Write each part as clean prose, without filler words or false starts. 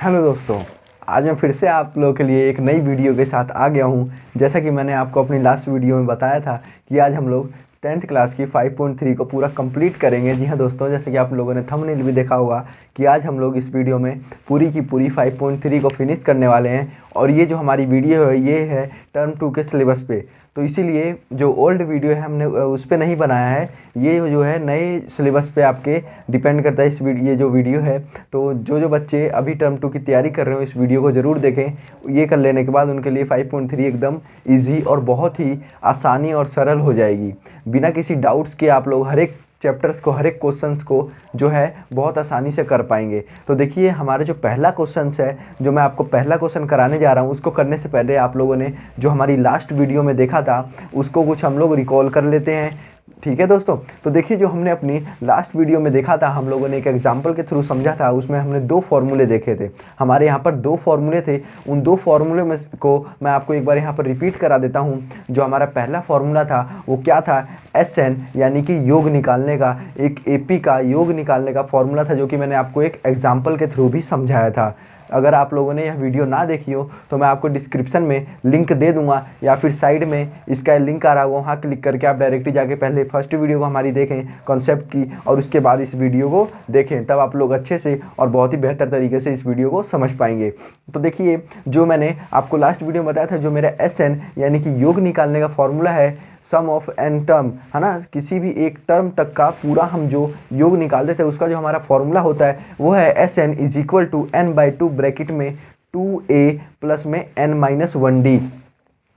Hello दोस्तों, आज मैं फिर से आप लोगों के लिए एक नई वीडियो के साथ आ गया हूं। जैसा कि मैंने आपको अपनी लास्ट वीडियो में बताया था कि आज हम लोग 10th क्लास की 5.3 को पूरा कंप्लीट करेंगे। जी हाँ दोस्तों, जैसे कि आप लोगों ने थंबनेल भी देखा होगा कि आज हम लोग इस वीडियो में पूरी की पूरी 5.3 को फिनिश करने वाले हैं। और ये जो हमारी वीडियो है ये है टर्म 2 के सिलेबस पे, तो इसीलिए जो ओल्ड वीडियो है हमने उस पर नहीं बनाया है। ये जो है नए सिलेबस पे आपके डिपेंड करता है ये जो वीडियो है। तो जो बच्चे अभी टर्म 2 की तैयारी कर रहे हो इस वीडियो को ज़रूर देखें। ये कर लेने के बाद उनके लिए 5.3 एकदम ईजी और बहुत ही आसानी और सरल हो जाएगी। बिना किसी डाउट्स के आप लोग हर एक चैप्टर्स को, हर एक क्वेश्चंस को जो है बहुत आसानी से कर पाएंगे। तो देखिए हमारा जो पहला क्वेश्चन है, जो मैं आपको पहला क्वेश्चन कराने जा रहा हूँ, उसको करने से पहले आप लोगों ने जो हमारी लास्ट वीडियो में देखा था उसको कुछ हम लोग रिकॉल कर लेते हैं। ठीक है दोस्तों, तो देखिए जो हमने अपनी लास्ट वीडियो में देखा था, हम लोगों ने एक एग्जाम्पल के थ्रू समझा था। उसमें हमने दो फॉर्मूले देखे थे। हमारे यहाँ पर दो फॉर्मूले थे। उन दो फॉर्मूले में को मैं आपको एक बार यहाँ पर रिपीट करा देता हूँ। जो हमारा पहला फॉर्मूला था वो क्या था, SN यानी कि योग निकालने का, एक AP का योग निकालने का फॉर्मूला था, जो कि मैंने आपको एक एग्जाम्पल के थ्रू भी समझाया था। अगर आप लोगों ने यह वीडियो ना देखी हो तो मैं आपको डिस्क्रिप्शन में लिंक दे दूंगा, या फिर साइड में इसका लिंक आ रहा होगा, वहाँ क्लिक करके आप डायरेक्टली जाके पहले फर्स्ट वीडियो को हमारी देखें कॉन्सेप्ट की, और उसके बाद इस वीडियो को देखें। तब आप लोग अच्छे से और बहुत ही बेहतर तरीके से इस वीडियो को समझ पाएंगे। तो देखिए जो मैंने आपको लास्ट वीडियो में बताया था, जो मेरा SN यानी कि योग निकालने का फॉर्मूला है, सम ऑफ एन टर्म, है ना, किसी भी एक टर्म तक का पूरा हम जो योग निकालते थे उसका जो हमारा फॉर्मूला होता है वो है SN is equal to n/2 bracket में 2a प्लस में n-1d।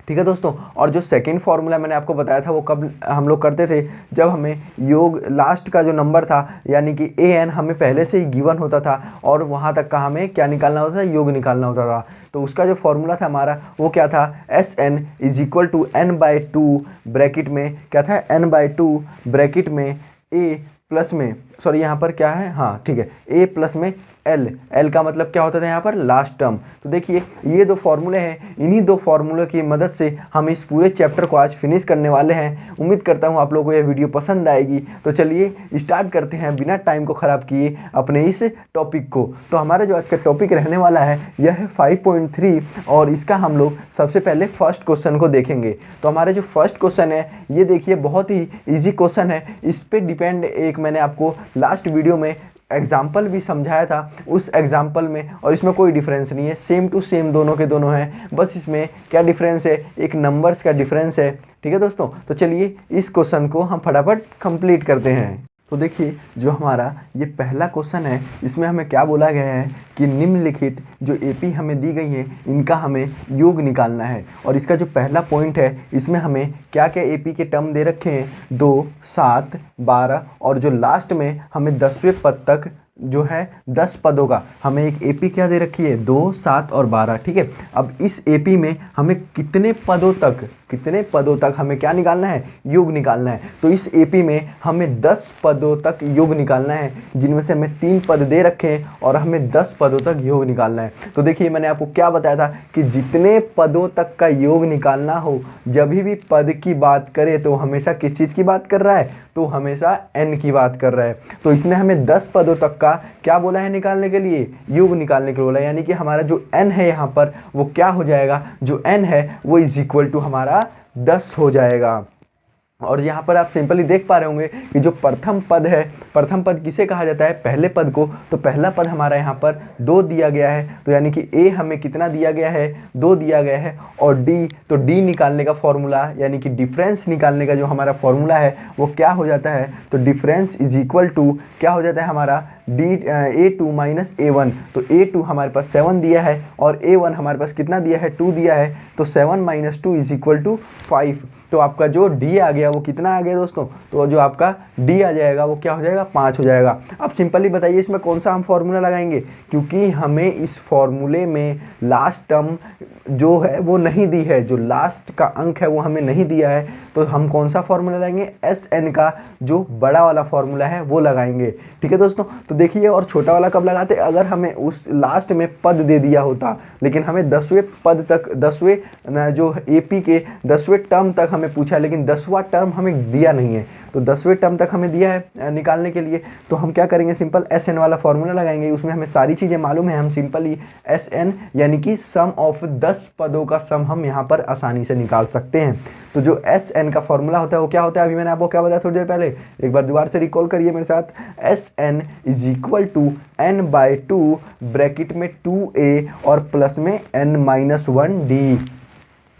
ठीक है दोस्तों, और जो सेकंड फार्मूला मैंने आपको बताया था वो कब हम लोग करते थे, जब हमें योग लास्ट का जो नंबर था यानी कि AN हमें पहले से ही गिवन होता था और वहाँ तक का हमें क्या निकालना होता था, योग निकालना होता था। तो उसका जो फॉर्मूला था हमारा वो क्या था, SN is equal to n/2 bracket में क्या था, n/2 ब्रैकेट में a प्लस में, सॉरी यहाँ पर क्या है, हाँ ठीक है, a प्लस में L का मतलब क्या होता था यहाँ पर, लास्ट टर्म। तो देखिए ये दो फॉर्मूले हैं, इन्हीं दो फार्मूलों की मदद से हम इस पूरे चैप्टर को आज फिनिश करने वाले हैं। उम्मीद करता हूँ आप लोगों को यह वीडियो पसंद आएगी। तो चलिए स्टार्ट करते हैं बिना टाइम को ख़राब किए अपने इस टॉपिक को। तो हमारा जो आज का टॉपिक रहने वाला है यह है 5.3, और इसका हम लोग सबसे पहले फर्स्ट क्वेश्चन को देखेंगे। तो हमारे जो फर्स्ट क्वेश्चन है ये देखिए बहुत ही ईजी क्वेश्चन है। इस पर डिपेंड एक मैंने आपको लास्ट वीडियो में एग्जाम्पल भी समझाया था, उस एग्जाम्पल में, और इसमें कोई डिफरेंस नहीं है, सेम टू सेम दोनों के दोनों हैं। बस इसमें क्या डिफरेंस है, एक नंबर्स का डिफरेंस है। ठीक है दोस्तों, तो चलिए इस क्वेश्चन को हम फटाफट कंप्लीट करते हैं। तो देखिए जो हमारा ये पहला क्वेश्चन है इसमें हमें क्या बोला गया है कि निम्नलिखित जो AP हमें दी गई है इनका हमें योग निकालना है। और इसका जो पहला पॉइंट है इसमें हमें क्या क्या AP के टर्म दे रखे हैं, 2, 7, 12, और जो लास्ट में हमें 10वें पद तक जो है 10 पदों का हमें एक AP क्या दे रखी है, 2, 7 और 12। ठीक है, अब इस AP में हमें कितने पदों तक हमें क्या निकालना है, योग निकालना है। तो इस AP में हमें 10 पदों तक योग निकालना है, जिनमें से हमें 3 पद दे रखे हैं और हमें 10 पदों तक योग निकालना है। तो देखिए मैंने आपको क्या बताया था कि जितने पदों तक का योग निकालना हो, जब भी पद की बात करे तो हमेशा किस चीज़ की बात कर रहा है, तो हमेशा n की बात कर रहा है। तो इसने हमें 10 पदों तक का क्या बोला है निकालने के लिए, योग निकालने के लिए बोला, यानी कि हमारा जो n है यहाँ पर वो क्या हो जाएगा, जो n है वो इज इक्वल टू हमारा 10 हो जाएगा। और यहाँ पर आप सिंपली देख पा रहे होंगे कि जो प्रथम पद है, प्रथम पद किसे कहा जाता है, पहले पद को। तो पहला पद हमारा यहाँ पर 2 दिया गया है, तो यानी कि A हमें कितना दिया गया है, 2 दिया गया है। और D, तो D निकालने का फॉर्मूला यानी कि डिफरेंस निकालने का जो हमारा फॉर्मूला है वो क्या हो जाता है, तो डिफरेंस इज इक्वल टू क्या हो जाता है हमारा, A2 माइनस A1। तो A2 हमारे पास 7 दिया है और A1 हमारे पास कितना दिया है, 2 दिया है। तो 7 माइनस 2 इज इक्वल टू 5। तो आपका जो D आ गया वो कितना आ गया दोस्तों, तो जो आपका D आ जाएगा वो क्या हो जाएगा, 5 हो जाएगा। अब सिंपली बताइए इसमें कौन सा हम फॉर्मूला लगाएंगे, क्योंकि हमें इस फॉर्मूले में लास्ट टर्म जो है वो नहीं दी है, जो लास्ट का अंक है वो हमें नहीं दिया है। तो हम कौन सा फॉर्मूला लगाएंगे, SN का जो बड़ा वाला फॉर्मूला है वो लगाएंगे। ठीक है दोस्तों, तो देखिए और छोटा वाला कब लगाते, अगर हमें उस लास्ट में पद दे दिया होता, लेकिन हमें 10वें पद तक, 10वें जो AP के 10वें टर्म तक हमें पूछा है, लेकिन 10वां टर्म हमें दिया नहीं है। तो 10वें टर्म तक हमें दिया है निकालने के लिए, तो हम क्या करेंगे, सिंपल एस एन वाला फॉर्मूला लगाएंगे। उसमें हमें सारी चीज़ें मालूम है, हम सिंपल ही एस एन यानी कि सम ऑफ 10 पदों का सम हम यहाँ पर आसानी से निकाल सकते हैं। तो जो एस एन का फॉर्मूला होता है वो क्या होता है, अभी मैंने आपको क्या बताया थोड़ी देर पहले, एक बार दोबारा से रिकॉल करिए मेरे साथ। S N is equal to n/2 bracket में 2a और प्लस में n-1d।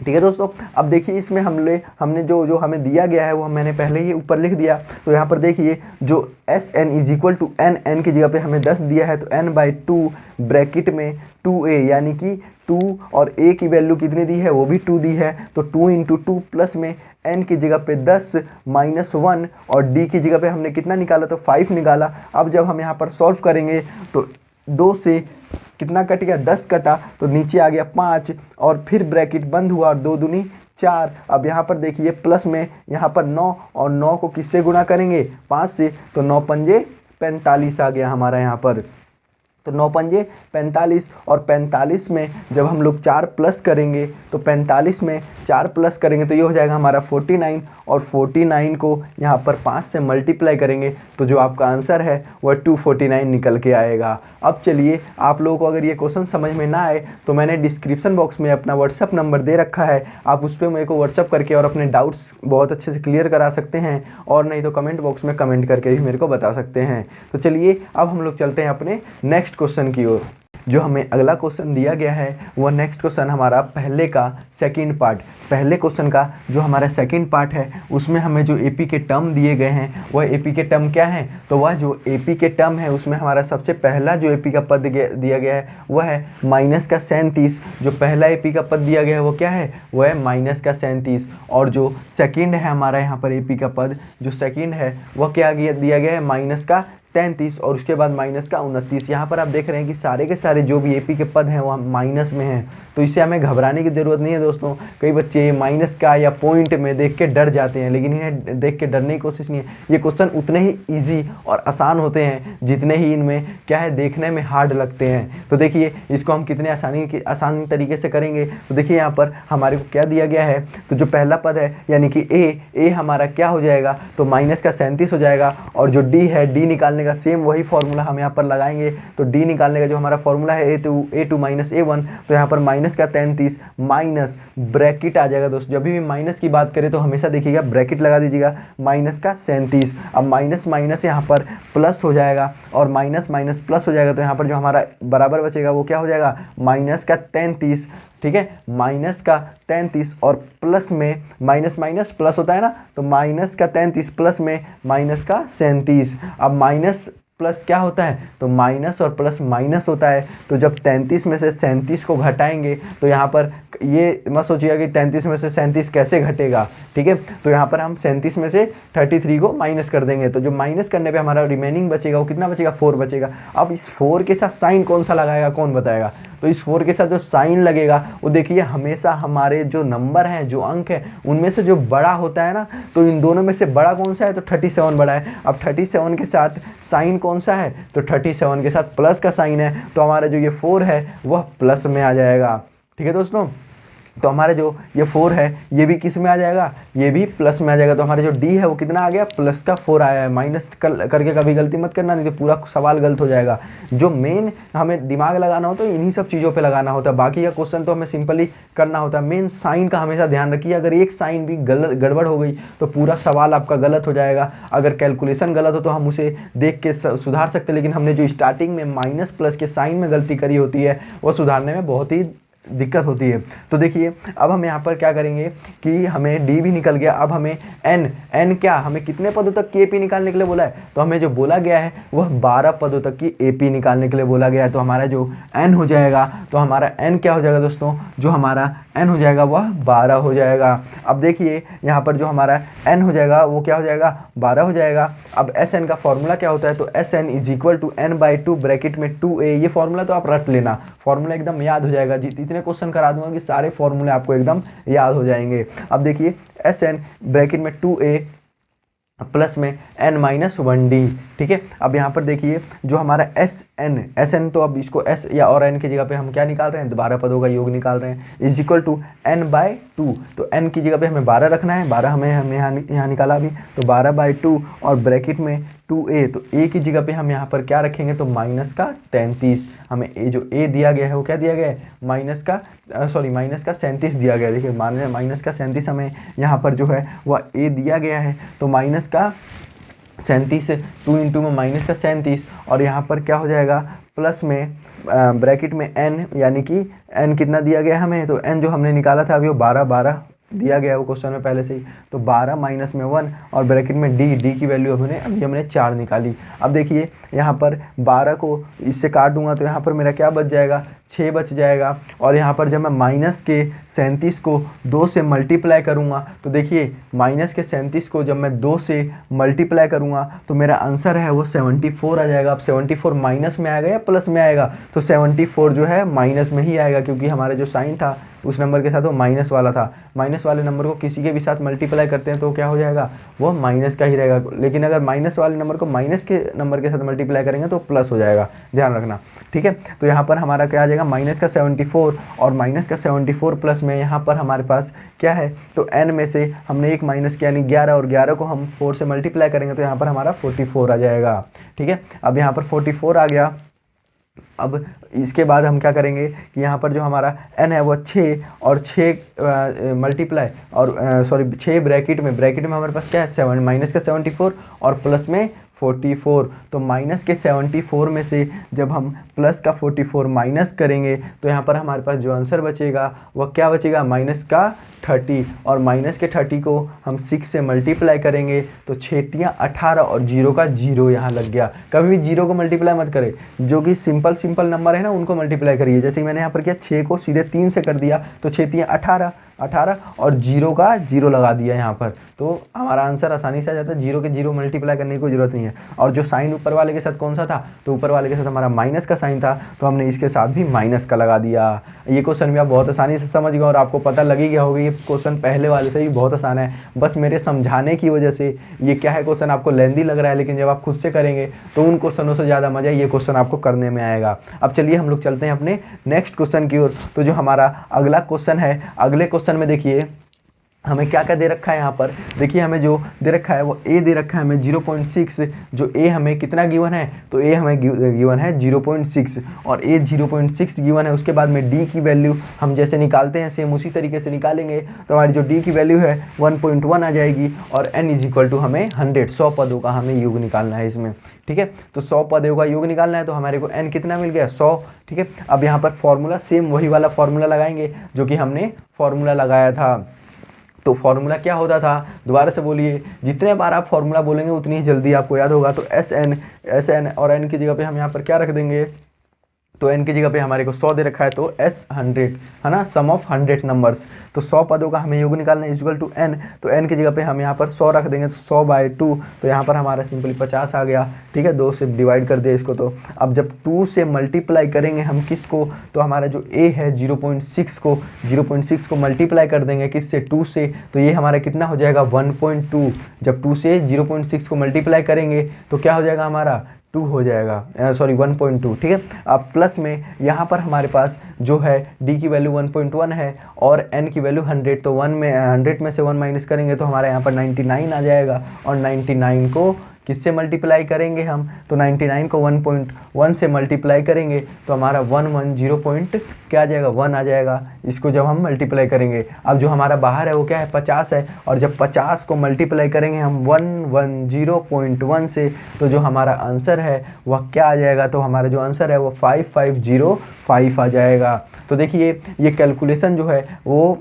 ठीक है दोस्तों, अब देखिए इसमें हमने जो हमें दिया गया है वो मैंने पहले ही ऊपर लिख दिया। तो यहाँ पर देखिए जो S N is equal to N की जगह पे हमें 10 दिया है, तो n/2 ब्रैकेट में 2a यानी कि 2 और a की वैल्यू कितनी दी है, वो भी 2 दी है। तो 2 × 2 प्लस में n की जगह पे 10 -1 और d की जगह पे हमने कितना निकाला, तो 5 निकाला। अब जब हम यहाँ पर सॉल्व करेंगे तो 2 से कितना कट गया, 10 कटा, तो नीचे आ गया 5 और फिर ब्रैकेट बंद हुआ और 2 दूनी 4। अब यहाँ पर देखिए प्लस में यहाँ पर 9 और 9 को किससे गुणा करेंगे, 5 से, तो 9 पंजे 45 आ गया हमारा यहाँ पर। तो 9 पंजे 45 और 45 में जब हम लोग 4 प्लस करेंगे तो 45 में 4 प्लस करेंगे तो ये हो जाएगा हमारा 49 और 49 को यहाँ पर 5 से मल्टीप्लाई करेंगे तो जो आपका आंसर है वह 249 निकल के आएगा। अब चलिए आप लोगों को अगर ये क्वेश्चन समझ में ना आए तो मैंने डिस्क्रिप्शन बॉक्स में अपना व्हाट्सअप नंबर दे रखा है, आप उस पर मेरे को व्हाट्सअप करके और अपने डाउट्स बहुत अच्छे से क्लियर करा सकते हैं, और नहीं तो कमेंट बॉक्स में कमेंट करके भी मेरे को बता सकते हैं। तो चलिए अब हम लोग चलते हैं अपने नेक्स्ट क्वेश्चन की ओर। जो हमें अगला क्वेश्चन दिया गया है वह नेक्स्ट क्वेश्चन हमारा पहले का सेकंड पार्ट, पहले क्वेश्चन का जो हमारा सेकंड पार्ट है उसमें हमें जो एपी के टर्म दिए गए हैं वह एपी के टर्म क्या हैं, तो वह जो एपी के टर्म है उसमें हमारा सबसे पहला जो एपी का पद दिया गया है वह है -37। जो पहला एपी का पद दिया गया है वो क्या है, वह है -37। और जो सेकंड है हमारा यहाँ पर एपी का पद जो सेकंड है वह क्या दिया गया है, -33 और उसके बाद -29। यहाँ पर आप देख रहे हैं कि सारे के सारे जो भी एपी के पद हैं वो माइनस में हैं, तो इससे हमें घबराने की ज़रूरत नहीं है दोस्तों। कई बच्चे माइनस का या पॉइंट में देख के डर जाते हैं, लेकिन इन्हें देख के डरने की कोशिश नहीं है। ये क्वेश्चन उतने ही ईजी और आसान होते हैं जितने ही इनमें क्या है, देखने में हार्ड लगते हैं। तो देखिए इसको हम कितने आसान तरीके से करेंगे। तो देखिए यहाँ पर हमारे को क्या दिया गया है, तो जो पहला पद है यानी कि ए हमारा क्या हो जाएगा, तो -37 हो जाएगा। और जो डी है, डी निकालने का सेम वही फॉर्मूला हम यहाँ पर लगाएंगे। तो डी निकालने का जो हमारा फॉर्मूला है a2 -a1, तो यहाँ पर -33 माइनस ब्रैकेट आ जाएगा दोस्तों। जब भी माइनस की बात करें तो हमेशा देखिएगा ब्रैकेट लगा दीजिएगा, -37। अब माइनस माइनस यहाँ पर प्लस हो जाएगा और माइनस माइनस प्लस हो जाएगा, तो यहाँ पर जो हमारा बराबर बचेगा वो क्या हो जाएगा, -33। ठीक है, -33 और प्लस में माइनस माइनस प्लस होता है ना, तो -33 प्लस में -37। अब माइनस प्लस क्या होता है, तो माइनस और प्लस माइनस होता है। तो जब 33 में से 37 को घटाएंगे तो यहाँ पर ये मत सोचिएगा कि 33 में से 37 कैसे घटेगा। ठीक है, तो यहाँ पर हम 37 में से 33 को माइनस कर देंगे, तो जो माइनस करने पे हमारा रिमेनिंग बचेगा वो कितना बचेगा, 4 बचेगा। अब इस 4 के साथ साइन कौन सा लगाएगा, कौन बताएगा, तो इस 4 के साथ जो साइन लगेगा वो देखिए हमेशा हमारे जो नंबर हैं, जो अंक है, उनमें से जो बड़ा होता है ना, तो इन दोनों में से बड़ा कौन सा है, तो 37 बड़ा है। अब 37 के साथ साइन कौन सा है, तो 37 के साथ प्लस का साइन है, तो हमारा जो ये 4 है वह प्लस में आ जाएगा। ठीक है दोस्तों, तो हमारा जो ये 4 है ये भी किस में आ जाएगा, ये भी प्लस में आ जाएगा। तो हमारा जो डी है वो कितना आ गया, प्लस का 4 आया है। माइनस करके कभी गलती मत करना, नहीं तो पूरा सवाल गलत हो जाएगा। जो मेन हमें दिमाग लगाना होता है इन्हीं सब चीज़ों पे लगाना होता है, बाकी का क्वेश्चन तो हमें सिंपली करना होता है। मेन साइन का हमेशा ध्यान रखिए, अगर एक साइन भी गड़बड़ हो गई तो पूरा सवाल आपका गलत हो जाएगा। अगर कैलकुलेशन गलत हो तो हम उसे देख के सुधार सकते हैं, लेकिन हमने जो स्टार्टिंग में माइनस प्लस के साइन में गलती करी होती है वो सुधारने में बहुत ही दिक्कत होती है। तो देखिए अब हम यहाँ पर क्या करेंगे कि हमें डी भी निकल गया। अब हमें एन क्या, हमें कितने पदों तक की एपी निकालने के लिए बोला है, तो हमें जो बोला गया है वह 12 पदों तक की एपी निकालने के लिए बोला गया है। तो हमारा जो एन हो जाएगा, तो हमारा एन क्या हो जाएगा दोस्तों, जो हमारा एन हो जाएगा वह 12 हो जाएगा। अब देखिए यहाँ पर जो हमारा एन हो जाएगा वो क्या हो जाएगा, 12 हो जाएगा। अब एस एन का फॉर्मूला क्या होता है, तो S N is equal to n/2 bracket में 2a। ये फॉर्मूला तो आप रट लेना, फॉर्मूला एकदम याद हो जाएगा। इतने क्वेश्चन करा दूंगा कि सारे फॉर्मूले आपको एकदम याद हो जाएंगे। अब देखिए एस एन ब्रैकेट में 2a प्लस में n-1d। ठीक है, अब यहाँ पर देखिए जो हमारा Sn तो अब इसको s या और n की जगह पे हम क्या निकाल रहे हैं, 12 पदों का योग निकाल रहे हैं, इज इक्वल टू n/2। तो n की जगह पे हमें 12 रखना है, 12 हमें यहाँ निकाला अभी, तो 12/2 और ब्रैकेट में 2a, तो a की जगह पे हम यहाँ पर क्या रखेंगे, तो माइनस का 33। हमें जो a दिया गया है वो क्या दिया गया है, माइनस का 37 दिया गया है। देखिए मान लें माइनस का 37 हमें यहाँ पर जो है वह a दिया गया है, तो माइनस का 37, 2 इंटू में माइनस का 37 और यहाँ पर क्या हो जाएगा प्लस में ब्रैकेट में n, यानी कि n कितना दिया गया है हमें, तो n जो हमने निकाला था अभी वो 12 दिया गया है वो क्वेश्चन में पहले से ही, तो 12 माइनस में 1 और ब्रैकेट में d की वैल्यू अभी हमने 4 निकाली। अब देखिए यहाँ पर 12 को इससे काट दूंगा तो यहाँ पर मेरा क्या बच जाएगा, 6 बच जाएगा। और यहाँ पर जब मैं माइनस के 37 को 2 से मल्टीप्लाई करूँगा तो देखिए माइनस के 37 को जब मैं 2 से मल्टीप्लाई करूँगा तो मेरा आंसर है वो 74 आ जाएगा। अब 74 माइनस में आएगा या प्लस में आएगा, तो 74 जो है माइनस में ही आएगा, क्योंकि हमारा जो साइन था उस नंबर के साथ वो माइनस वाला था। माइनस वाले नंबर को किसी के भी साथ मल्टीप्लाई करते हैं तो क्या हो जाएगा, वो माइनस का ही रहेगा, लेकिन अगर माइनस वाले नंबर को माइनस के नंबर के साथ मल्टीप्लाई करेंगे तो प्लस हो जाएगा, ध्यान रखना। ठीक है, तो यहाँ पर हमारा क्या आ जाएगा, माइनस का 74 और माइनस का 74 प्लस में यहाँ पर हमारे पास क्या है, तो n में से हमने एक माइनस किया यानी 11 और 11 को हम 4 से मल्टीप्लाई करेंगे तो यहाँ पर हमारा 44 आ जाएगा। ठीक है, अब यहाँ पर 44 आ गया। अब इसके बाद हम क्या करेंगे कि यहाँ पर जो हमारा n है वो 6 और 6 मल्टीप्लाई और 6 ब्रैकेट में हमारे पास क्या है, 7 माइनस का 74 और प्लस में 44। तो माइनस के 74 में से जब हम प्लस का 44 माइनस करेंगे तो यहाँ पर हमारे पास जो आंसर बचेगा वह क्या बचेगा, माइनस का 30 और माइनस के 30 को हम 6 से मल्टीप्लाई करेंगे तो 6 × 18 और 0 का 0 यहाँ लग गया। कभी भी 0 को मल्टीप्लाई मत करें, जो कि सिंपल नंबर है ना उनको मल्टीप्लाई करिए। जैसे मैंने यहाँ पर किया 6 को सीधे 3 से कर दिया तो 6 × 18 और 0 का 0 लगा दिया यहाँ पर, तो हमारा आंसर आसानी से आ जाता है। 0 के 0 मल्टीप्लाई करने की कोई ज़रूरत नहीं है। और जो साइन ऊपर वाले के साथ कौन सा था, तो ऊपर वाले के साथ हमारा माइनस का साइन था, तो हमने इसके साथ भी माइनस का लगा दिया। ये क्वेश्चन भी आप बहुत आसानी से समझ गए और आपको पता लग ही गया होगा ये क्वेश्चन पहले वाले से भी बहुत आसान है, बस मेरे समझाने की वजह से ये क्या है क्वेश्चन आपको लेंदी लग रहा है, लेकिन जब आप खुद से करेंगे तो उन क्वेश्चनों से ज़्यादा मज़ा ये क्वेश्चन आपको करने में आएगा। अब चलिए हम लोग चलते हैं अपने नेक्स्ट क्वेश्चन की ओर। तो जो हमारा अगला क्वेश्चन है, अगले क्वेश्चन में देखिए हमें क्या क्या दे रखा है। यहाँ पर देखिए हमें जो दे रखा है वो a दे रखा है हमें 0.6, जो a हमें कितना गिवन है, तो a हमें गिवन है 0.6 और a 0.6 गिवन है। उसके बाद में d की वैल्यू हम जैसे निकालते हैं सेम उसी तरीके से निकालेंगे, तो हमारी जो d की वैल्यू है 1.1 आ जाएगी और n इज इक्वल टू हमें 100 पदों का हमें योग निकालना है इसमें। ठीक है, तो 100 पदों का योग निकालना है तो हमारे को n कितना मिल गया, 100। ठीक है, अब यहाँ पर फॉर्मूला सेम वही वाला फॉर्मूला लगाएंगे जो कि हमने फॉर्मूला लगाया था। तो फॉर्मूला क्या होता था, दोबारा से बोलिए, जितने बार आप फॉर्मूला बोलेंगे उतनी ही जल्दी आपको याद होगा। तो एस एन और एन की जगह पे हम यहाँ पर क्या रख देंगे, तो n की जगह पे हमारे को 100 दे रखा है तो s 100 है ना, सम ऑफ 100 नंबर्स। तो 100 पदों का हमें योग निकालना है इक्वल टू n, तो n की जगह पे हम यहाँ पर 100 रख देंगे तो 100/2, तो यहाँ पर हमारा सिंपली 50 आ गया। ठीक है, 2 से डिवाइड कर दिया इसको। तो अब जब 2 से मल्टीप्लाई करेंगे हम किसको, तो हमारा जो a है 0.6 को मल्टीप्लाई कर देंगे किससे, 2 से, तो ये हमारा कितना हो जाएगा 1.2। जब 2 से 0.6 को मल्टीप्लाई करेंगे तो क्या हो जाएगा हमारा 2 हो जाएगा, 1.2। ठीक है, अब प्लस में यहाँ पर हमारे पास जो है d की वैल्यू 1.1 है और n की वैल्यू 100, तो 100 में से 1 माइनस करेंगे तो हमारे यहाँ पर 99 आ जाएगा और 99 को किससे मल्टीप्लाई करेंगे हम, तो 99 को 1.1 से मल्टीप्लाई करेंगे तो हमारा 110 क्या आ जाएगा, 1 आ जाएगा, इसको जब हम मल्टीप्लाई करेंगे। अब जो हमारा बाहर है वो क्या है 50 है, और जब 50 को मल्टीप्लाई करेंगे हम 110.1 से, तो जो हमारा आंसर है वह क्या आ जाएगा, तो हमारा जो आंसर है वो 5505 आ जाएगा। तो देखिए ये कैलकुलेशन जो है वो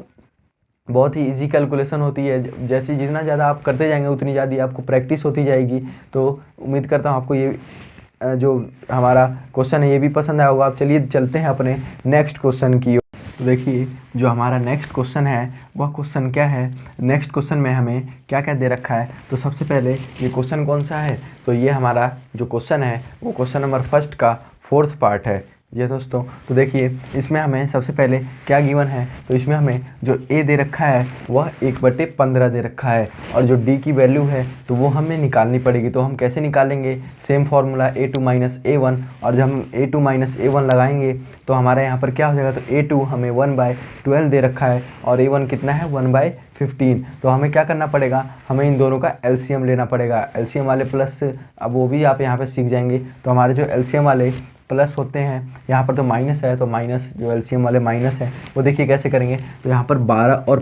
बहुत ही इजी कैलकुलेशन होती है, जैसे जितना ज़्यादा आप करते जाएंगे उतनी ज़्यादा आपको प्रैक्टिस होती जाएगी। तो उम्मीद करता हूँ आपको ये जो हमारा क्वेश्चन है ये भी पसंद आया होगा। आप चलिए चलते हैं अपने नेक्स्ट क्वेश्चन की ओर। तो देखिए जो हमारा नेक्स्ट क्वेश्चन है वह क्वेश्चन क्या है, नेक्स्ट क्वेश्चन में हमें क्या क्या दे रखा है। तो सबसे पहले ये क्वेश्चन कौन सा है, तो ये हमारा जो क्वेश्चन है वो क्वेश्चन नंबर 1 का 4th पार्ट है। जी दोस्तों, तो देखिए इसमें हमें सबसे पहले क्या गिवन है, तो इसमें हमें जो ए दे रखा है वह 1/15 दे रखा है, और जो डी की वैल्यू है तो वो हमें निकालनी पड़ेगी। तो हम कैसे निकालेंगे, सेम फार्मूला a2 - a1, और जब हम a2 - a1 लगाएंगे तो हमारे यहाँ पर क्या हो जाएगा, तो a2 हमें 1/12 दे रखा है और a1 कितना है 1/15। तो हमें क्या करना पड़ेगा, हमें इन दोनों का एलसीएम लेना पड़ेगा। एलसीएम वाले प्लस, अब वो भी आप यहाँ पे सीख जाएंगे। तो हमारे जो एलसीएम वाले प्लस होते हैं, यहाँ पर तो माइनस है, तो माइनस जो एलसीएम वाले माइनस है वो देखिए कैसे करेंगे। तो यहाँ पर 12 और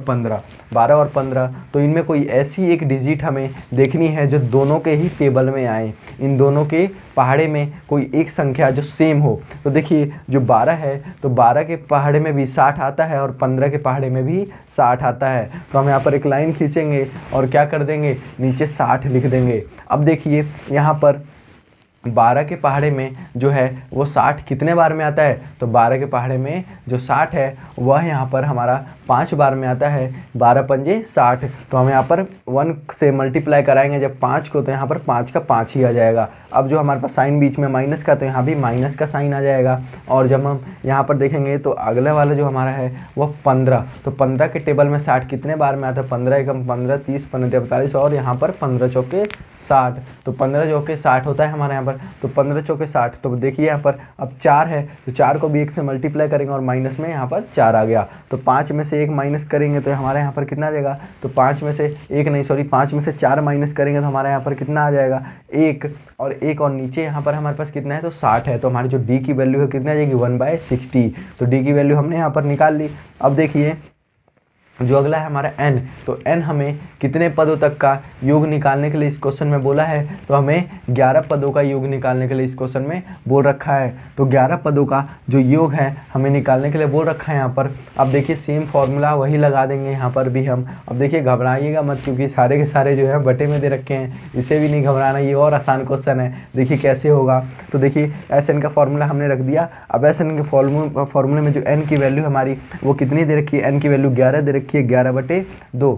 15, तो इनमें कोई ऐसी एक डिजिट हमें देखनी है जो दोनों के ही टेबल में आए, इन दोनों के पहाड़े में कोई एक संख्या जो सेम हो। तो देखिए जो 12 है तो 12 के पहाड़े में भी 60 आता है और 15 के पहाड़े में भी 60 आता है। तो हम यहाँ पर एक लाइन खींचेंगे और क्या कर देंगे, नीचे 60 लिख देंगे। अब देखिए यहाँ पर 12 के पहाड़े में जो है वो 60 कितने बार में आता है, तो 12 के पहाड़े में जो 60 है वह यहाँ पर हमारा 5 बार में आता है। 12 पंजे 60, तो हम यहाँ पर 1 से मल्टीप्लाई कराएंगे जब 5 को, तो यहाँ पर 5 का 5 ही आ जाएगा। अब जो हमारे पास साइन बीच में माइनस का, तो यहाँ भी माइनस का साइन आ जाएगा। और जब हम यहाँ पर देखेंगे तो अगला वाला जो हमारा है वह 15, तो 15 के टेबल में 60 कितने बार में आता है, 15 एकम 15, 30, 15 45, और यहाँ पर 15 चौके 60, तो 15 चौके 60 होता है हमारे यहाँ पर। तो 15 चौके 60, तो देखिए यहाँ पर अब 4 है तो 4 को भी 1 से मल्टीप्लाई करेंगे और माइनस में यहाँ पर 4 आ गया। तो 5 में से 1 माइनस करेंगे तो हमारे यहाँ पर कितना आ जाएगा, तो 5 में से 1 नहीं सॉरी 5 में से 4 माइनस करेंगे तो हमारे यहाँ पर कितना आ जाएगा 1, और 1 और नीचे यहाँ पर हमारे पास कितना है, तो 60 है। तो हमारी जो डी की वैल्यू है कितना आ जाएगी 1/60। तो डी की वैल्यू हमने यहाँ पर निकाल ली। अब देखिए जो अगला है हमारा n, तो n हमें कितने पदों तक का योग निकालने के लिए इस क्वेश्चन में बोला है, तो हमें 11 पदों का योग निकालने के लिए इस क्वेश्चन में बोल रखा है। तो 11 पदों का जो योग है हमें निकालने के लिए बोल रखा है यहाँ पर। अब देखिए सेम फॉर्मूला वही लगा देंगे यहाँ पर भी हम। अब देखिए घबराइएगा मत, क्योंकि सारे के सारे जो है बटे में दे रखे हैं, इसे भी नहीं घबराना, ये और आसान क्वेश्चन है। देखिए कैसे होगा, तो देखिए एस एन का फॉर्मूला हमने रख दिया। अब एस एन के फॉर्मूले में जो एन की वैल्यू हमारी वो कितनी दे रखी है, एन की वैल्यू 11 दे रखी है, 11/2,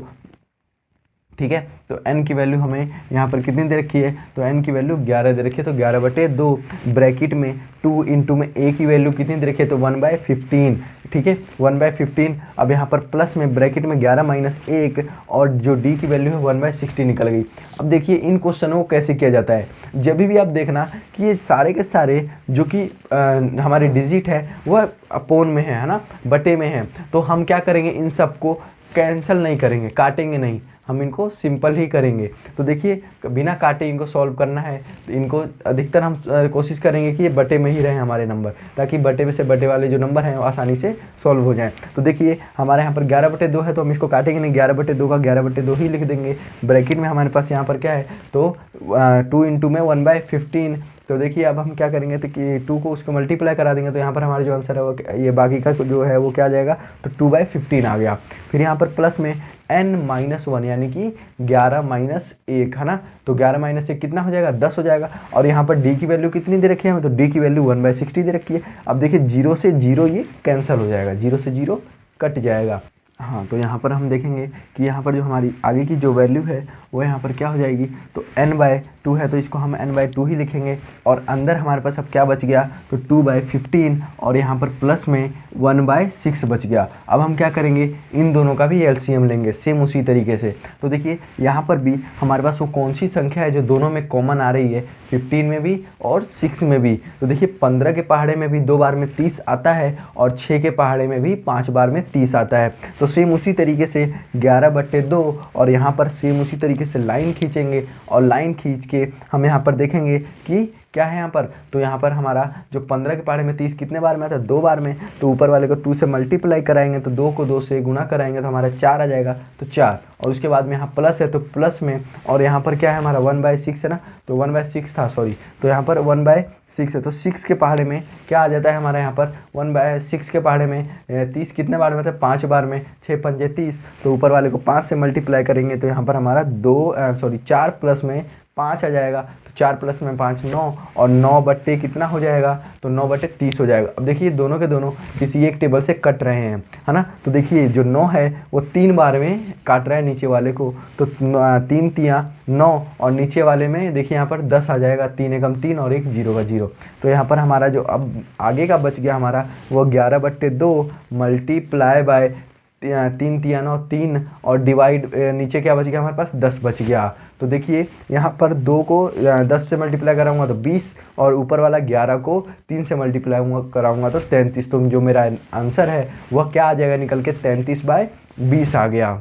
ठीक है। तो n की वैल्यू हमें यहाँ पर कितनी दे रखी है, तो n की वैल्यू 11 दे रखी है, तो 11/2 ब्रैकेट में 2 इंटू में a की वैल्यू कितनी दे रखी है, तो 1/15, ठीक है 1/15। अब यहाँ पर प्लस में ब्रैकेट में 11 - 1, और जो d की वैल्यू है 1/60 निकल गई। अब देखिए इन क्वेश्चनों को कैसे किया जाता है, जब भी आप देखना कि ये सारे के सारे जो कि हमारे डिजिट है वह अपोन में है ना, बटे में है, तो हम क्या करेंगे, इन सबको कैंसिल नहीं करेंगे, काटेंगे नहीं, हम इनको सिंपल ही करेंगे। तो देखिए बिना काटे इनको सॉल्व करना है, तो इनको अधिकतर हम कोशिश करेंगे कि ये बटे में ही रहे हमारे नंबर, ताकि बटे में से बटे वाले जो नंबर हैं वो आसानी से सॉल्व हो जाएं। तो देखिए हमारे यहाँ पर 11/2 है, तो हम इसको काटेंगे नहीं, 11/2 का 11/2 ही लिख देंगे। ब्रैकेट में हमारे पास यहाँ पर क्या है, तो 2 इंटू में 1/15। तो देखिए अब हम क्या करेंगे, तो कि 2 को उसको मल्टीप्लाई करा देंगे, तो यहाँ पर हमारा जो आंसर है वो ये बाकी का जो है वो क्या आ जाएगा, तो 2/15 आ गया। फिर यहाँ पर प्लस में n-1 यानी कि 11 - 1 है ना, तो 11 - 1 कितना हो जाएगा, 10 हो जाएगा। और यहाँ पर d की वैल्यू कितनी दे रखी है हमें, तो d की वैल्यू 1/60 दे रखी है। अब देखिए 0 से 0 ये कैंसिल हो जाएगा, 0 से 0 कट जाएगा। हाँ, तो यहाँ पर हम देखेंगे कि यहाँ पर जो हमारी आगे की जो वैल्यू है वो यहाँ पर क्या हो जाएगी, तो n/2 है, तो इसको हम n/2 ही लिखेंगे। और अंदर हमारे पास अब क्या बच गया, तो 2/15, और यहाँ पर प्लस में 1/6 बच गया। अब हम क्या करेंगे, इन दोनों का भी एलसीएम लेंगे सेम उसी तरीके से। तो देखिए यहाँ पर भी हमारे पास वो कौन सी संख्या है जो दोनों में कॉमन आ रही है, 15 में भी और 6 में भी। तो देखिए 15 के पहाड़े में भी 2 बार में 30 आता है, और 6 के पहाड़े में भी 5 बार में 30 आता है। तो सेम उसी तरीके से 11/2, और यहाँ पर सेम उसी तरीके से लाइन खींचेंगे, और लाइन खींच के हम यहाँ पर देखेंगे कि क्या है यहाँ पर, तो यहाँ पर हमारा जो 15 के पहाड़े में 30 कितने बार में आता है, 2 बार में। तो ऊपर वाले को 2 से मल्टीप्लाई कराएंगे, तो 2 को 2 से गुना कराएंगे तो हमारा 4 आ जाएगा, तो 4। और उसके बाद में यहाँ प्लस है, तो प्लस में, और यहाँ पर क्या है हमारा 1/6 है ना, तो 1/6 था सॉरी, तो यहाँ पर 1/6 है, तो 6 के पहाड़े में क्या आ जाता है हमारे यहाँ पर 1/6 के पहाड़े में 30 कितने बार में था, 5 बार में, 6 पंजे 30। तो ऊपर वाले को 5 से मल्टीप्लाई करेंगे तो यहाँ पर हमारा 4 प्लस में 5 आ जाएगा, तो 4 + में 5 9, और 9 बट्टे कितना हो जाएगा, तो 9 बट्टे 30 हो जाएगा। अब देखिए दोनों के दोनों किसी एक टेबल से कट रहे हैं, है ना। तो देखिए जो 9 है वो 3 बार में काट रहा है नीचे वाले को, तो 3 तियाँ 9, और नीचे वाले में देखिए यहाँ पर 10 आ जाएगा, 3 एकम 3 और 1 0 का 0। तो यहाँ पर हमारा जो अब आगे का बच गया हमारा वो 11/2 मल्टीप्लाई बाय 3 तिया 9 3, और डिवाइड नीचे क्या बच गया हमारे पास 10 बच गया। तो देखिए यहाँ पर 2 को 10 से मल्टीप्लाई कराऊंगा तो 20, और ऊपर वाला 11 को 3 से मल्टीप्लाई कराऊंगा तो 33। तो जो मेरा आंसर है वह क्या आ जाएगा निकल के 33/20 आ गया।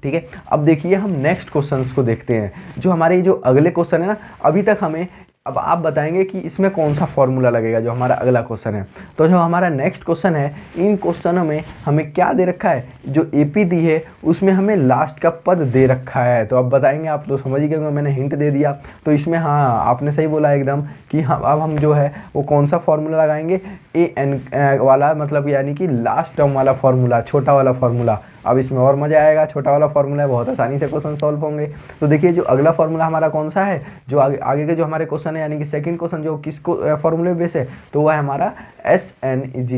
ठीक है, अब देखिए हम नेक्स्ट क्वेश्चंस को देखते हैं। जो हमारे जो अगले क्वेश्चन है ना, अभी तक हमें, अब आप बताएंगे कि इसमें कौन सा फॉर्मूला लगेगा जो हमारा अगला क्वेश्चन है। तो जो हमारा नेक्स्ट क्वेश्चन है, इन क्वेश्चनों में हमें क्या दे रखा है, जो एपी दी है उसमें हमें लास्ट का पद दे रखा है। तो अब बताएंगे, आप तो समझ ही गए, मैंने हिंट दे दिया। तो इसमें हाँ आपने सही बोला एकदम कि हम अब हम जो है वो कौन सा फॉर्मूला लगाएंगे, ए एन वाला, मतलब यानी कि लास्ट टर्म वाला फॉर्मूला, छोटा वाला फॉर्मूला। अब इसमें और मज़ा आएगा, छोटा वाला फॉर्मूला है, बहुत आसानी से क्वेश्चन सॉल्व होंगे। तो देखिए जो अगला फॉर्मूला हमारा कौन सा है, जो आगे के जो हमारे क्वेश्चन है, यानी कि सेकंड क्वेश्चन जो किसको फॉर्मूले बेस है, तो वह है हमारा SN =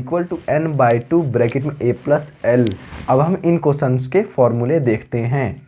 n/2 ब्रैकेट में A+L। अब हम इन क्वेश्चन के फॉर्मूले देखते हैं।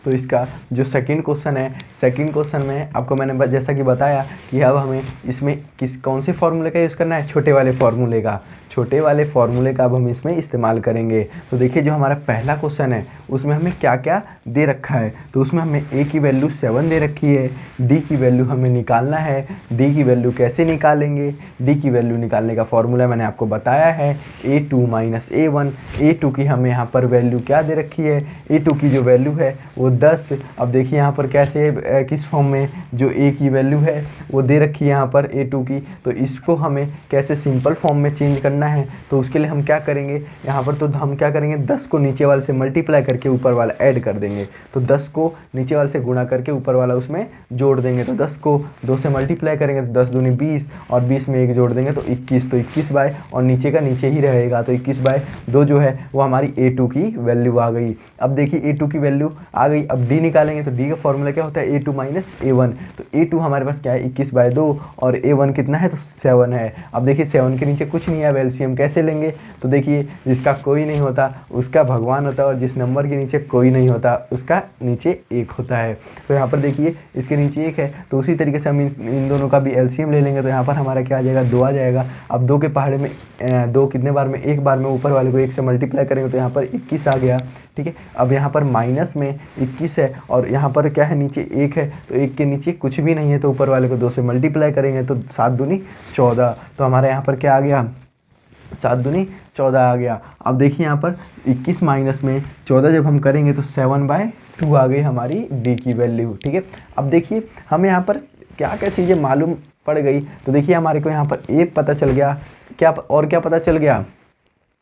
तो इसका जो सेकंड क्वेश्चन है, सेकंड क्वेश्चन में आपको मैंने जैसा कि बताया कि अब हमें इसमें कौन से फॉर्मूले का यूज़ करना है, छोटे वाले फॉर्मूले का। छोटे वाले फॉर्मूले का अब हम इसमें इस्तेमाल करेंगे। तो देखिए जो हमारा पहला क्वेश्चन है उसमें हमें क्या क्या दे रखा है, तो उसमें हमें A की वैल्यू 7 दे रखी है, D की वैल्यू हमें निकालना है। D की वैल्यू कैसे निकालेंगे, D की वैल्यू निकालने का फॉर्मूला मैंने आपको बताया है, A2 - A1। A2 की हमें यहाँ पर वैल्यू क्या दे रखी है, A2 की जो वैल्यू है वो 10। अब देखिए यहाँ पर कैसे किस फॉर्म में जो A की वैल्यू है वो दे रखी है यहाँ पर A2 की, तो इसको हमें कैसे सिंपल फॉर्म में चेंज करना है। तो उसके लिए हम क्या करेंगे यहाँ पर, तो हम क्या करेंगे 10 को नीचे वाले से मल्टीप्लाई करके ऊपर वाला ऐड कर देंगे। तो 10 को नीचे वाले से गुणा करके ऊपर वाला उसमें जोड़ देंगे। तो 10 को 2 से मल्टीप्लाई करेंगे तो 10 दूनी 20, और 20 में 1 जोड़ देंगे तो 21। तो 21 बाय, और नीचे का नीचे ही रहेगा, तो 21/2 जो है वो हमारी A2 की वैल्यू आ गई। अब देखिए A2 की वैल्यू आ गई, अब D निकालेंगे। तो D का फॉर्मूला क्या होता है, A2 - A1। तो A2 हमारे पास क्या है 21/2, और A1 कितना है, तो 7 है। अब देखिए 7 के नीचे कुछ नहीं है, एलसीएम कैसे लेंगे, तो देखिए जिसका कोई नहीं होता उसका भगवान होता है, और जिस नंबर के नीचे कोई नहीं होता उसका नीचे 1 होता है। तो यहाँ पर देखिए इसके नीचे 1 है, तो उसी तरीके से हम इन दोनों का भी एलसीएम ले लेंगे। तो यहाँ पर हमारा क्या आ जाएगा, 2 आ जाएगा। अब 2 के पहाड़े में 2 कितने बार में, एक बार में ऊपर वाले को 1 से मल्टीप्लाई करेंगे तो यहाँ पर 21 आ गया। ठीक है, अब यहाँ पर माइनस में 21 है, और यहाँ पर क्या है नीचे 1 है, तो 1 के नीचे कुछ भी नहीं है, तो ऊपर वाले को 2 से मल्टीप्लाई करेंगे तो 7 दूनी 14। तो हमारे यहाँ पर क्या आ गया, 7 दूनी 14 आ गया। अब देखिए यहाँ पर 21 माइनस में 14 जब हम करेंगे तो 7/2 आ गई हमारी D की वैल्यू। ठीक है, अब देखिए हमें यहाँ पर क्या क्या चीज़ें मालूम पड़ गई। तो देखिए हमारे को यहाँ पर एक पता चल गया, क्या और क्या पता चल गया,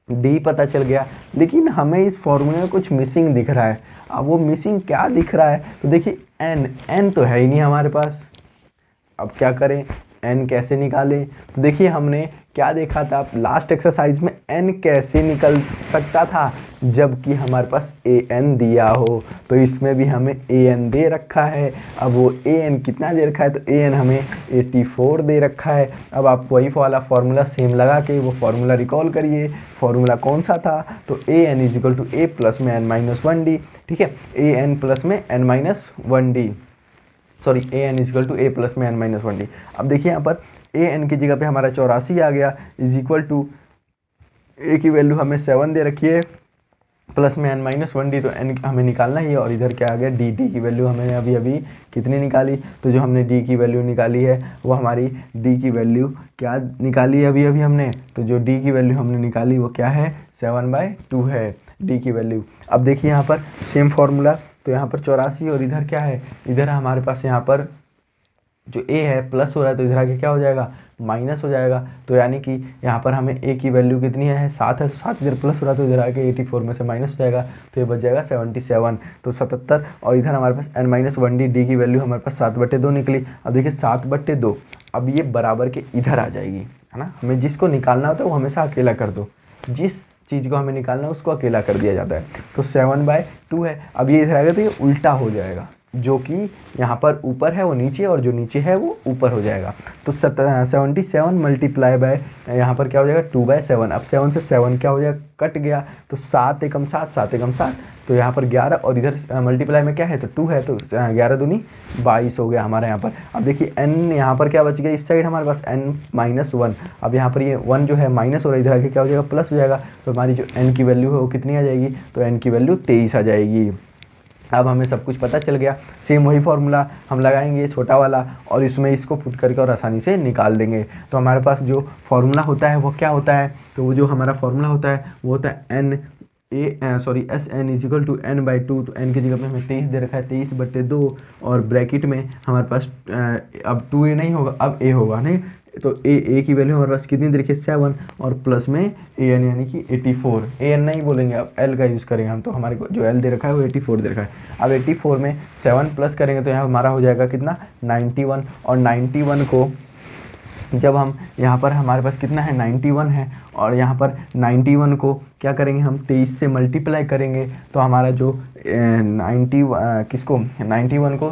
D पता चल गया। लेकिन हमें इस फॉर्मूले में कुछ मिसिंग दिख रहा है। अब वो मिसिंग क्या दिख रहा है, तो देखिए N तो है ही नहीं हमारे पास। अब क्या करें, N कैसे निकालें, तो देखिए हमने क्या देखा था लास्ट एक्सरसाइज में, N कैसे निकल सकता था जबकि हमारे पास AN दिया हो। तो इसमें भी हमें AN दे रखा है। अब वो AN कितना दे रखा है, तो AN हमें 84 दे रखा है। अब आप वही वाला फॉर्मूला सेम लगा के वो फॉर्मूला रिकॉल करिए। फॉर्मूला कौन सा था, तो AN = A प्लस में n - 1D। ठीक है, AN प्लस में n - 1D, sorry AN = A plus में n - 1D। अब देखिए यहाँ पर AN की जगह पे हमारा 84 आ गया, = A की वैल्यू हमें 7 दे रखी है, प्लस में n - 1D, तो n हमें निकालना ही है। और इधर क्या आ गया, D की वैल्यू हमने अभी कितनी निकाली, तो जो हमने D की वैल्यू निकाली है वो हमारी D की वैल्यू क्या निकाली है अभी हमने, तो जो D की वैल्यू हमने निकाली वो क्या है, 7/2 है D की वैल्यू। अब देखिए यहाँ पर सेम फार्मूला, तो यहाँ पर 84, और इधर क्या है, इधर हमारे पास यहाँ पर जो A है प्लस हो रहा है, तो इधर आके क्या हो जाएगा, माइनस हो जाएगा। तो यानी कि यहाँ पर हमें A की वैल्यू कितनी है, 7 है, तो 7 इधर प्लस हो रहा है, तो इधर आके 84 में से माइनस हो जाएगा, तो ये बच जाएगा 77, तो 77। और इधर हमारे पास n - 1D D की वैल्यू हमारे पास 7/2 निकली। अब देखिए 7/2, अब ये बराबर के इधर आ जाएगी, है ना। हमें जिसको निकालना होता है वो हमेशा अकेला कर दो, जिस चीज़ को हमें निकालना है उसको अकेला कर दिया जाता है। तो 7/2 है, अब ये इधर आएगा तो ये उल्टा हो जाएगा, जो कि यहाँ पर ऊपर है वो नीचे और जो नीचे है वो ऊपर हो जाएगा। तो 77 मल्टीप्लाई बाय यहाँ पर क्या हो जाएगा 2/7। अब 7 से 7 क्या हो जाएगा कट गया, तो 7 एकम 7 7 एकम 7, तो यहाँ पर 11 और इधर मल्टीप्लाई में क्या है तो 2 है, तो 11 दूनी 22 हो गया हमारे यहाँ पर। अब देखिए n यहाँ पर क्या बच गया, इस साइड हमारे पास n-1। अब यहाँ पर ये 1 जो है माइनस हो रहा है, इधर आके क्या हो जाएगा प्लस हो जाएगा। तो हमारी जो n की वैल्यू है वो कितनी आ जाएगी, तो n की वैल्यू 23 आ जाएगी। अब हमें सब कुछ पता चल गया। सेम वही फार्मूला हम लगाएंगे छोटा वाला और इसमें इसको पुट करके और आसानी से निकाल देंगे। तो हमारे पास जो फार्मूला होता है वो क्या होता है, तो वो जो हमारा फार्मूला होता है वो होता है S N is equal to n/2। तो n की जगह पे हमें 23 दे रखा है, 23/2 और ब्रैकेट में हमारे पास अब 2a नहीं होगा, अब a होगा नहीं, तो a की वैल्यू हमारे पास कितनी दे रखी है 7 और प्लस में an यानी कि 84। an नहीं बोलेंगे, अब l का यूज़ करेंगे हम, तो हमारे को जो l दे रखा है वो 84 दे रखा है। अब 84 में 7 प्लस करेंगे तो यहाँ हमारा हो जाएगा कितना 91, और 91 को जब हम यहाँ पर हमारे पास कितना है 91 है, और यहाँ पर 91 को क्या करेंगे हम 23 से मल्टीप्लाई करेंगे, तो हमारा जो 91 को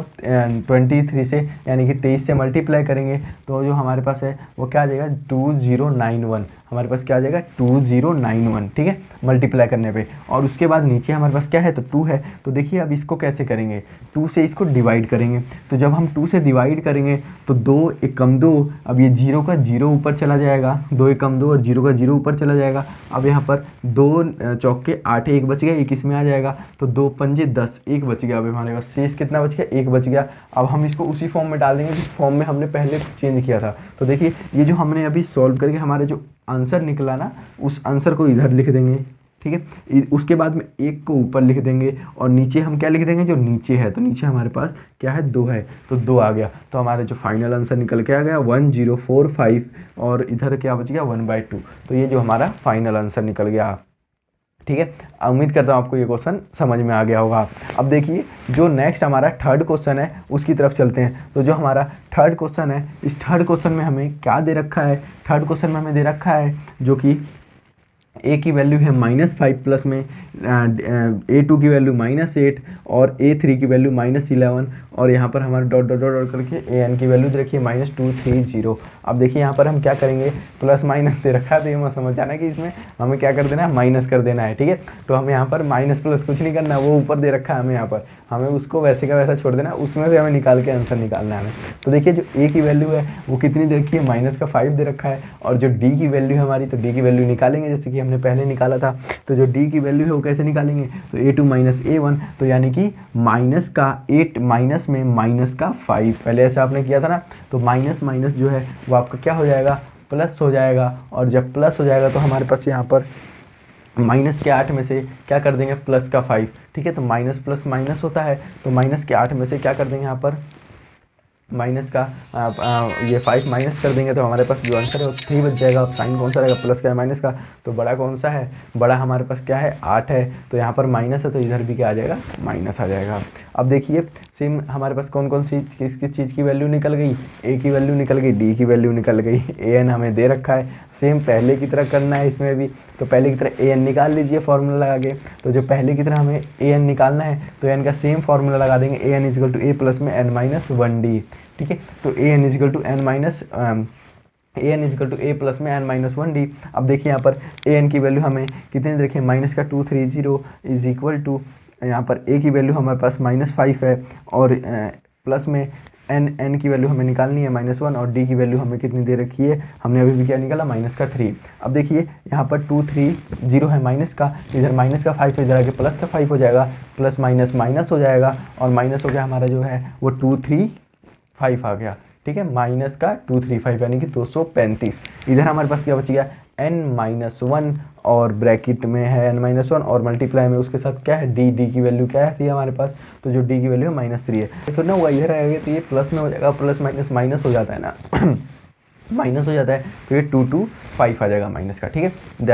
23 से यानी कि 23 से मल्टीप्लाई करेंगे तो जो हमारे पास है वो क्या आ जाएगा 2091। हमारे पास क्या आ जाएगा 2091, ठीक है, मल्टीप्लाई करने पे। और उसके बाद नीचे हमारे पास क्या है तो 2 है। तो देखिए अब इसको कैसे करेंगे, 2 से इसको डिवाइड करेंगे। तो जब हम 2 से डिवाइड करेंगे तो 2 एकम 2, अब ये 0 का 0 ऊपर चला जाएगा, 2 एकम 2 और 0 का 0 ऊपर चला जाएगा। अब यहाँ पर 2 चौके 8, 1 बच गया, 1 इसमें आ जाएगा, तो 2 पंजे 10, 1 बच गया। अब हमारे पास शेष कितना बच गया 1 बच गया। अब हम इसको उसी फॉर्म में डाल देंगे जिस फॉर्म में हमने पहले चेंज किया था। तो देखिए ये जो हमने अभी सॉल्व करके हमारे जो आंसर निकला ना, उस आंसर को इधर लिख देंगे, ठीक है। उसके बाद में 1 को ऊपर लिख देंगे और नीचे हम क्या लिख देंगे जो नीचे है, तो नीचे हमारे पास क्या है 2 है, तो 2 आ गया। तो हमारे जो फाइनल आंसर निकल के आ गया 1045 और इधर क्या बच गया 1/2। तो ये जो हमारा फाइनल आंसर निकल गया, ठीक है। उम्मीद करता हूँ आपको ये क्वेश्चन समझ में आ गया होगा। अब देखिए जो नेक्स्ट हमारा थर्ड क्वेश्चन है उसकी तरफ चलते हैं। तो जो हमारा थर्ड क्वेश्चन है, इस थर्ड क्वेश्चन में हमें क्या दे रखा है, थर्ड क्वेश्चन में हमें दे रखा है जो कि a की वैल्यू है -5 प्लस में a2 की वैल्यू -8 और a3 की वैल्यू -11 और यहाँ पर हमारे डॉट डॉट डॉट करके an की वैल्यू दे रखी है -230। अब देखिए यहाँ पर हम क्या करेंगे, प्लस माइनस दे रखा है तो ये मत समझ जाना कि इसमें हमें क्या कर देना है माइनस कर देना है, ठीक है। तो हमें यहाँ पर माइनस प्लस कुछ नहीं करना, वो ऊपर दे रखा है हमें, यहाँ पर हमें उसको वैसे का वैसा छोड़ देना, उसमें से हमें निकाल के आंसर निकालना है हमें। तो देखिए जो a की वैल्यू है वो कितनी दे रखी है -5 दे रखा है, और जो d की वैल्यू है हमारी, तो d की वैल्यू निकालेंगे जैसे कि हमने पहले निकाला था। तो जो d की वैल्यू है वो कैसे निकालेंगे, तो a2 -a1, तो यानी कि माइनस का 8 माइनस में माइनस का 5, पहले ऐसा आपने किया था ना। तो माइनस माइनस जो है वो आपका क्या हो जाएगा प्लस हो जाएगा, और जब प्लस हो जाएगा तो हमारे पास यहाँ पर माइनस के 8 में से क्या कर देंगे प्लस का 5, ठीक है। तो माइनस प्लस माइनस होता है, तो माइनस के 8 में से क्या कर देंगे यहाँ पर माइनस का ये 5 माइनस कर देंगे तो हमारे पास जो आंसर है वो 3 बच जाएगा। साइन कौन सा रहेगा प्लस का है माइनस का, तो बड़ा कौन सा है, बड़ा हमारे पास क्या है 8 है, तो यहाँ पर माइनस है तो इधर भी क्या आ जाएगा माइनस आ जाएगा। अब देखिए सेम हमारे पास कौन कौन सी किस चीज़ की वैल्यू निकल गई, a की वैल्यू निकल गई, d की वैल्यू निकल गई, an हमें दे रखा है। सेम पहले की तरह करना है इसमें भी, तो पहले की तरह an निकाल लीजिए फार्मूला लगा के। तो जो पहले की तरह हमें an निकालना है तो an का सेम फार्मूला लगा देंगे, an is equal to a plus में n-1d, ठीक है। तो an is equal to a plus में n-1d। अब देखिए यहाँ पर an की वैल्यू हमें कितनी रखी है -230 इज इक्वल टू, यहाँ पर a की वैल्यू हमारे पास -5 है और प्लस में n की वैल्यू हमें निकालनी है -1 और d की वैल्यू हमें कितनी दे रखी है, हमने अभी भी क्या निकाला -3। अब देखिए यहाँ पर 230 है माइनस का, इधर माइनस का 5 इधर आके प्लस का 5 हो जाएगा, प्लस माइनस माइनस हो जाएगा और माइनस हो गया हमारा जो है वो 235 आ गया, ठीक है। माइनस का 235 यानी कि 235। इधर हमारे पास क्या बच गया n-1 और ब्रैकेट में है n-1 और मल्टीप्लाई में उसके साथ क्या है d की वैल्यू क्या है हमारे पास, तो जो d की वैल्यू है -3 है। फिर ना हुआ इधर आएगा तो ये प्लस में हो जाएगा, प्लस माइनस माइनस हो जाता है ना माइनस हो जाता है, तो ये 225 आ जाएगा माइनस का, ठीक है।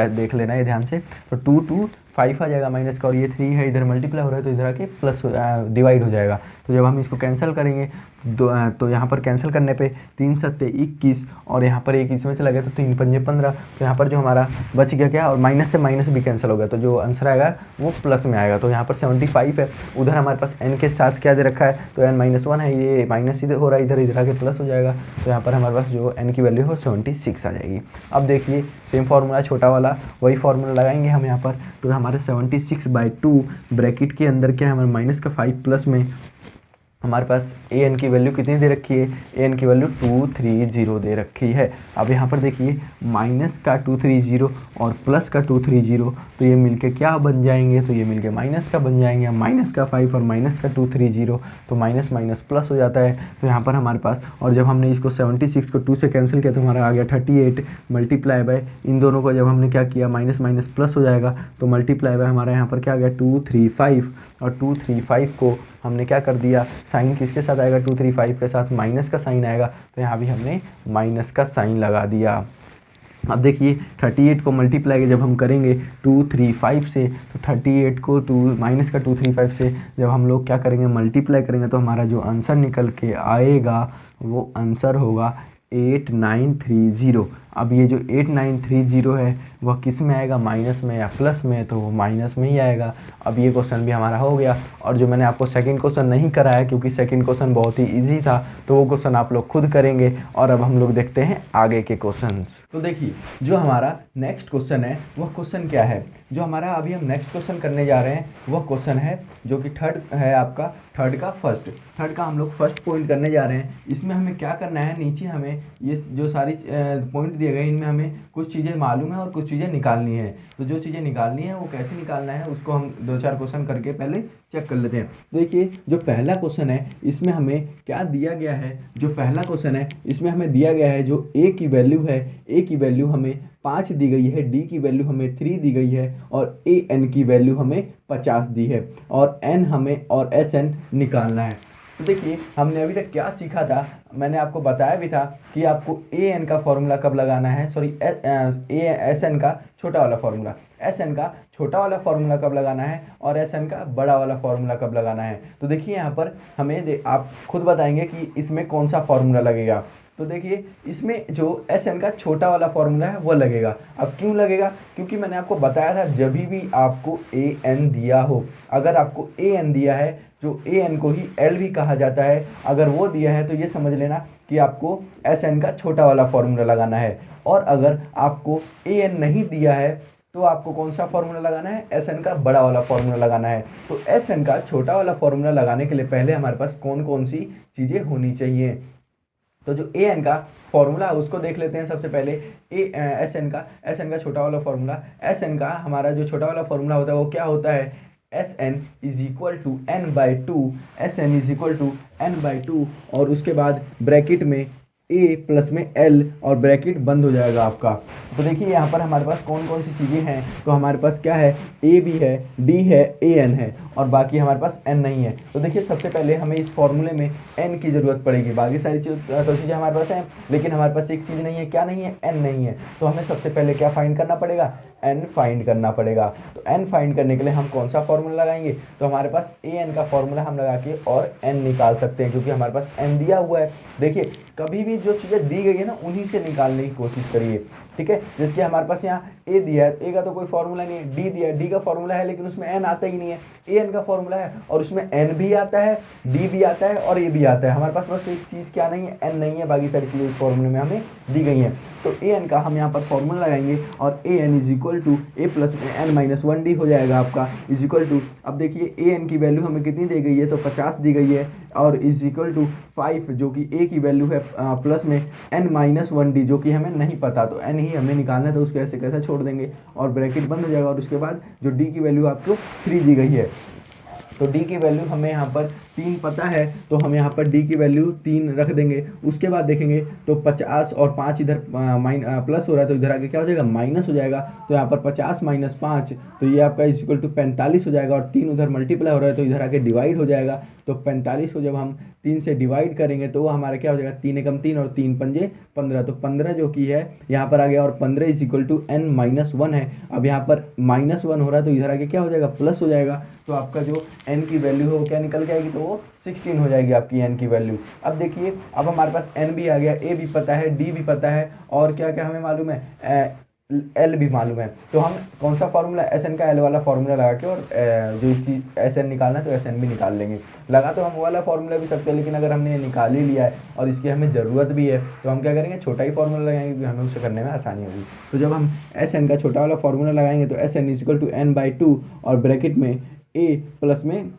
देख लेना है ध्यान से, तो 225 आ जाएगा माइनस का, और ये 3 है इधर मल्टीप्लाई हो रहा है तो इधर आके प्लस डिवाइड हो जाएगा। तो जब हम इसको कैंसिल करेंगे तो यहाँ पर कैंसिल करने पे 3 सत्ते 21 और यहाँ पर 1 इसमें चला गया तो 3 पंजे 15। तो यहाँ पर जो हमारा बच गया क्या, और माइनस से माइनस भी कैंसिल हो गया, तो जो आंसर आएगा वो प्लस में आएगा। तो यहाँ पर 75 है, उधर हमारे पास n के साथ क्या दे रखा है, तो n-1 है, ये माइनस इधर हो रहा है, इधर आके प्लस हो जाएगा। तो यहाँ पर हमारे पास जो n की वैल्यू हो 76 आ जाएगी। अब देखिए सेम फार्मूला छोटा वाला, वही फार्मूला लगाएंगे हम यहाँ पर। तो हमारे 76/2 ब्रैकेट के अंदर क्या है, हमारे माइनस का 5 प्लस में हमारे पास ए एन की वैल्यू कितनी दे रखी है, ए एन की वैल्यू 230 दे रखी है। अब यहाँ पर देखिए माइनस का 230 और प्लस का 230, तो ये मिलके क्या बन जाएंगे, तो ये मिलके माइनस का बन जाएंगे। माइनस का 5 और माइनस का 230, तो माइनस माइनस प्लस हो जाता है। तो यहाँ पर हमारे पास, और जब हमने इसको 76 को 2 से कैंसिल किया तो हमारा आ गया 38 मल्टीप्लाई बाय, इन दोनों को जब हमने क्या किया माइनस माइनस प्लस हो जाएगा, तो मल्टीप्लाई बाय हमारा यहाँ पर क्या आ गया 235, और 235 को हमने क्या कर दिया, साइन किसके साथ आएगा, 235 के साथ माइनस का साइन आएगा, तो यहाँ भी हमने माइनस का साइन लगा दिया। अब देखिए 38 को मल्टीप्लाई जब हम करेंगे 235 से, तो 38 को माइनस का 235 से जब हम लोग क्या करेंगे मल्टीप्लाई करेंगे, तो हमारा जो आंसर निकल के आएगा वो आंसर होगा 8930। अब ये जो 8930 है वह किस में आएगा, माइनस में या प्लस में, तो वो माइनस में ही आएगा। अब ये क्वेश्चन भी हमारा हो गया। और जो मैंने आपको सेकंड क्वेश्चन नहीं कराया क्योंकि सेकंड क्वेश्चन बहुत ही इजी था, तो वो क्वेश्चन आप लोग खुद करेंगे। और अब हम लोग देखते हैं आगे के क्वेश्चंस। तो देखिए जो हमारा नेक्स्ट क्वेश्चन है वह क्वेश्चन क्या है, जो हमारा अभी हम नेक्स्ट क्वेश्चन करने जा रहे हैं वह क्वेश्चन है जो कि थर्ड है आपका, थर्ड का हम लोग फर्स्ट पॉइंट करने जा रहे हैं। इसमें हमें क्या करना है, नीचे हमें ये जो सारी पॉइंट दिए गए इनमें हमें कुछ चीज़ें मालूम है और कुछ चीज़ें निकालनी है। तो जो चीज़ें निकालनी है वो कैसे निकालना है उसको हम 2-4 क्वेश्चन करके पहले चेक कर लेते हैं। देखिए जो पहला क्वेश्चन है इसमें हमें क्या दिया गया है, जो पहला क्वेश्चन है इसमें हमें दिया गया है जो a की वैल्यू है, a की वैल्यू हमें 5 दी गई है, d की वैल्यू हमें 3 दी गई है और an की वैल्यू हमें 50 दी है और n हमें और sn निकालना है। तो देखिए हमने अभी तक क्या सीखा था, मैंने आपको बताया भी था कि आपको an का फॉर्मूला कब लगाना है, सॉरी sn का छोटा वाला फॉर्मूला, sn का छोटा वाला फॉर्मूला कब लगाना है और sn का बड़ा वाला फॉर्मूला कब लगाना है। तो देखिए यहाँ पर हमें आप खुद बताएंगे कि इसमें कौन सा फॉर्मूला लगेगा। तो देखिए इसमें जो sn का छोटा वाला फॉर्मूला है वो लगेगा। अब क्यों लगेगा, क्योंकि मैंने आपको बताया था जब भी आपको an दिया हो, अगर आपको an दिया है, जो an को ही l भी कहा जाता है, अगर वो दिया है तो ये समझ लेना कि आपको sn का छोटा वाला फॉर्मूला लगाना है। और अगर आपको an नहीं दिया है तो आपको कौन सा फॉर्मूला लगाना है, sn का बड़ा वाला फॉर्मूला लगाना है। तो sn का छोटा वाला फॉर्मूला लगाने के लिए पहले हमारे पास कौन कौन सी चीज़ें होनी चाहिए। तो जो an का फॉर्मूला है उसको देख लेते हैं सबसे पहले। sn का छोटा वाला फॉर्मूला, sn का हमारा जो छोटा वाला फॉर्मूला होता है वो क्या होता है, sn is equal to n/2, sn is equal to n/2 और उसके बाद ब्रैकेट में a प्लस में l और ब्रैकेट बंद हो जाएगा आपका। तो देखिए यहाँ पर हमारे पास कौन कौन सी चीज़ें हैं, तो हमारे पास क्या है, a भी है, d है, an है और बाकी हमारे पास n नहीं है। तो देखिए सबसे पहले हमें इस फॉर्मूले में n की ज़रूरत पड़ेगी, बाकी सारी चीज़ें हमारे पास हैं, लेकिन हमारे पास एक चीज़ नहीं है, क्या नहीं है, n नहीं है। तो हमें सबसे पहले क्या फाइंड करना पड़ेगा, n फाइंड करना पड़ेगा। तो n फाइंड करने के लिए हम कौन सा फॉर्मूला लगाएंगे, तो हमारे पास an का फॉर्मूला हम लगा के और n निकाल सकते हैं क्योंकि हमारे पास n दिया हुआ है। देखिए कभी भी जो चीज़ें दी गई है ना उन्हीं से निकालने की कोशिश करिए, ठीक है। जैसे हमारे पास यहाँ a दिया है, a का तो कोई फॉर्मूला नहीं है, d दिया है, d का फॉर्मूला है लेकिन उसमें n आता ही नहीं है, an का फॉर्मूला है और उसमें n भी आता है, d भी आता है और a भी आता है। हमारे पास बस एक चीज़ क्या नहीं है, n नहीं है, बाकी सारी चीज़ें इस फॉर्मूले में हमें दी गई हैं। तो an का हम यहाँ पर फॉर्मूला लगाएंगे और an is equal to a plus n-1d हो जाएगा आपका, इज इक्वल टू, अब देखिए an की वैल्यू हमें कितनी दी गई है, तो 50 दी गई है और इज इक्वल टू 5 जो कि a की वैल्यू है प्लस में n-1d जो कि हमें नहीं पता, तो n ही हमें निकालना है, तो उसको ऐसे कैसे छोड़ देंगे और ब्रैकेट बंद हो जाएगा। और उसके बाद जो d की वैल्यू आपको 3 दी गई है, तो d की वैल्यू हमें यहाँ पर 3 पता है, तो हम यहाँ पर d की वैल्यू 3 रख देंगे। उसके बाद देखेंगे तो 50 और 5 इधर प्लस हो रहा है तो इधर आगे क्या हो जाएगा, माइनस हो जाएगा। तो यहाँ पर 50 - 5 तो ये आपका इक्वल टू 45 हो जाएगा और 3 उधर मल्टीप्लाई हो रहा है तो इधर आके डिवाइड हो जाएगा। तो 45 को जब हम 3 से डिवाइड करेंगे तो वो हमारा क्या हो जाएगा, 3 एकम 3 और 3 पंजे 15, तो 15 जो कि है यहाँ पर आ गया, और 15 is equal to n minus 1 है। अब यहाँ पर -1 हो रहा है तो इधर आगे क्या हो जाएगा, प्लस हो जाएगा, तो आपका जो n की वैल्यू है वो क्या निकल के आएगी, तो वो 16 हो जाएगी आपकी n की वैल्यू। अब देखिए, अब हमारे पास n भी आ गया, a भी पता है, d भी पता है, और क्या क्या हमें मालूम है, एल भी मालूम है। तो हम कौन सा फॉर्मूला, एस एन का एल वाला फॉर्मूला लगा के, और जो इसकी एस एन निकालना है तो एस एन भी निकाल लेंगे। लगा तो हम वो वाला फॉर्मूला भी सकते हैं, लेकिन अगर हमने निकाल ही लिया है और इसकी हमें ज़रूरत भी है तो हम क्या करेंगे, छोटा ही फॉर्मूला लगाएंगे, क्योंकि हमें उसे करने में आसानी होगी। तो जब हम एस एन का छोटा वाला फॉर्मूला लगाएंगे तो S N is equal to n/2 और ब्रैकेट में a प्लस में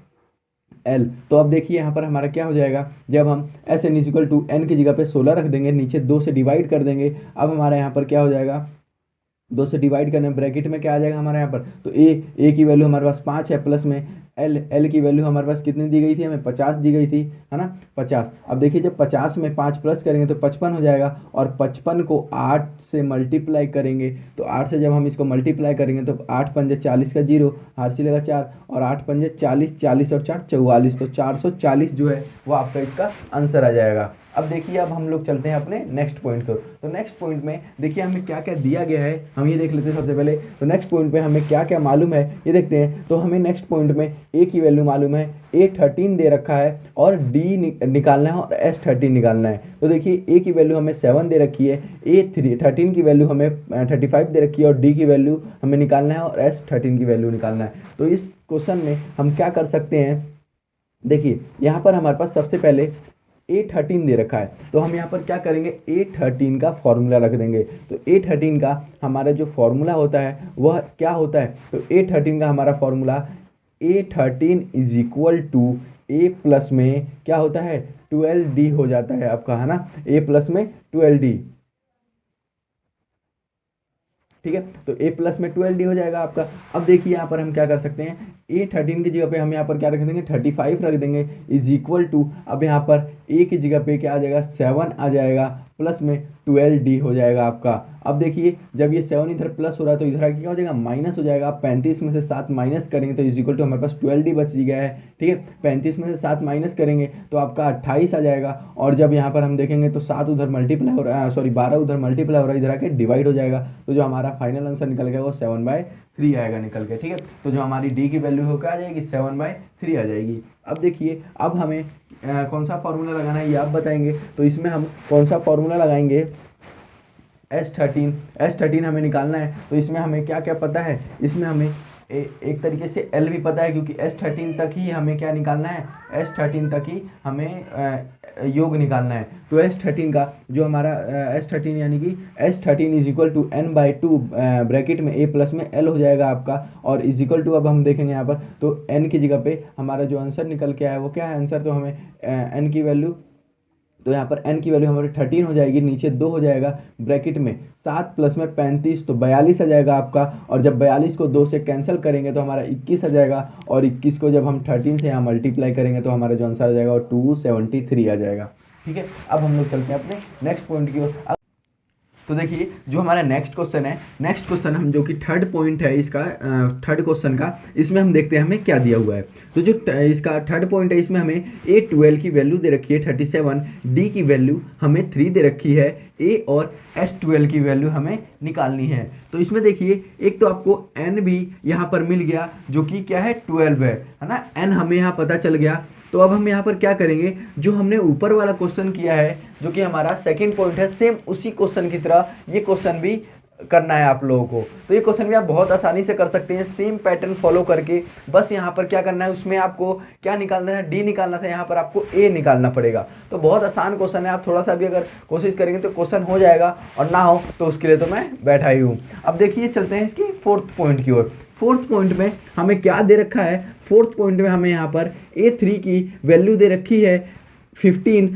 एल। तो अब देखिए यहाँ पर हमारा क्या हो जाएगा, जब हम S N is equal to N की जगह पे 16 रख देंगे, नीचे 2 से डिवाइड कर देंगे, अब हमारा यहाँ पर क्या हो जाएगा, 2 से डिवाइड करने में ब्रैकेट में क्या आ जाएगा हमारे यहाँ पर, तो ए की वैल्यू हमारे पास 5 है, प्लस में एल की वैल्यू हमारे पास कितनी दी गई थी, हमें 50 दी गई थी, है ना, 50। अब देखिए जब 50 में 5 प्लस करेंगे तो 55 हो जाएगा, और 55 को 8 से मल्टीप्लाई करेंगे, तो 8 से जब हम इसको मल्टीप्लाई करेंगे तो 8 पंजे 40 का 0, हार लगा 4, और 8 पंजे 40, 40 और 4 44, तो 440 जो है वो आपका इसका आंसर आ जाएगा। अब देखिए, अब हम लोग चलते हैं अपने नेक्स्ट पॉइंट को। तो नेक्स्ट पॉइंट में देखिए हमें क्या क्या दिया गया है, हम ये देख लेते हैं सबसे पहले। तो नेक्स्ट पॉइंट पे हमें क्या क्या मालूम है ये देखते हैं। तो हमें नेक्स्ट पॉइंट में ए की वैल्यू मालूम है, ए 13 दे रखा है, और डी निकालना है, और एस 13 निकालना है। तो देखिए ए की वैल्यू हमें 7 दे रखी है, ए 13 की वैल्यू हमें 35 दे रखी है, और डी की वैल्यू हमें निकालना है, और एस 13 की वैल्यू निकालना है। तो इस क्वेश्चन में हम क्या कर सकते हैं, देखिए यहाँ पर हमारे पास सबसे पहले A13 दे रखा है, तो हम यहाँ पर क्या करेंगे, A13 का फॉर्मूला रख देंगे। तो A13 का हमारा जो फॉर्मूला होता है वह क्या होता है, तो A13 का हमारा formula A13 is equal to A plus में क्या होता है, 12D हो जाता है आपका, है ना, A प्लस में 12D, ठीक है। तो a प्लस में 12D हो जाएगा आपका। अब देखिए यहाँ पर हम क्या कर सकते हैं, A13 की जगह पे हम यहाँ पर क्या रख देंगे, 35 रख देंगे, इज इक्वल टू, अब यहाँ पर a की जगह पे क्या आ जाएगा, 7 आ जाएगा, प्लस में 12D हो जाएगा आपका। अब देखिए जब ये 7 इधर प्लस हो रहा है तो इधर क्या हो जाएगा, माइनस हो जाएगा। आप 35 में से 7 माइनस करेंगे तो इज इक्वल टू हमारे पास 12D बच गया है, ठीक है। 35 में से 7 माइनस करेंगे तो आपका 28 आ जाएगा, और जब यहाँ पर हम देखेंगे तो 7 उधर मल्टीप्लाई हो रहा है, सॉरी 12 उधर मल्टीप्लाई हो रहा है, इधर आके डिवाइड हो जाएगा, तो जो हमारा फाइनल आंसर निकल गया वो 7/3 आएगा निकल के, ठीक है। तो जो हमारी डी की वैल्यू हो क्या आ जाएगी, 7/3 आ जाएगी। अब देखिए, अब हमें कौन सा फॉर्मूला लगाना है ये आप बताएंगे। तो इसमें हम कौन सा फॉर्मूला लगाएंगे, S13 हमें निकालना है। तो इसमें हमें क्या क्या पता है, इसमें हमें एक तरीके से L भी पता है, क्योंकि S13 तक ही हमें क्या निकालना है, S13 तक ही हमें योग निकालना है। तो S13 का जो हमारा S13 यानी कि S13 is equal to n/2 bracket में a प्लस में l हो जाएगा आपका, और इज इक्वल टू, अब हम देखेंगे यहाँ पर तो n की जगह पे हमारा जो आंसर निकल के आया वो क्या है आंसर, तो हमें n की वैल्यू, तो यहाँ पर n की वैल्यू हमारी 13 हो जाएगी, नीचे 2 हो जाएगा, ब्रैकेट में 7 प्लस में 35 तो 42 आ जाएगा आपका, और जब 42 को 2 से कैंसिल करेंगे तो हमारा 21 आ जाएगा, और 21 को जब हम 13 से यहाँ मल्टीप्लाई करेंगे तो हमारा जो आंसर आ जाएगा वो 273 आ जाएगा, ठीक है। अब हम लोग चलते हैं अपने नेक्स्ट पॉइंट की ओर। तो देखिए जो हमारा नेक्स्ट क्वेश्चन है, नेक्स्ट क्वेश्चन हम जो कि थर्ड पॉइंट है इसका, थर्ड क्वेश्चन का, इसमें हम देखते हैं हमें क्या दिया हुआ है। तो जो इसका थर्ड पॉइंट है इसमें हमें A12 की वैल्यू दे रखी है 37, D की वैल्यू हमें 3 दे रखी है, A और S12 की वैल्यू हमें निकालनी है। तो इसमें देखिए एक तो आपको N भी यहाँ पर मिल गया जो कि क्या है 12 है ना, N हमें यहाँ पता चल गया। तो अब हम यहाँ पर क्या करेंगे, जो हमने ऊपर वाला क्वेश्चन किया है जो कि हमारा सेकंड पॉइंट है, सेम उसी क्वेश्चन की तरह ये क्वेश्चन भी करना है आप लोगों को। तो ये क्वेश्चन भी आप बहुत आसानी से कर सकते हैं, सेम पैटर्न फॉलो करके। बस यहाँ पर क्या करना है, उसमें आपको क्या निकालना है, डी निकालना था, यहाँ पर आपको ए निकालना पड़ेगा। तो बहुत आसान क्वेश्चन है, आप थोड़ा सा भी अगर कोशिश करेंगे तो क्वेश्चन हो जाएगा, और ना हो तो उसके लिए तो मैं बैठा ही हूँ। अब देखिए चलते हैं इसकी फोर्थ पॉइंट की ओर। फोर्थ पॉइंट में हमें क्या दे रखा है, फोर्थ पॉइंट में हमें यहाँ पर A3 की वैल्यू दे रखी है 15,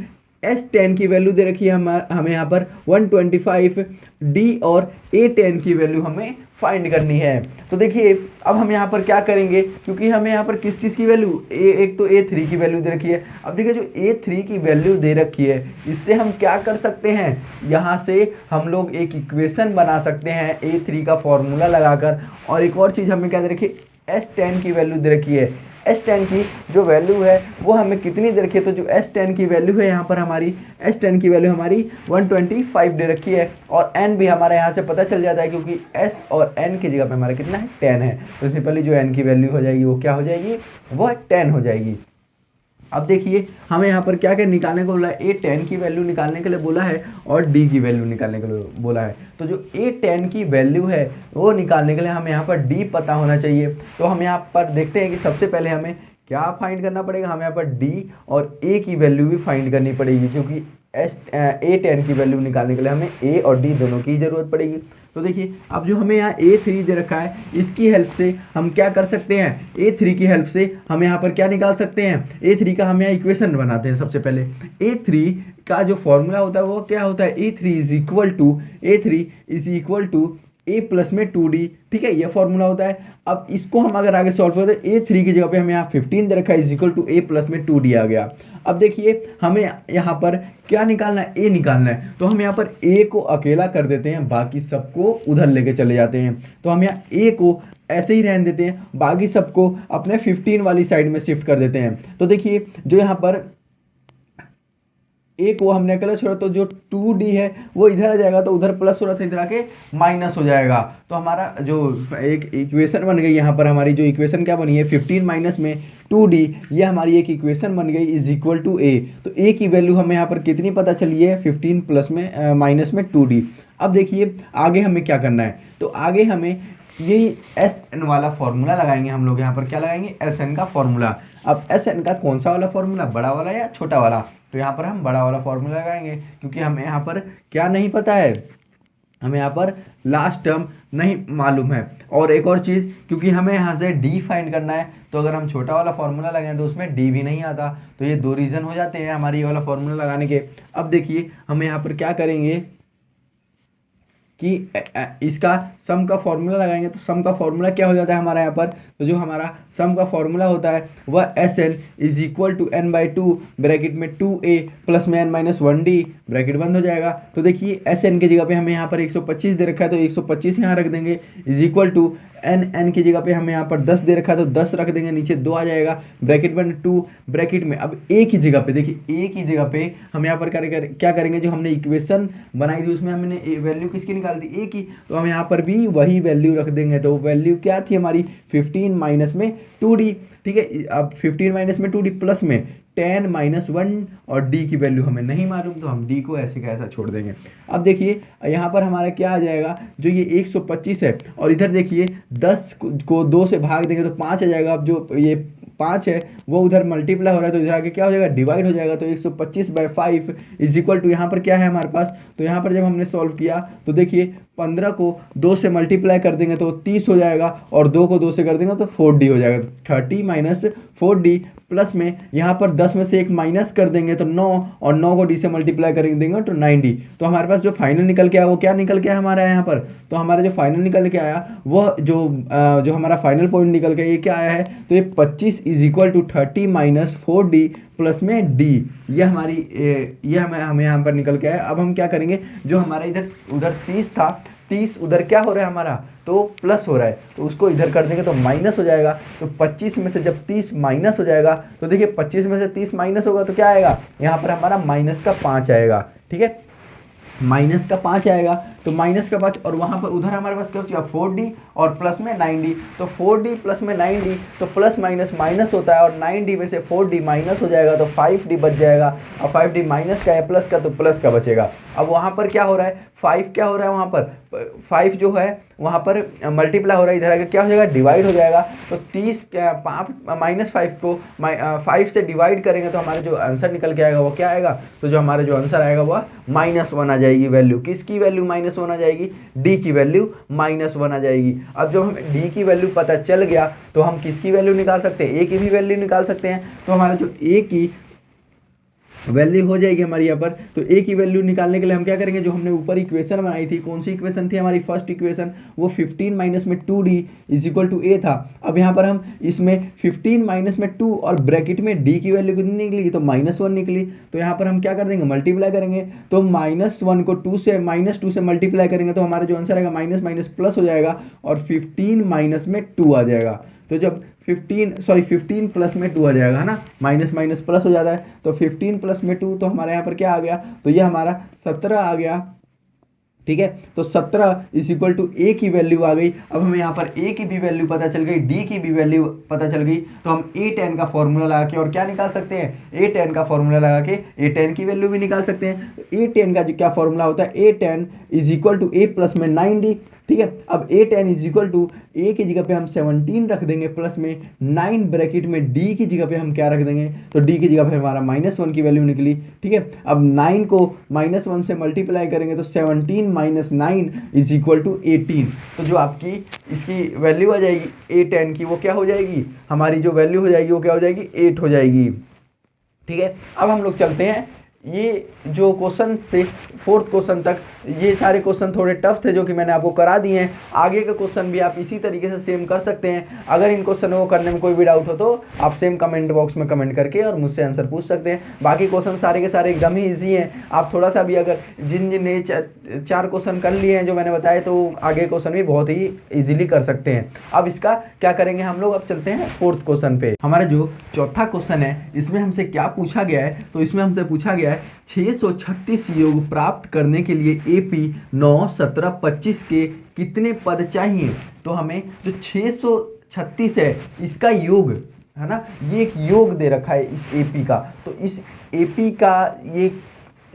S10 की वैल्यू दे रखी है हमें यहाँ पर 125, D और A10 की वैल्यू हमें फाइंड करनी है। तो देखिए अब हम यहाँ पर क्या करेंगे, क्योंकि हमें यहाँ पर किस किस की वैल्यू, एक तो A3 की वैल्यू दे रखी है। अब देखिए जो A3 की वैल्यू दे रखी है, इससे हम क्या कर सकते हैं, यहाँ से हम लोग एक इक्वेशन बना सकते हैं A3 का फॉर्मूला लगाकर। और एक और चीज़ हमें क्या दे रखी है, एस टेन की वैल्यू दे रखी है। एस टेन की जो वैल्यू है वो हमें कितनी दे रखी है, तो जो एस टेन की वैल्यू है यहाँ पर हमारी एस टेन की वैल्यू हमारी 125 दे रखी है, और एन भी हमारा यहाँ से पता चल जाता है क्योंकि एस और एन की जगह पे हमारा कितना है 10 है। तो सिंपली जो एन की वैल्यू हो जाएगी वो क्या हो जाएगी, वो 10 हो जाएगी। अब देखिए हमें यहाँ पर क्या क्या निकालने को बोला है, ए 10 की वैल्यू निकालने के लिए बोला है और डी की वैल्यू निकालने के लिए बोला है। तो जो ए 10 की वैल्यू है वो निकालने के लिए हमें यहाँ पर डी पता होना चाहिए। तो हम यहाँ पर देखते हैं कि सबसे पहले हमें क्या फाइंड करना पड़ेगा, हमें यहाँ पर डी और ए की वैल्यू भी फाइंड करनी पड़ेगी, क्योंकि ए 10 की वैल्यू निकालने के लिए हमें ए और डी दोनों की ज़रूरत पड़ेगी। तो देखिए अब जो हमें यहाँ A3 दे रखा है इसकी हेल्प से हम क्या कर सकते हैं, A3 की हेल्प से हम यहाँ पर क्या निकाल सकते हैं, A3 का हम यहाँ इक्वेशन बनाते हैं। सबसे पहले A3 का जो फॉर्मूला होता है वो क्या होता है, A3 is equal to A plus में 2d, ठीक है, ये फॉर्मूला होता है। अब इसको हम अगर आगे सॉल्व करते हैं, A3 की जगह पे हमें यहाँ 15 दे रखा है is equal to A plus में 2d आ गया। अब देखिए हमें यहाँ पर क्या निकालना है, ए निकालना है। तो हम यहाँ पर ए को अकेला कर देते हैं, बाकी सबको उधर लेके चले जाते हैं। तो हम यहाँ ए को ऐसे ही रहने देते हैं, बाकी सबको अपने 15 वाली साइड में शिफ्ट कर देते हैं। तो देखिए जो यहाँ पर ए को हमने अकेला छोड़ा तो जो 2d है वो इधर आ जाएगा, तो उधर प्लस हो रहा था इधर आके माइनस हो जाएगा। तो हमारा जो एक इक्वेशन बन गई यहाँ पर, हमारी जो इक्वेशन क्या बनी है 15 माइनस में 2d, ये हमारी एक इक्वेशन बन गई इज इक्वल टू ए। तो ए की वैल्यू हमें यहाँ पर कितनी पता चली है, 15 प्लस में माइनस में 2d। अब देखिए आगे हमें क्या करना है, तो आगे हमें यही एस एन वाला फॉर्मूला लगाएंगे। हम लोग यहाँ पर क्या लगाएंगे, एस एन का फॉर्मूला। अब एस एन का कौन सा वाला फॉर्मूला, बड़ा वाला या छोटा वाला, तो यहाँ पर हम बड़ा वाला फॉर्मूला लगाएंगे, क्योंकि हमें यहाँ पर क्या नहीं पता है, हमें यहाँ पर लास्ट टर्म नहीं मालूम है। और एक और चीज़, क्योंकि हमें यहाँ से डी फाइंड करना है, तो अगर हम छोटा वाला फॉर्मूला लगाएं तो उसमें डी भी नहीं आता। तो ये दो रीज़न हो जाते हैं हमारी ये वाला फॉर्मूला लगाने के। अब देखिए हम यहाँ पर क्या करेंगे कि इसका सम का फॉर्मूला लगाएंगे। तो सम का फॉर्मूला क्या हो जाता है हमारा यहाँ पर, तो जो हमारा सम का फॉर्मूला होता है वह S N is equal to N by 2 bracket में 2a प्लस में n माइनस 1d ब्रैकेट बंद हो जाएगा। तो देखिए एस एन की जगह पे हमें यहाँ पर 125 दे रखा है, तो 125 यहाँ रख देंगे इज इक्वल टू एन की जगह पे हमें यहाँ पर 10 दे रखा है, तो 10 रख देंगे, नीचे 2 आ जाएगा, ब्रैकेट बंद 2 ब्रैकेट में। अब ए की जगह पे देखिए, ए की जगह पे हम यहाँ पर क्या करेंगे, जो हमने इक्वेशन बनाई थी उसमें हमने वैल्यू किसकी निकाल दी, ए की, तो हम यहाँ पर भी वही वैल्यू रख देंगे। तो वैल्यू क्या थी हमारी 15 माइनस में 2d, ठीक है। अब 15 माइनस में 2d प्लस में 10 माइनस 1 और डी की वैल्यू हमें नहीं मालूम, तो हम डी को ऐसे का ऐसा छोड़ देंगे। अब देखिए यहाँ पर हमारा क्या आ जाएगा, जो ये 125 है और इधर देखिए 10 को 2 से भाग देंगे तो 5 आ जाएगा। अब जो ये 5 है वो उधर मल्टीप्लाई हो रहा है, तो इधर आके क्या हो जाएगा, डिवाइड हो जाएगा। तो 125/5 इज इक्वल टू यहाँ पर क्या है हमारे पास, तो यहाँ पर जब हमने सॉल्व किया तो देखिए 15 को 2 से मल्टीप्लाई कर देंगे तो 30 हो जाएगा, और 2 को 2 से कर देंगे तो 4d हो जाएगा। 30 माइनस 4d प्लस में यहाँ पर 10 में से एक माइनस कर देंगे तो 9, और 9 को d से मल्टीप्लाई करेंगे देंगे तो 9d। तो हमारे पास जो फाइनल निकल के आया वो क्या निकल के आया हमारे यहाँ पर, तो हमारा जो फाइनल निकल के आया वह जो हमारा फाइनल पॉइंट निकल के ये क्या आया है, तो ये 25 is equal to 30 minus 4d plus में d, ये हमारी ये हमें यहाँ पर निकल के आया। अब हम क्या करेंगे, जो हमारा इधर उधर 30 था, 30 उधर क्या हो रहा है हमारा, तो प्लस हो रहा है, तो उसको इधर कर देंगे तो माइनस हो जाएगा। तो 25 में से जब 30 माइनस हो जाएगा तो देखिए 25 में से 30 माइनस होगा तो क्या आएगा, यहाँ पर हमारा माइनस का 5 आएगा, ठीक है, माइनस का 5 आएगा। तो माइनस का 5, और वहाँ पर उधर हमारे पास क्या हो जाएगा 4d और प्लस में 9d। तो 4d प्लस में 9d, तो प्लस माइनस माइनस होता है, और 9d में से 4d माइनस हो जाएगा तो 5d बच जाएगा, और 5d माइनस का है प्लस का, तो प्लस का बचेगा। अब वहाँ पर क्या हो रहा है, 5 क्या हो रहा है वहाँ पर, 5 जो है वहाँ पर मल्टीप्लाई हो रहा है, इधर आके क्या हो जाएगा, डिवाइड हो जाएगा। तो 30 माइनस 5 को 5 से डिवाइड करेंगे तो हमारा जो आंसर निकल के आएगा वो क्या आएगा, तो जो हमारा जो आंसर आएगा वह -1 आ जाएगी। वैल्यू किसकी वैल्यू -1 आ जाएगी, डी की वैल्यू -1 आ जाएगी। अब जब हमें डी की वैल्यू पता चल गया तो हम किसकी वैल्यू निकाल सकते हैं, ए की भी वैल्यू निकाल सकते हैं। तो हमारा जो ए की वैल्यू हो जाएगी हमारी यहाँ पर, तो ए की वैल्यू निकालने के लिए हम क्या करेंगे, जो हमने ऊपर इक्वेशन बनाई थी, कौन सी इक्वेशन थी हमारी फर्स्ट इक्वेशन, वो 15 माइनस में 2d इज इक्वल टू ए था। अब यहाँ पर हम इसमें 15 माइनस में 2 और ब्रैकेट में d की वैल्यू कितनी निकली, तो -1 निकली। तो यहाँ पर हम क्या कर देंगे, मल्टीप्लाई करेंगे, तो -1 को -2 से मल्टीप्लाई करेंगे तो हमारा जो आंसर आएगा माइनस माइनस प्लस हो जाएगा, और 15 माइनस में 2 आ जाएगा। तो जब 15 प्लस में 2 आ जाएगा, है ना, माइनस माइनस प्लस हो जाता है, तो 15 प्लस में 2 तो हमारे यहाँ पर क्या आ गया, तो ये हमारा 17 आ गया। ठीक है, तो 17 इज इक्वल टू ए की वैल्यू आ गई। अब हमें यहाँ पर ए की भी वैल्यू पता चल गई, डी की भी वैल्यू पता चल गई, तो हम ए टेन का फॉर्मूला लगा के और क्या निकाल सकते हैं, ए टेन का फॉर्मूला लगा के ए टेन की वैल्यू भी निकाल सकते हैं। तो ए टेन का जो क्या फॉर्मूला होता है, a ten is equal to A plus में 9d। ठीक है, अब a ten is equal to a की जगह पे हम 17 रख देंगे प्लस में 9 ब्रैकेट में डी की जगह पे हम क्या रख देंगे, तो डी की जगह पे हमारा -1 की वैल्यू निकली। ठीक है, अब 9 को -1 से मल्टीप्लाई करेंगे तो 17 - 9 इज इक्वल टू 18। तो जो आपकी इसकी वैल्यू आ जाएगी ए टेन की, वो क्या हो जाएगी, हमारी जो वैल्यू हो जाएगी वो क्या हो जाएगी, 8 हो जाएगी। ठीक है, अब हम लोग चलते हैं, ये जो क्वेश्चन थे 4th क्वेश्चन तक, ये सारे क्वेश्चन थोड़े टफ थे जो कि मैंने आपको करा दिए हैं। आगे के क्वेश्चन भी आप इसी तरीके से सेम कर सकते हैं। अगर इन क्वेश्चनों को करने में कोई भी डाउट हो तो आप सेम कमेंट बॉक्स में कमेंट करके और मुझसे आंसर पूछ सकते हैं। बाकी क्वेश्चन सारे के सारे एकदम ही ईजी हैं। आप थोड़ा सा भी अगर जिन ने 4 क्वेश्चन कर लिए हैं जो मैंने बताए, तो आगे क्वेश्चन भी बहुत ही ईजिली कर सकते हैं। अब इसका क्या करेंगे हम लोग, अब चलते हैं 4th क्वेश्चन पे। हमारा जो चौथा क्वेश्चन है, इसमें हमसे क्या पूछा गया है, तो इसमें हमसे पूछा गया है 636 योग प्राप्त करने के लिए AP 9, 17, 25 के कितने पद चाहिए। तो हमें जो 636 है इसका योग, है ना, ये एक योग दे रखा है इस AP का, तो इस AP का ये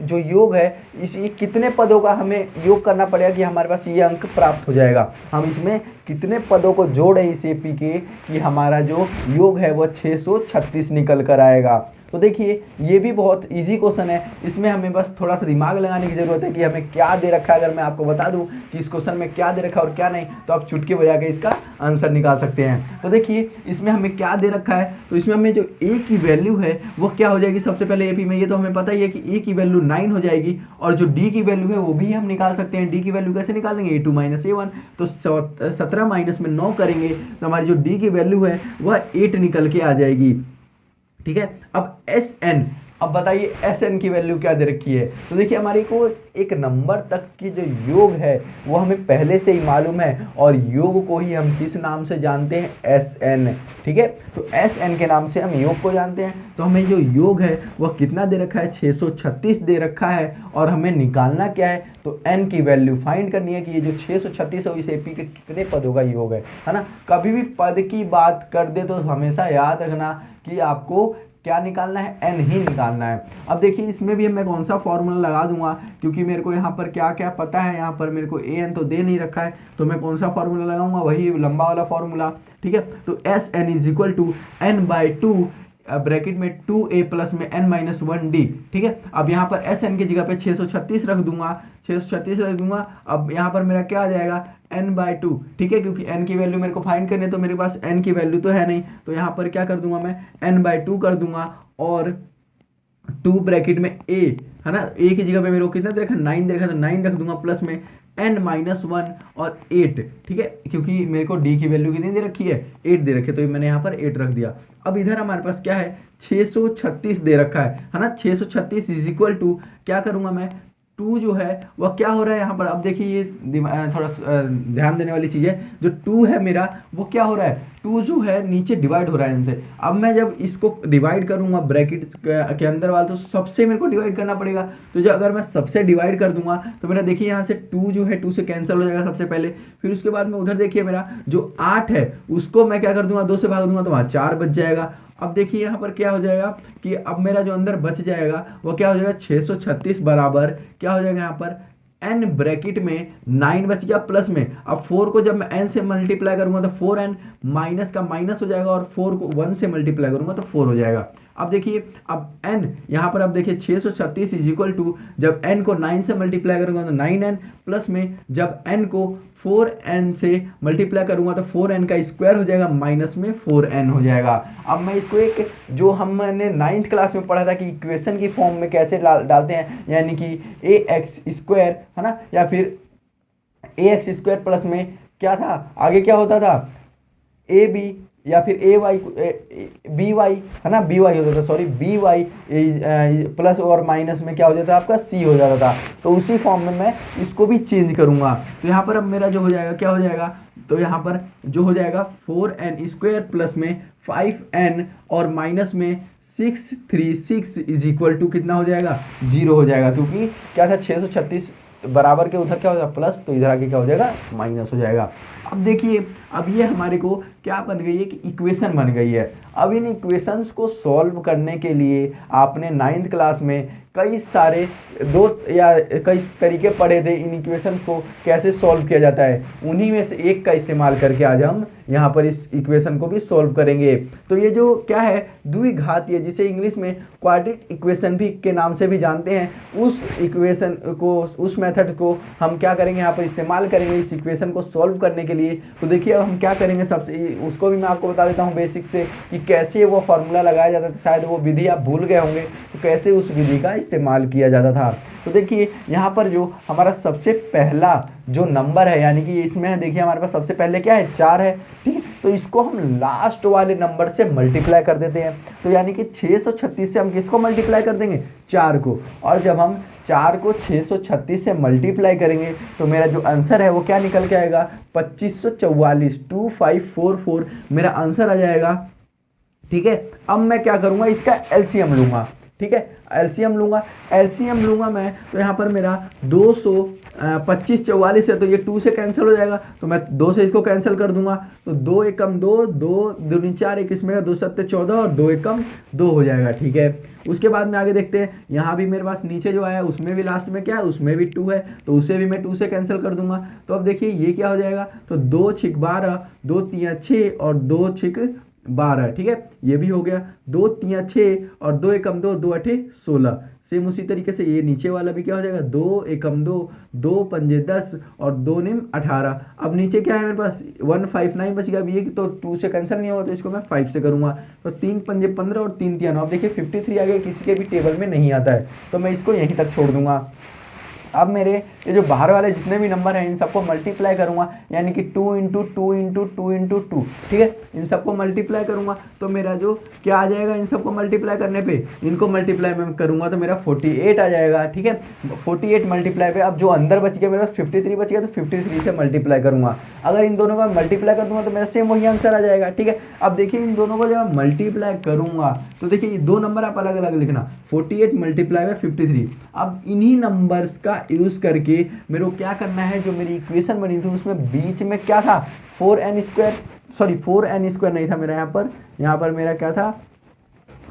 जो योग है, इस ये कितने पदों का हमें योग करना पड़ेगा कि हमारे पास ये अंक प्राप्त हो जाएगा। हम इसमें कितने पदों को जोड़ें इस AP के कि हमारा जो योग है वह 636 निकल कर आएगा। तो देखिए ये भी बहुत इजी क्वेश्चन है, इसमें हमें बस थोड़ा सा दिमाग लगाने की ज़रूरत है कि हमें क्या दे रखा है। अगर मैं आपको बता दूं कि इस क्वेश्चन में क्या दे रखा है और क्या नहीं, तो आप चुटकी बजा के इसका आंसर निकाल सकते हैं। तो देखिए इसमें हमें क्या दे रखा है, तो इसमें हमें जो ए की वैल्यू है वो क्या हो जाएगी, सबसे पहले AP में ये तो हमें पता ही है कि ए की वैल्यू 9 हो जाएगी, और जो डी की वैल्यू है वो भी हम निकाल सकते हैं। डी की वैल्यू कैसे निकाल देंगे, A2 - A1, तो 17 माइनस में 9 करेंगे तो हमारी जो डी की वैल्यू है वह 8 निकल के आ जाएगी। ठीक है, अब SN, अब बताइए SN की वैल्यू क्या दे रखी है। तो देखिए हमारे को एक नंबर तक की जो योग है वो हमें पहले से ही मालूम है, और योग को ही हम किस नाम से जानते हैं, SN। ठीक है, तो SN के नाम से हम योग को जानते हैं। तो हमें जो योग है वह कितना दे रखा है, 636 दे रखा है, और हमें निकालना क्या है, तो N की वैल्यू फाइंड करनी है कि ये जो 636 है इस AP के कितने पदों का योग है ना। कभी भी पद की बात कर दे तो हमेशा याद रखना कि आपको क्या निकालना है, N ही निकालना है। अब देखिए इसमें भी मैं कौन सा फॉर्मूला लगा दूंगा, क्योंकि मेरे को यहाँ पर क्या क्या पता है, यहाँ पर मेरे को AN तो दे नहीं रखा है, तो मैं कौन सा फॉर्मूला लगाऊंगा, वही लंबा वाला फॉर्मूला। ठीक है, तो SN is equal to N/2 bracket में 2A प्लस में N - 1D। ठीक है, अब यहाँ पर SN की जगह पे 636 रख दूंगा, 636 रख दूंगा। अब यहाँ पर मेरा क्या आ जाएगा, N/2। ठीक है, क्योंकि N की वैल्यू मेरे को फाइंड करनी है, तो मेरे पास N की वैल्यू तो है नहीं, तो यहाँ पर क्या कर दूंगा मैं, N/2 कर दूंगा, और 2 ब्रैकेट में A, है ना, A की जगह पे मेरे को कितना दे रखा, 9 दे रखा, तो 9 रख दूंगा प्लस में N - 1 और 8। ठीक है, क्योंकि मेरे को D की वैल्यू कितनी दे रखी है, 8 दे रखी है, तो मैंने यहाँ पर 8 रख दिया। अब इधर हमारे पास क्या है, 636 दे रखा है ना। 636 इज इक्वल टू क्या करूँगा मैं, 2 जो है वह क्या हो रहा है यहाँ पर, अब देखिए ये थोड़ा ध्यान देने वाली चीज़ है, जो 2 है मेरा वो क्या हो रहा है, 2 जो है नीचे डिवाइड हो रहा है इनसे। अब मैं जब इसको डिवाइड करूँगा ब्रैकेट के अंदर वाला, तो सबसे मेरे को डिवाइड करना पड़ेगा। तो जो अगर मैं सबसे डिवाइड कर दूंगा तो मेरा देखिए यहाँ से 2 जो है 2 से कैंसिल हो जाएगा सबसे पहले। फिर उसके बाद में उधर देखिए मेरा जो 8 है उसको मैं क्या कर दूंगा, 2 से भाग दूंगा, तो वहाँ 4 बच जाएगा। अब देखिए यहाँ पर क्या हो जाएगा कि अब मेरा जो अंदर बच जाएगा वो क्या हो जाएगा, 636 बराबर क्या हो जाएगा यहाँ पर, N ब्रैकेट में 9 बच गया प्लस में। अब 4 को जब मैं N से मल्टीप्लाई करूंगा तो 4N माइनस का माइनस हो जाएगा, और 4 को 1 से मल्टीप्लाई करूंगा तो 4 हो जाएगा। अब देखिए अब N यहाँ पर, अब देखिए 636 इज इक्वल टू, जब N को 9 से मल्टीप्लाई करूंगा तो 9N प्लस में जब N को 4N से मल्टीप्लाई करूंगा तो 4N का स्क्वायर हो जाएगा, माइनस में 4N हो जाएगा। अब मैं इसको एक जो हमने 9th क्लास में पढ़ा था कि इक्वेशन की फॉर्म में कैसे डालते हैं, यानी कि AX² है ना, या फिर AX² प्लस में क्या था आगे, क्या होता था AB या फिर BY है ना, BY होता था, सॉरी BY प्लस और माइनस में क्या हो जाता था आपका C हो जाता था। तो उसी फॉर्म में मैं इसको भी चेंज करूंगा। तो यहाँ पर अब मेरा जो हो जाएगा क्या हो जाएगा, तो यहाँ पर जो हो जाएगा 4n² प्लस में 5n और माइनस में 636 इज इक्वल टू कितना हो जाएगा, 0 हो जाएगा, क्योंकि क्या था 636 बराबर के उधर क्या हो जाएगा प्लस, तो इधर आके क्या हो जाएगा माइनस हो जाएगा। अब देखिए अब ये हमारे को क्या बन गई है कि इक्वेशन बन गई है। अब इन इक्वेशंस को सॉल्व करने के लिए आपने 9th क्लास में कई सारे दो या कई तरीके पढ़े थे इन इक्वेशन को कैसे सॉल्व किया जाता है, उन्हीं में से एक का इस्तेमाल करके आज हम यहाँ पर इस इक्वेशन को भी सॉल्व करेंगे। तो ये जो क्या है द्विघातीय, जिसे इंग्लिश में क्वाड्रेटिक इक्वेशन भी के नाम से भी जानते हैं, उस इक्वेशन को, उस मेथड को हम क्या करेंगे यहाँ पर इस्तेमाल करेंगे इस इक्वेशन को सॉल्व करने के लिए। तो देखिए अब हम क्या करेंगे, सबसे उसको भी मैं आपको बता देता हूँ बेसिक से कि कैसे वो फॉर्मूला लगाया जाता था। शायद वो विधि आप भूल गए होंगे, तो कैसे उस विधि का इस्तेमाल किया जाता था। तो देखिए यहाँ पर जो हमारा सबसे पहला जो नंबर है, यानी कि इसमें देखिए हमारे पास सबसे पहले क्या है 4 है, ठीक है, तो इसको हम लास्ट वाले नंबर से मल्टीप्लाई कर देते हैं। तो यानी कि 636 से हम किसको मल्टीप्लाई कर देंगे, 4 को, और जब हम 4 को 636 से मल्टीप्लाई करेंगे तो मेरा जो आंसर है वो क्या निकल के आएगा 2544, 2544 मेरा आंसर आ जाएगा। ठीक है, अब मैं क्या करूँगा, इसका एलसीएम लूँगा। ठीक है, एलसीएम लूँगा मैं, तो यहाँ पर मेरा 225 है, तो ये 2 से कैंसिल हो जाएगा, तो मैं 2 से इसको कैंसिल कर दूंगा। तो 2 एकम 2, 2 दूनी 4, एक इसमें 2 7 14 और 2 एकम 2 हो जाएगा। ठीक है, उसके बाद में आगे देखते हैं, यहाँ भी मेरे पास नीचे जो आया उसमें भी लास्ट में क्या है, उसमें भी 2 है, तो उसे भी मैं 2 से कैंसिल कर दूंगा। तो अब देखिए ये क्या हो जाएगा, तो 2 6 12, 2 3 6 और 2 6 12। ठीक है, ये भी हो गया, 2 3 6 और 2 एकम 2, 2 8 16। सेम उसी तरीके से ये नीचे वाला भी क्या हो जाएगा, 2 एकम 2, 2 पंजे 10 और 2 निम 18। अब नीचे क्या है मेरे पास 159 बच गया। अब ये तो 2 से कैंसिल नहीं होगा, तो इसको मैं 5 से करूंगा, तो 3 पंजे 15 और 3 3 9। अब देखिए 53 आगे किसी के भी टेबल में नहीं आता है, तो मैं इसको यहीं तक छोड़ दूंगा। अब मेरे ये जो बाहर वाले जितने भी नंबर हैं इन सबको मल्टीप्लाई करूंगा, यानी कि 2 इंटू 2 इंटू 2 इंटू 2। ठीक है, इन सबको मल्टीप्लाई करूंगा तो मेरा जो क्या आ जाएगा, इन सबको मल्टीप्लाई करने पे, इनको मल्टीप्लाई में करूंगा तो मेरा 48 आ जाएगा। ठीक है, 48 मल्टीप्लाई पे, अब जो अंदर बच गया मेरे पास 53 बच गया, तो 53 से मल्टीप्लाई करूंगा। अगर इन दोनों का मल्टीप्लाई कर दूंगा तो मेरा सेम वही आंसर आ जाएगा। ठीक है, अब देखिए इन दोनों को जब मल्टीप्लाई करूंगा तो देखिए ये दो नंबर आप अलग अलग लिखना, 48 मल्टीप्लाई बाय 53। अब इन्हीं नंबर्स का यूज करके मेरे को क्या करना है, जो मेरी इक्वेशन बनी थी उसमें बीच में क्या था 4n², सॉरी 4n² नहीं था मेरा, यहाँ पर मेरा क्या था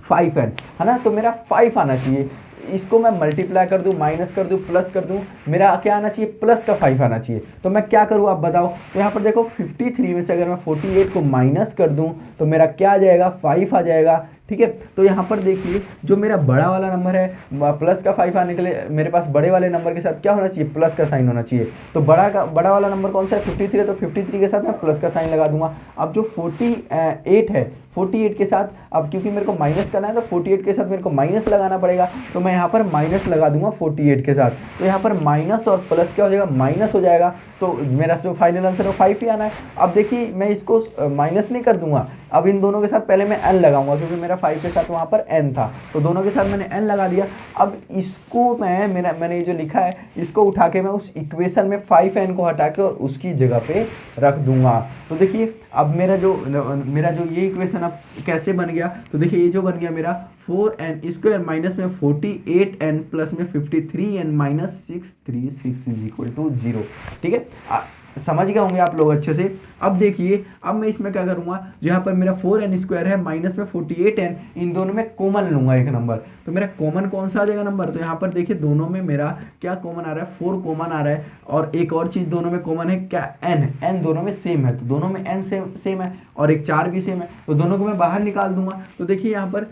5n, है ना, तो मेरा 5 आना चाहिए। इसको मैं मल्टीप्लाई कर दूं, माइनस कर दूं, प्लस कर दूं, मेरा क्या आना चाहिए, प्लस का 5 आना चाहिए। तो मैं क्या करूं आप बताओ, तो यहाँ पर देखो 53 में से अगर मैं 48 को माइनस कर दूं तो मेरा क्या आ जाएगा, 5 आ जाएगा। ठीक है, तो यहाँ पर देखिए जो मेरा बड़ा वाला नंबर है, प्लस का 5 आने के लिए मेरे पास बड़े वाले नंबर के साथ क्या होना चाहिए, प्लस का साइन होना चाहिए। तो बड़ा वाला नंबर कौन सा है, 53 है, तो 53 के साथ मैं प्लस का साइन लगा दूंगा। अब जो 48 है, 48 के साथ, अब क्योंकि मेरे को माइनस करना है तो 48 के साथ मेरे को माइनस लगाना पड़ेगा, तो मैं यहाँ पर माइनस लगा दूंगा 48 के साथ। तो यहाँ पर माइनस और प्लस क्या हो जाएगा, माइनस हो जाएगा, तो मेरा जो फाइनल आंसर है 5 ही आना है। अब देखिए मैं इसको माइनस नहीं कर दूंगा, अब इन दोनों के साथ पहले मैं n लगाऊंगा, क्योंकि मेरा 5 के साथ वहाँ पर n था, तो दोनों के साथ मैंने n लगा दिया। अब इसको मैंने ये जो लिखा है इसको उठा के मैं उस इक्वेशन में 5n को हटा के और उसकी जगह पे रख दूंगा। तो देखिए अब मेरा जो ये इक्वेशन अब कैसे बन गया, तो देखिए ये जो बन गया मेरा 4n² माइनस में 48n प्लस में 53n minus 636 is equal to 0। ठीक है, समझ गए होंगे आप लोग अच्छे से। अब देखिए अब मैं इसमें क्या करूंगा, जो यहाँ पर मेरा 4n² है माइनस में 48n, इन दोनों में कॉमन लूंगा एक नंबर, तो मेरा कॉमन कौन सा आ जाएगा नंबर, तो यहाँ पर देखिए दोनों में मेरा क्या कॉमन आ रहा है, 4 कॉमन आ रहा है, और एक और चीज दोनों में कॉमन है क्या, n दोनों में सेम है, तो दोनों में n सेम है, और एक 4 भी सेम है, तो दोनों को मैं बाहर निकाल दूंगा। तो देखिए यहाँ पर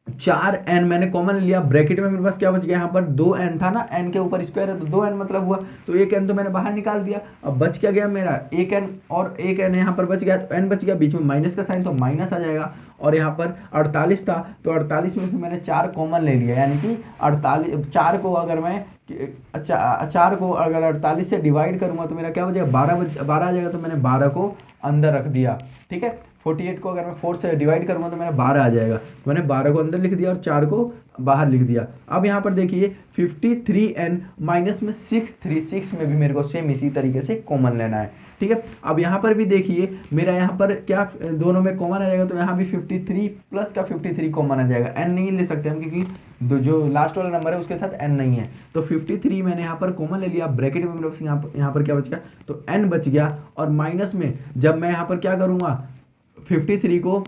4n मैंने कॉमन लिया, ब्रैकेट में मेरे पास क्या बच गया, यहाँ पर 2n था ना, n के ऊपर स्क्वायर है तो 2n मतलब हुआ, तो एक n तो मैंने बाहर निकाल दिया। अब बच क्या गया मेरा एक n, और एक n यहाँ पर बच गया, तो n बच गया, बीच में माइनस का साइन तो माइनस आ जाएगा, और यहाँ पर 48 था, तो 48 में से मैंने 4 कॉमन ले लिया, यानी कि 4 को अगर मैं 48 से डिवाइड करूंगा तो मेरा क्या हो जाएगा 12 आ जाएगा, तो मैंने 12 को अंदर रख दिया। ठीक है, 48 को अगर मैं 4 से डिवाइड करूँगा तो मेरा 12 आ जाएगा। तो मैंने 12 को अंदर लिख दिया और 4 को बाहर लिख दिया। अब यहाँ पर देखिए 53n माइनस में 6 में भी मेरे को सेम इसी तरीके से कॉमन लेना है, ठीक है। अब यहाँ पर भी देखिए मेरा यहाँ पर क्या दोनों में कॉमन आ जाएगा, तो यहाँ भी 53 प्लस का 53 कॉमन आ जाएगा। n नहीं ले सकते हम क्योंकि जो लास्ट वाला नंबर है उसके साथ n नहीं है, तो 53 मैंने यहाँ पर कॉमन ले लिया। ब्रैकेट में मेरे पास यहाँ पर क्या बच गया, तो n बच गया। और माइनस में जब मैं यहाँ पर क्या करूँगा 53 को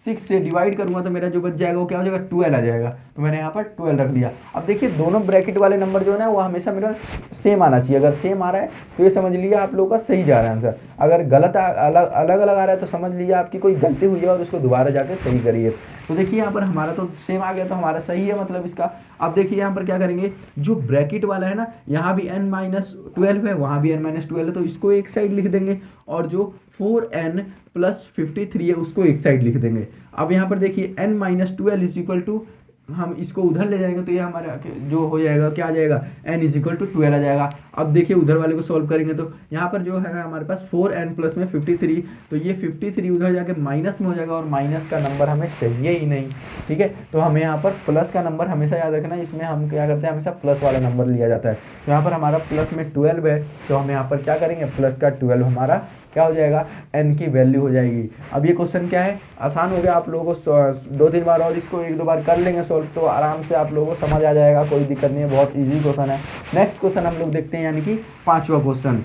6 से डिवाइड करूंगा तो मेरा जो बच जाएगा वो क्या हो जाएगा 12 आ जाएगा। तो मैंने यहाँ पर 12 रख लिया। अब देखिए दोनों ब्रैकेट वाले नंबर जो है ना वो हमेशा मेरा सेम आना चाहिए। अगर सेम आ रहा है तो ये समझ लीजिए आप लोगों का सही जा रहा है आंसर। अगर गलत अलग अलग आ रहा है तो समझ लीजिए आपकी कोई गलती हुई है और उसको दोबारा जाके सही करिए। तो देखिए यहाँ पर हमारा तो सेम आ गया तो हमारा सही है मतलब इसका। अब देखिए यहाँ पर क्या करेंगे, जो ब्रैकेट वाला है ना यहाँ भी n-12 है, वहाँ भी n-12 है, तो इसको एक साइड लिख देंगे और जो 4n प्लस 53 है उसको एक साइड लिख देंगे। अब यहाँ पर देखिए n-12 इज इक्वल टू, हम इसको उधर ले जाएंगे तो ये हमारा जो हो जाएगा क्या आ जाएगा n इज इक्वल टू 12 आ जाएगा। अब देखिए उधर वाले को सॉल्व करेंगे तो यहाँ पर जो है हमारे पास 4n प्लस में 53, तो ये 53 उधर जाके माइनस में हो जाएगा और माइनस का नंबर हमें चाहिए ही नहीं, ठीक है। तो हमें यहाँ पर प्लस का नंबर हमेशा याद रखना है, इसमें हम क्या करते हैं हमेशा प्लस वाला नंबर लिया जाता है। तो यहाँ पर हमारा प्लस में 12 है तो हम यहाँ पर क्या करेंगे प्लस का 12 हमारा क्या हो जाएगा n की वैल्यू हो जाएगी। अब ये क्वेश्चन क्या है, आसान हो गया, आप लोगों को 2-3 बार और इसको 1-2 बार कर लेंगे सॉल्व तो आराम से आप लोगों को समझ आ जाएगा, कोई दिक्कत नहीं है, बहुत इजी क्वेश्चन है। नेक्स्ट क्वेश्चन हम लोग देखते हैं यानी कि 5वां क्वेश्चन।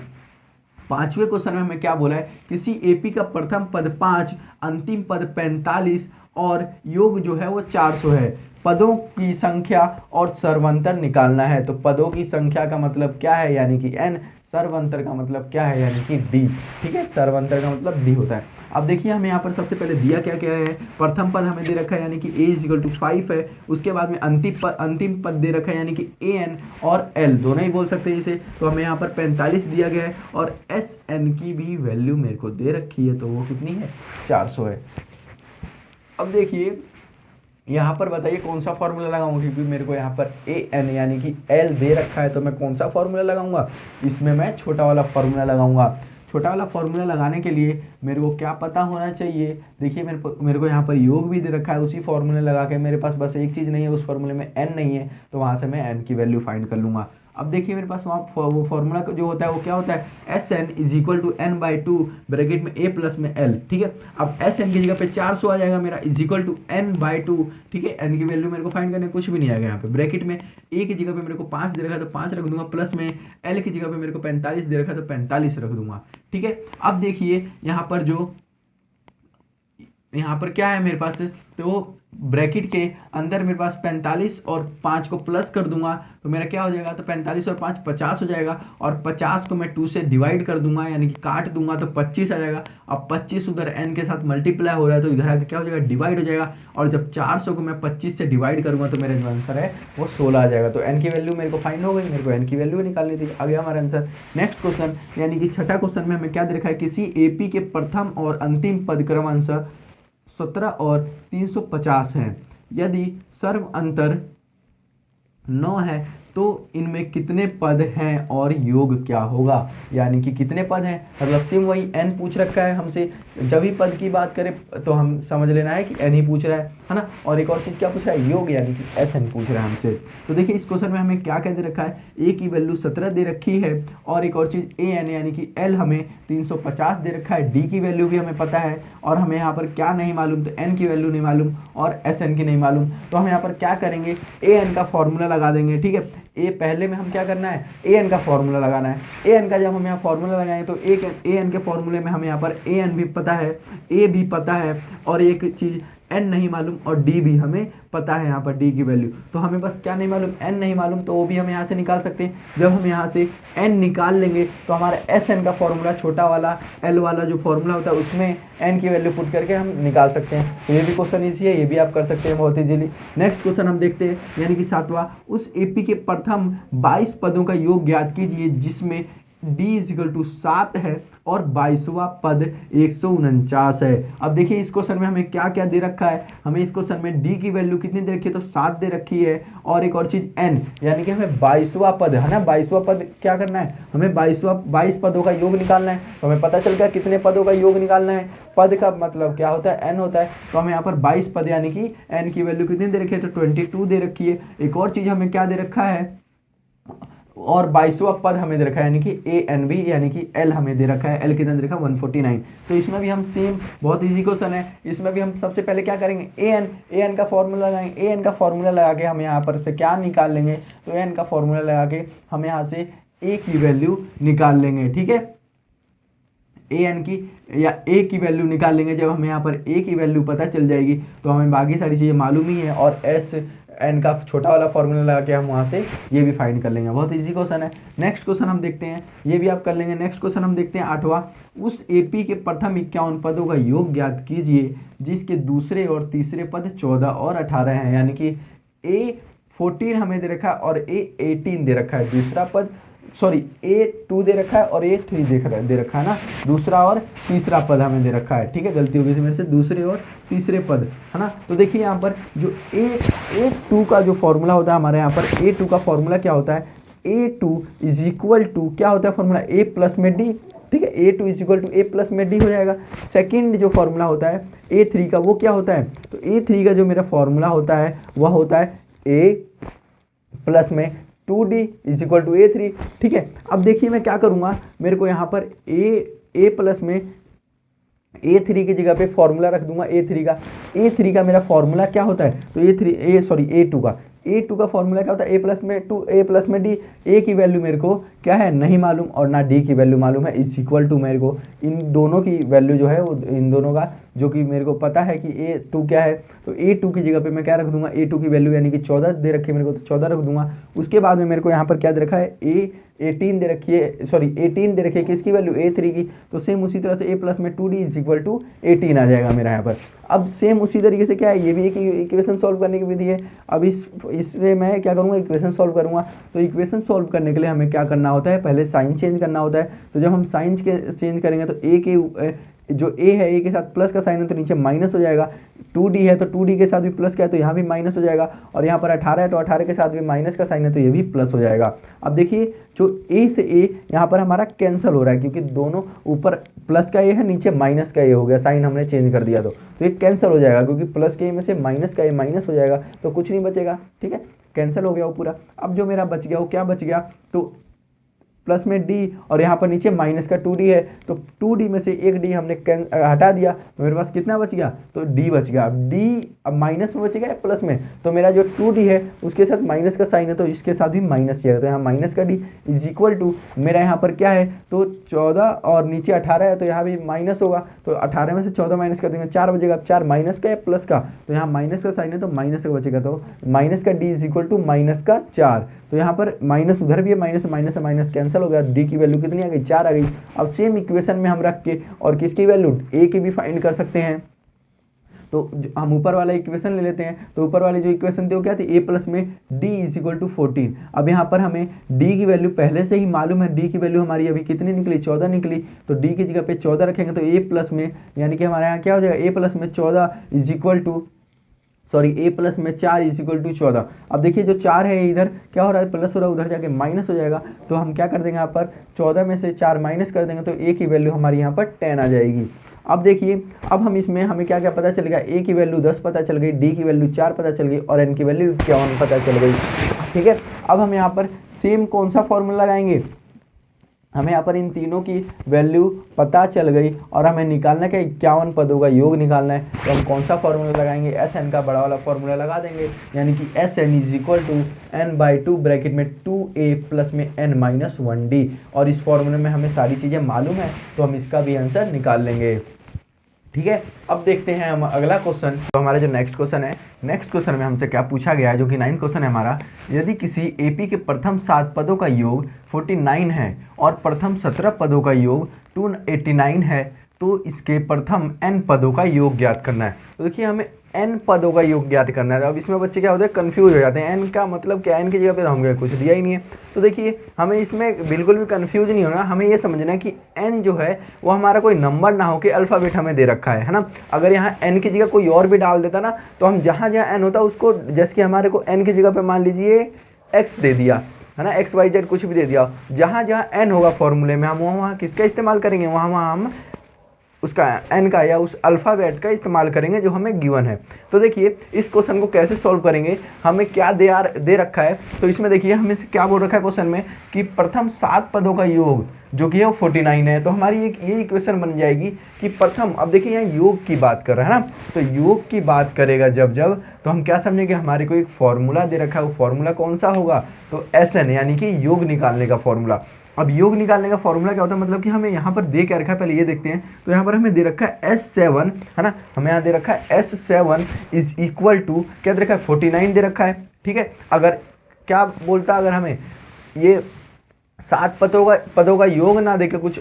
5वें क्वेश्चन में हमें क्या बोला है, किसी एपी का प्रथम पद 5, अंतिम पद 45 और योग जो है वो 400 है। पदों की संख्या और सर्वांतर निकालना है। तो पदों की संख्या का मतलब क्या है यानी कि n, सर्वांतर का मतलब क्या है यानी कि d, ठीक है। सर्वांतर का मतलब d होता है। अब देखिए हमें यहाँ पर सबसे पहले दिया क्या क्या है, प्रथम पद हमें दे रखा है यानी कि a इज इक्वल टू 5 है। उसके बाद में अंतिम पद दे रखा है यानी कि an और l दोनों ही बोल सकते हैं इसे। तो हमें यहाँ पर 45 दिया गया है और sn की भी वैल्यू मेरे को दे रखी है, तो वो कितनी है 400 है। अब देखिए यहाँ पर बताइए कौन सा फॉर्मूला लगाऊंगा, क्योंकि मेरे को यहाँ पर an यानी कि l दे रखा है, तो मैं कौन सा फॉर्मूला लगाऊंगा, इसमें मैं छोटा वाला फॉर्मूला लगाऊंगा। छोटा वाला फॉर्मूला लगाने के लिए मेरे को क्या पता होना चाहिए, देखिए मेरे को यहाँ पर योग भी दे रखा है, उसी फॉर्मूले लगा के मेरे पास बस एक चीज़ नहीं है, उस फॉर्मूले में n नहीं है, तो वहाँ से मैं n की वैल्यू फाइंड कर लूँगा। अब देखिए मेरे पास वहाँ वो फॉर्मूला जो होता है वो क्या होता है, Sn is equal to n/2 bracket में a प्लस में l, ठीक है। अब Sn की जगह पे 400 आ जाएगा मेरा इज इक्वल टू n/2, ठीक है। n की वैल्यू मेरे को फाइंड करने कुछ भी नहीं आएगा यहाँ पे। ब्रैकेट में a की जगह पे मेरे को 5 दे रखा है तो 5 रख दूंगा, प्लस में l की जगह पे मेरे को 45 दे रखा है तो 45 रख दूंगा, ठीक है। अब देखिए यहाँ पर क्या है मेरे पास, तो ब्रैकेट के अंदर मेरे पास 45 और 5 को प्लस कर दूंगा तो मेरा क्या हो जाएगा, तो 45 और 5 50 हो जाएगा और 50 को मैं 2 से डिवाइड कर दूंगा यानी कि काट दूंगा तो 25 आ जाएगा। अब 25 उधर n के साथ मल्टीप्लाई हो रहा है तो इधर आके क्या हो जाएगा डिवाइड हो जाएगा, और जब 400 को मैं 25 से डिवाइड करूंगा तो मेरा जो आंसर है वो 16 आ जाएगा। तो n की वैल्यू मेरे को फाइंड हो गई, मेरे को n की वैल्यू निकालनी थी, आ गया हमारा आंसर। नेक्स्ट क्वेश्चन यानी कि छठा क्वेश्चन में हमें क्या दे रखा है, किसी एपी के प्रथम और अंतिम पद क्रमांक 17 और 350 हैं। यदि सर्व अंतर 9 है तो इनमें कितने पद हैं और योग क्या होगा, यानी कि कितने पद हैं, मतलब सेम वही n पूछ रखा है हमसे। जब भी पद की बात करें तो हम समझ लेना है कि n ही पूछ रहा है ना। और एक और चीज़ क्या पूछ रहा है, योग यानी कि Sn पूछ रहा है हमसे। तो देखिए इस क्वेश्चन में हमें क्या क्या दे रखा है, a की वैल्यू 17 दे रखी है और एक और चीज़ an यानी कि l हमें 350 दे रखा है, d की वैल्यू भी हमें पता है और हमें यहाँ पर क्या नहीं मालूम, तो n की वैल्यू नहीं मालूम और Sn की नहीं मालूम। तो हम यहाँ पर क्या करेंगे, an का फॉर्मूला लगा देंगे, ठीक है। पहले में हम क्या करना है, an का फॉर्मूला लगाना है। an का जब हम यहाँ फॉर्मूला लगाएंगे तो an के फॉर्मूले में हमें यहाँ पर an भी पता है, a भी पता है और एक चीज़ n नहीं मालूम और d भी हमें पता है, यहाँ पर d की वैल्यू। तो हमें बस क्या नहीं मालूम, n नहीं मालूम, तो वो भी हम यहाँ से निकाल सकते हैं। जब हम यहाँ से n निकाल लेंगे तो हमारा Sn का फॉर्मूला छोटा वाला l वाला जो फॉर्मूला होता है उसमें n की वैल्यू पुट करके हम निकाल सकते हैं। तो ये भी क्वेश्चन ईजी है, ये भी आप कर सकते हैं बहुत ईजिली। नेक्स्ट क्वेश्चन हम देखते हैं यानी कि 7वां, उस एपी के प्रथम 22 पदों का योग ज्ञात कीजिए जिसमें d इजिकल टू 7 है और 22वां पद 149 है। अब देखिए इस क्वेश्चन में हमें क्या क्या दे रखा है, हमें इस क्वेश्चन में d की वैल्यू कितनी दे रखी है, तो 7 दे रखी है, और एक और चीज n, यानी कि हमें 22वां पद है ना, 22वां पद क्या करना है, हमें 22 पदों का योग निकालना है। तो हमें पता चल गया कितने पदों का योग निकालना है, पद का मतलब क्या होता है, n होता है। तो हमें यहाँ पर 22 पद यानी कि n की वैल्यू कितनी दे रखी है, तो 22 दे रखी है। एक और चीज हमें क्या दे रखा है, और 22वां पद हमें दे रखा है यानी कि ANB यानी कि L हमें दे रखा है, L कितना दे रखा है 149। तो इसमें भी हम सेम, बहुत इजी क्वेश्चन है, इसमें भी हम सबसे पहले क्या करेंगे, AN का फॉर्मूला लगाएंगे। AN का फॉर्मूला लगा के हम यहाँ पर से क्या निकाल लेंगे, तो AN का फॉर्मूला लगा के हम यहाँ से A की वैल्यू निकाल लेंगे। ठीक है, AN की या A की वैल्यू निकाल लेंगे। जब हमें यहाँ पर A की वैल्यू पता चल जाएगी तो हमें बाकी सारी चीज़ें मालूम ही है, और SN का छोटा वाला फॉर्मूला लगा के हम वहाँ से ये भी फाइंड कर लेंगे। बहुत इजी क्वेश्चन है। नेक्स्ट क्वेश्चन हम देखते हैं, ये भी आप कर लेंगे। नेक्स्ट क्वेश्चन हम देखते हैं 8वां, उस AP के प्रथम 51 पदों का योग ज्ञात कीजिए जिसके दूसरे और तीसरे पद 14 और 18 हैं। यानी कि A14 हमें दे रखा है और A18 दे रखा है, दूसरा पद A2 दे रखा है और A3 दे रखा है ना, दूसरा और तीसरा पद हमें दे रखा है। ठीक है, गलती हो गई थी मेरे से, दूसरे और तीसरे पद है ना। तो देखिए यहाँ पर जो A2 का जो फॉर्मूला होता है, हमारे यहाँ पर A2 का फॉर्मूला क्या होता है, A2 इज इक्वल टू क्या होता है फॉर्मूला, A प्लस में D। ठीक है, A2 is equal to A plus में D हो जाएगा। सेकेंड जो फॉर्मूला होता है A3 का, वो क्या होता है, तो A3 का जो मेरा फॉर्मूला होता है वह होता है A प्लस में 2D is equal to A3। ठीक है, अब देखिए मैं क्या करूँगा, मेरे को यहाँ पर A प्लस में A3 की जगह पे फॉर्मूला रख दूंगा A3 का मेरा फॉर्मूला क्या होता है, तो A2 का फॉर्मूला क्या होता है, A प्लस में D। A की वैल्यू मेरे को क्या है नहीं मालूम, और ना D की वैल्यू मालूम है, इज इक्वल टू मेरे को इन दोनों की वैल्यू जो है वो इन दोनों का जो कि मेरे को पता है कि A2 क्या है, तो A2 की जगह पे मैं क्या रख दूंगा, A2 की वैल्यू यानी कि 14 दे रखी है मेरे को, तो 14 रख दूंगा। उसके बाद में मेरे को यहाँ पर क्या दे रखा है, A18 दे रखी है, 18 दे रखी है किसकी वैल्यू, A3 की। तो सेम उसी तरह से A प्लस में 2D इज इक्वल टू 18 आ जाएगा मेरा यहाँ पर। अब सेम उसी तरीके से क्या है, ये भी एक इक्वेशन सॉल्व करने की विधि है। अब इसमें मैं क्या करूँगा, इक्वेशन सॉल्व करूँगा। तो इक्वेशन सॉल्व करने के लिए हमें क्या करना होता है, पहले साइन चेंज करना होता है। तो जब हम साइन चेंज करेंगे तो A के जो A है, A के साथ प्लस का साइन है तो नीचे माइनस हो जाएगा। 2D है तो 2D के साथ भी प्लस का है तो यहाँ भी माइनस हो जाएगा, और यहाँ पर 18 है तो 18 के साथ भी माइनस का साइन है तो ये भी प्लस हो जाएगा। अब देखिए जो A से A यहाँ पर हमारा कैंसिल हो रहा है, क्योंकि दोनों ऊपर प्लस का A है, नीचे माइनस का A हो गया, साइन हमने चेंज कर दिया तो ये कैंसिल हो जाएगा, क्योंकि प्लस के A में से माइनस का A माइनस हो जाएगा तो कुछ नहीं बचेगा। ठीक है, कैंसिल हो गया वो पूरा। अब जो मेरा बच गया वो क्या बच गया, तो प्लस में D और यहाँ पर नीचे माइनस का 2D है, तो 2D में से एक D हमने हटा दिया तो मेरे पास कितना बच गया, तो D बच गया। अब D अब माइनस में बचेगा प्लस में, तो मेरा जो 2D है उसके साथ माइनस का साइन है तो इसके साथ भी माइनस किया, तो यहाँ माइनस का D इज इक्वल टू मेरा यहाँ पर क्या है, तो 14 और नीचे 18 है तो यहाँ भी माइनस होगा, तो 18 में से 14 माइनस कर देंगे 4 बचेगा। अब 4 माइनस का है प्लस का, तो यहाँ माइनस का साइन है तो माइनस का बचेगा, तो माइनस का D is equal to minus का 4। तो यहाँ पर माइनस उधर भी है, माइनस माइनस से माइनस कैंसिल हो गया, D की वैल्यू कितनी आ गई, 4 आ गई। अब सेम इक्वेशन में हम रख के और किसकी वैल्यू, A की भी फाइंड कर सकते हैं। तो हम ऊपर वाला इक्वेशन ले लेते हैं, तो ऊपर वाली जो इक्वेशन थी वो क्या थी, A प्लस में D इज इक्वल टू 14। अब यहाँ पर हमें D की वैल्यू पहले से ही मालूम है, D की वैल्यू हमारी अभी कितनी निकली, 14 निकली, तो D की जगह पे 14 रखेंगे तो A प्लस में यानी कि हमारे यहाँ क्या हो जाएगा, A प्लस में 14 is equal to A plus में 4 इज इक्वल टू 14। अब देखिए जो 4 है इधर क्या हो रहा है, प्लस हो रहा है, उधर जाके माइनस हो जाएगा, तो हम क्या कर देंगे यहाँ पर 14 में से 4 माइनस कर देंगे तो A की वैल्यू हमारी यहाँ पर 10 आ जाएगी। अब देखिए अब हम इसमें हमें क्या क्या पता चलेगा, A की वैल्यू 10 पता चल गई, D की वैल्यू 4 पता चल गई और N की वैल्यू 51 पता चल गई। ठीक है, अब हम यहाँ पर सेम कौन सा फॉर्मूला लगाएंगे, हमें यहाँ पर इन तीनों की वैल्यू पता चल गई और हमें निकालना क्या, 51 पदों का योग निकालना है। तो हम कौन सा फॉर्मूला लगाएंगे, SN का बड़ा वाला फॉर्मूला लगा देंगे, यानी कि SN is equal to N/2 bracket में 2A प्लस में N माइनस 1D। और इस फॉर्मूले में हमें सारी चीज़ें मालूम है तो हम इसका भी आंसर निकाल लेंगे। ठीक है, अब देखते हैं हम अगला क्वेश्चन। तो हमारा जो नेक्स्ट क्वेश्चन है, नेक्स्ट क्वेश्चन में हमसे क्या पूछा गया है, जो कि 9 क्वेश्चन है हमारा। यदि किसी AP के प्रथम 7 पदों का योग 49 है और प्रथम 17 पदों का योग 289 है तो इसके प्रथम n पदों का योग ज्ञात करना है। तो देखिए हमें n पदों का योग ज्ञात करना है। अब इसमें बच्चे क्या होते हैं, कंफ्यूज हो जाते हैं, n का मतलब क्या, n की जगह पे हमने कुछ दिया ही नहीं है। तो देखिए हमें इसमें बिल्कुल भी कंफ्यूज नहीं होना, हमें ये समझना है कि n जो है वो हमारा कोई नंबर ना हो कि अल्फ़ाबेट हमें दे रखा है ना। अगर यहाँ n की जगह कोई और भी डाल देता ना तो हम जहाँ जहाँ n होता उसको, जैसे कि हमारे को n की जगह पे मान लीजिए x दे दिया है ना, एक्स वाई जेड कुछ भी दे दिया, जहाँ जहाँ n होगा फॉर्मूले में हम वहाँ किसका इस्तेमाल करेंगे, वहाँ हम उसका एन का या उस अल्फ़ाबेट का इस्तेमाल करेंगे जो हमें गिवन है। तो देखिए इस क्वेश्चन को कैसे सॉल्व करेंगे, हमें क्या दे रखा है। तो इसमें देखिए हमें क्या बोल रखा है क्वेश्चन में कि प्रथम 7 पदों का योग जो कि है वो 49 है। तो हमारी एक ये इक्वेशन बन जाएगी कि प्रथम, अब देखिए यहाँ योग की बात कर रहा है ना, तो योग की बात करेगा जब तो हम क्या समझेंगे, हमारे को एक फॉर्मूला दे रखा है, वो फॉर्मूला कौन सा होगा, तो SN यानी कि योग निकालने का फॉर्मूला। अब योग निकालने का फॉर्मूला क्या होता है, मतलब कि हमें यहाँ पर दे क्या रखा है, पहले ये देखते हैं। तो यहाँ पर हमें दे रखा है S7 है ना, हमें यहाँ दे रखा है S7 इज इक्वल टू क्या दे रखा है, 49 दे रखा है। ठीक है, अगर क्या बोलता, अगर हमें ये 7 पदों का योग ना देके कुछ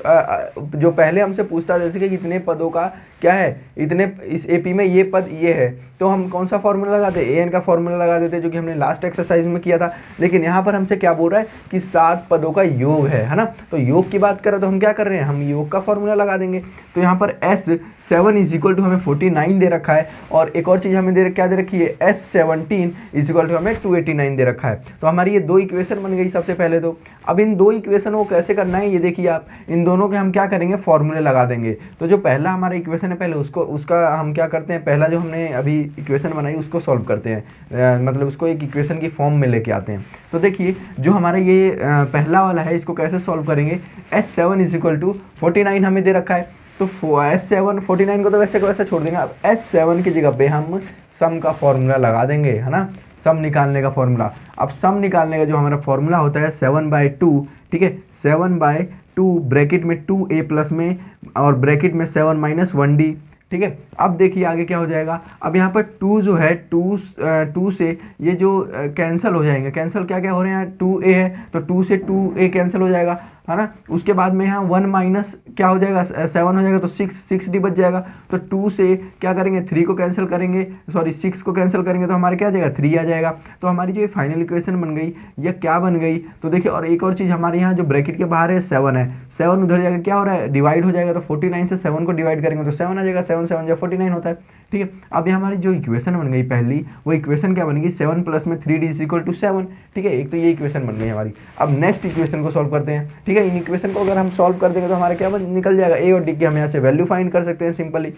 जो पहले हमसे पूछता जैसे कि इतने पदों का क्या है, इतने इस एपी में ये पद ये है, तो हम कौन सा फॉर्मूला लगाते, an का फॉर्मूला लगा देते जो कि हमने लास्ट एक्सरसाइज में किया था। लेकिन यहाँ पर हमसे क्या बोल रहा है कि 7 पदों का योग है ना, तो योग की बात करें तो हम क्या कर रहे हैं, हम योग का फॉर्मूला लगा देंगे। तो यहाँ पर S7 इज इक्वल टू हमें 49 दे रखा है, और एक और चीज़ हमें क्या दे रखी है, S17 इज इक्वल टू हमें 289 दे रखा है। तो हमारी ये 2 इक्वेशन बन गई सबसे पहले। तो अब इन 2 इक्वेशन को कैसे करना है, ये देखिए आप, इन दोनों के हम क्या करेंगे, फॉर्मूले लगा देंगे। तो जो पहला हमारा इक्वेशन है पहले उसका हम क्या करते हैं, पहला जो हमने अभी इक्वेशन बनाई उसको सॉल्व करते हैं, मतलब उसको एक इक्वेशन की फॉर्म में लेके आते हैं। तो देखिए जो हमारा ये पहला वाला है इसको कैसे सॉल्व करेंगे, S7 इज इक्वल टू 49 हमें दे रखा है, तो S7 49 को तो वैसे को वैसे छोड़ देंगे। अब S7 की जगह पे हम सम का फॉर्मूला लगा देंगे है ना, सम निकालने का फॉर्मूला। अब सम निकालने का जो हमारा फॉर्मूला होता है 7/2, ठीक है, 7/2 ब्रैकेट में 2a प्लस में और ब्रैकेट में 7 - 1d। ठीक है, अब देखिए आगे क्या हो जाएगा, अब यहाँ पर 2 जो है 2 से ये जो कैंसिल हो जाएंगे, कैंसिल क्या क्या हो रहे हैं, 2a है तो 2 से 2a कैंसिल हो जाएगा है ना। उसके बाद में यहाँ 1 माइनस क्या हो जाएगा, 7 हो जाएगा तो 6d बच जाएगा। तो 2 से क्या करेंगे, 3 को कैंसिल करेंगे, सॉरी 6 को कैंसिल करेंगे तो हमारे क्या आ जाएगा, 3 आ जाएगा। तो हमारी जो ये फाइनल इक्वेशन बन गई यह क्या बन गई, तो देखिए और एक और चीज़ हमारे यहाँ जो ब्रैकेट के बाहर है 7 है, 7 उधर जाकर क्या हो रहा है, डिवाइड हो जाएगा। तो 49 से 7 को डिवाइड करेंगे तो 7 आ जाएगा, 7 7 जब 49 होता है। ठीक है, अब ये हमारी जो इक्वेशन बन गई पहली, वो इक्वेशन क्या बन गई, 7 प्लस में 3d इज इक्वल टू 7। ठीक है, एक तो ये इक्वेशन बन गई हमारी। अब नेक्स्ट इक्वेशन को सॉल्व करते हैं। ठीक है, इन इक्वेशन को अगर हम सॉल्व कर देंगे तो हमारा क्या निकल जाएगा, a और d की हम यहाँ से वैल्यू फाइंड कर सकते हैं सिंपली।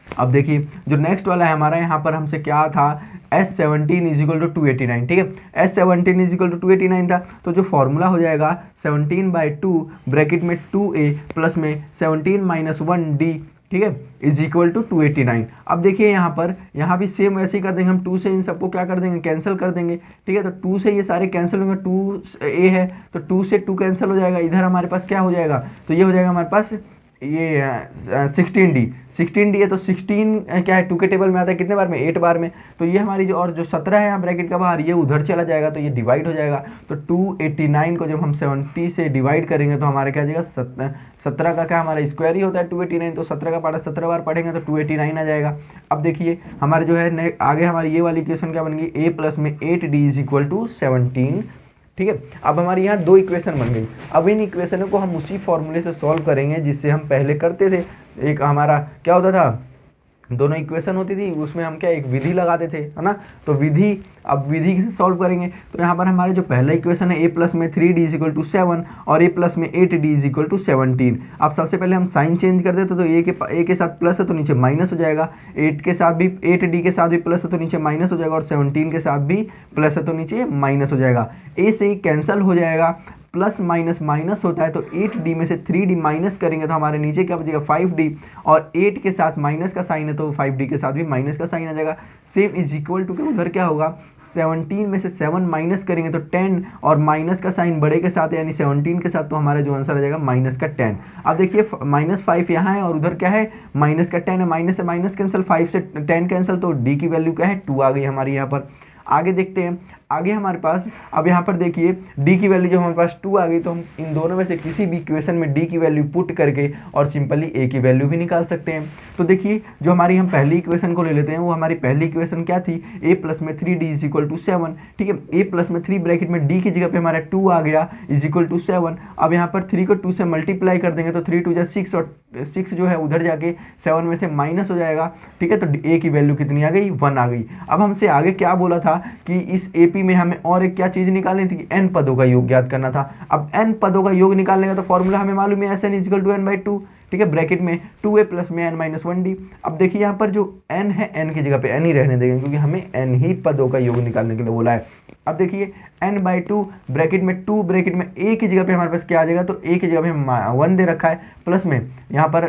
अब देखिए जो नेक्स्ट वाला है हमारा, यहाँ पर हमसे क्या था, S17 इज इक्वल टू 289। ठीक है, S17 इज इक्वल टू 289 था, तो जो फॉर्मूला हो जाएगा 17/2 ब्रैकेट में 2a प्लस में 17 - 1d, ठीक है, इज इक्वल टू 289। अब देखिए यहाँ भी सेम वैसे ही कर देंगे, हम 2 से इन सबको क्या कर देंगे, कैंसिल कर देंगे। ठीक है, तो 2 से ये सारे कैंसिल होंगे, 2a है तो 2 से 2 कैंसिल हो जाएगा, इधर हमारे पास क्या हो जाएगा, तो ये हो जाएगा हमारे पास ये 16d है। तो 16 क्या है, 2 के टेबल में आता है कितने बार में, 8 बार में। तो ये हमारी जो, और जो 17 है यहाँ ब्रैकेट का बाहर, ये उधर चला जाएगा तो ये डिवाइड हो जाएगा। तो 289 को जब हम 70 से डिवाइड करेंगे तो हमारे क्या आ जाएगा, 17 का क्या हमारा स्क्वायर ही होता है 289, तो 17 का पार्ट 17 बार पढ़ेंगे तो 289 आ जाएगा। अब देखिए हमारे जो है आगे हमारी ये वाली इक्वेशन क्या बन गई, a प्लस में 8d इज इक्वल टू 17। ठीक है, अब हमारी यहाँ 2 इक्वेशन बन गई। अब इन इक्वेशनों को हम उसी फॉर्मूले से सॉल्व करेंगे जिससे हम पहले करते थे। एक हमारा क्या होता था, दोनों इक्वेशन होती थी, उसमें हम क्या एक विधि लगाते थे है ना। तो अब विधि से सॉल्व करेंगे। तो यहाँ पर हमारे जो पहला इक्वेशन है a प्लस में 3d इज इक्वल टू 7 और a प्लस में 8d इज इक्वल टू 17। अब सबसे पहले हम साइन चेंज कर देते, तो a के साथ प्लस है तो नीचे माइनस हो जाएगा, 8d के साथ भी प्लस है तो नीचे माइनस हो जाएगा, और 17 के साथ भी प्लस है तो नीचे माइनस हो जाएगा। a से कैंसिल हो जाएगा, प्लस माइनस माइनस होता है, तो 8d में से 3d माइनस करेंगे तो हमारे नीचे क्या बचेगा, 5d, और 8 के साथ माइनस का साइन है तो 5d के साथ भी माइनस का साइन आ जाएगा। सेम इज इक्वल टू के उधर क्या होगा, 17 में से 7 माइनस करेंगे तो 10, और माइनस का साइन बड़े के साथ यानी 17 के साथ, तो हमारा जो आंसर आ जाएगा माइनस का 10। अब देखिए -5 यहाँ है और उधर क्या है, माइनस का 10 है, माइनस से माइनस कैंसिल, 5 से 10 कैंसिल, तो d की वैल्यू क्या है, 2 आ गई हमारी यहाँ पर। आगे देखते हैं। आगे हमारे पास अब यहाँ पर देखिए d की वैल्यू जो हमारे पास 2 आ गई, तो हम इन दोनों में से किसी भी इक्वेशन में d की वैल्यू पुट करके और सिंपली a की वैल्यू भी निकाल सकते हैं। तो देखिए जो हमारी हम पहली इक्वेशन को ले लेते हैं, वो हमारी पहली इक्वेशन क्या थी, a प्लस में 3d इज इक्वल टू 7। ठीक है, a प्लस में 3 ब्रैकेट में d की जगह पे हमारा 2 आ गया इज इक्वल टू 7। अब यहाँ पर 3 को 2 से मल्टीप्लाई कर देंगे तो 3 2 6 और 6 जो है उधर जाके 7 में से माइनस हो जाएगा। ठीक है, तो a की वैल्यू कितनी आ गई, 1 आ गई। अब हमसे आगे क्या बोला था कि इस AP में हमें और एक क्या चीज निकालनी थी, n पदों का योग ज्ञात करना था। अब n पदों का योग निकालने का तो फॉर्मूला हमें मालूम है, Sn is equal to n/2। ठीक है, ब्रैकेट में 2a प्लस में n-1d। अब देखिए यहाँ पर जो n है, n की जगह पे n ही रहने देंगे क्योंकि हमें n ही पदों का योग निकालने के लिए बोला है। अब देखिए n/2 ब्रैकेट में 2 ब्रैकेट में a की जगह पे हमारे पास क्या आ जाएगा, तो a की जगह पे 1 दे रखा है, प्लस में यहाँ पर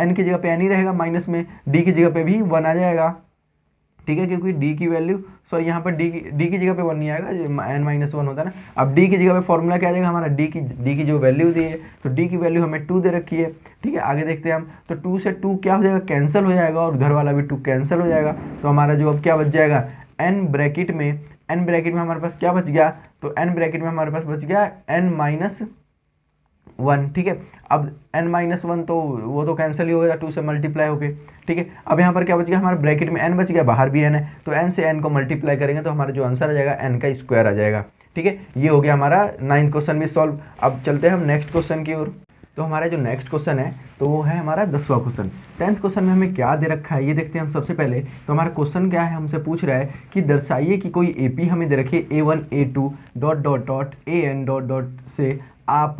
n की जगह पे n ही रहेगा, माइनस में d की जगह पे भी 1 आ जाएगा। ठीक है, क्योंकि d की वैल्यू सॉरी यहाँ पर d की जगह पे 1 नहीं आएगा, n-1 होता है ना। अब d की जगह पे फॉर्मूला क्या आ जाएगा हमारा, d की जो वैल्यू दी है, तो d की वैल्यू हमें 2 दे रखी है। ठीक है, आगे देखते हैं हम, तो 2 से 2 क्या हो जाएगा, कैंसिल हो जाएगा और उधर वाला भी 2 कैंसिल हो जाएगा। तो हमारा जो अब क्या बच जाएगा, n ब्रैकेट में हमारे पास क्या बच गया, तो n ब्रैकेट में हमारे पास बच गया n-1। ठीक है, अब n-1 तो वो तो कैंसिल ही हो गया 2 से मल्टीप्लाई होके। ठीक है, अब यहाँ पर क्या बच गया, हमारे ब्रैकेट में n बच गया, बाहर भी n है, तो n से n को मल्टीप्लाई करेंगे तो हमारा जो आंसर आ जाएगा n का स्क्वायर आ जाएगा। ठीक है, ये हो गया हमारा 9th क्वेश्चन भी सॉल्व। अब चलते हैं हम नेक्स्ट क्वेश्चन की ओर। तो हमारा जो नेक्स्ट क्वेश्चन है तो वो है हमारा 10वां क्वेश्चन। 10th क्वेश्चन में हमें क्या दे रखा है ये देखते हैं हम सबसे पहले। तो हमारा क्वेश्चन क्या है, हमसे पूछ रहा है कि दर्शाइए कि कोई AP हमें दे रखी है A1 A2 dot dot dot AN dot dot से आप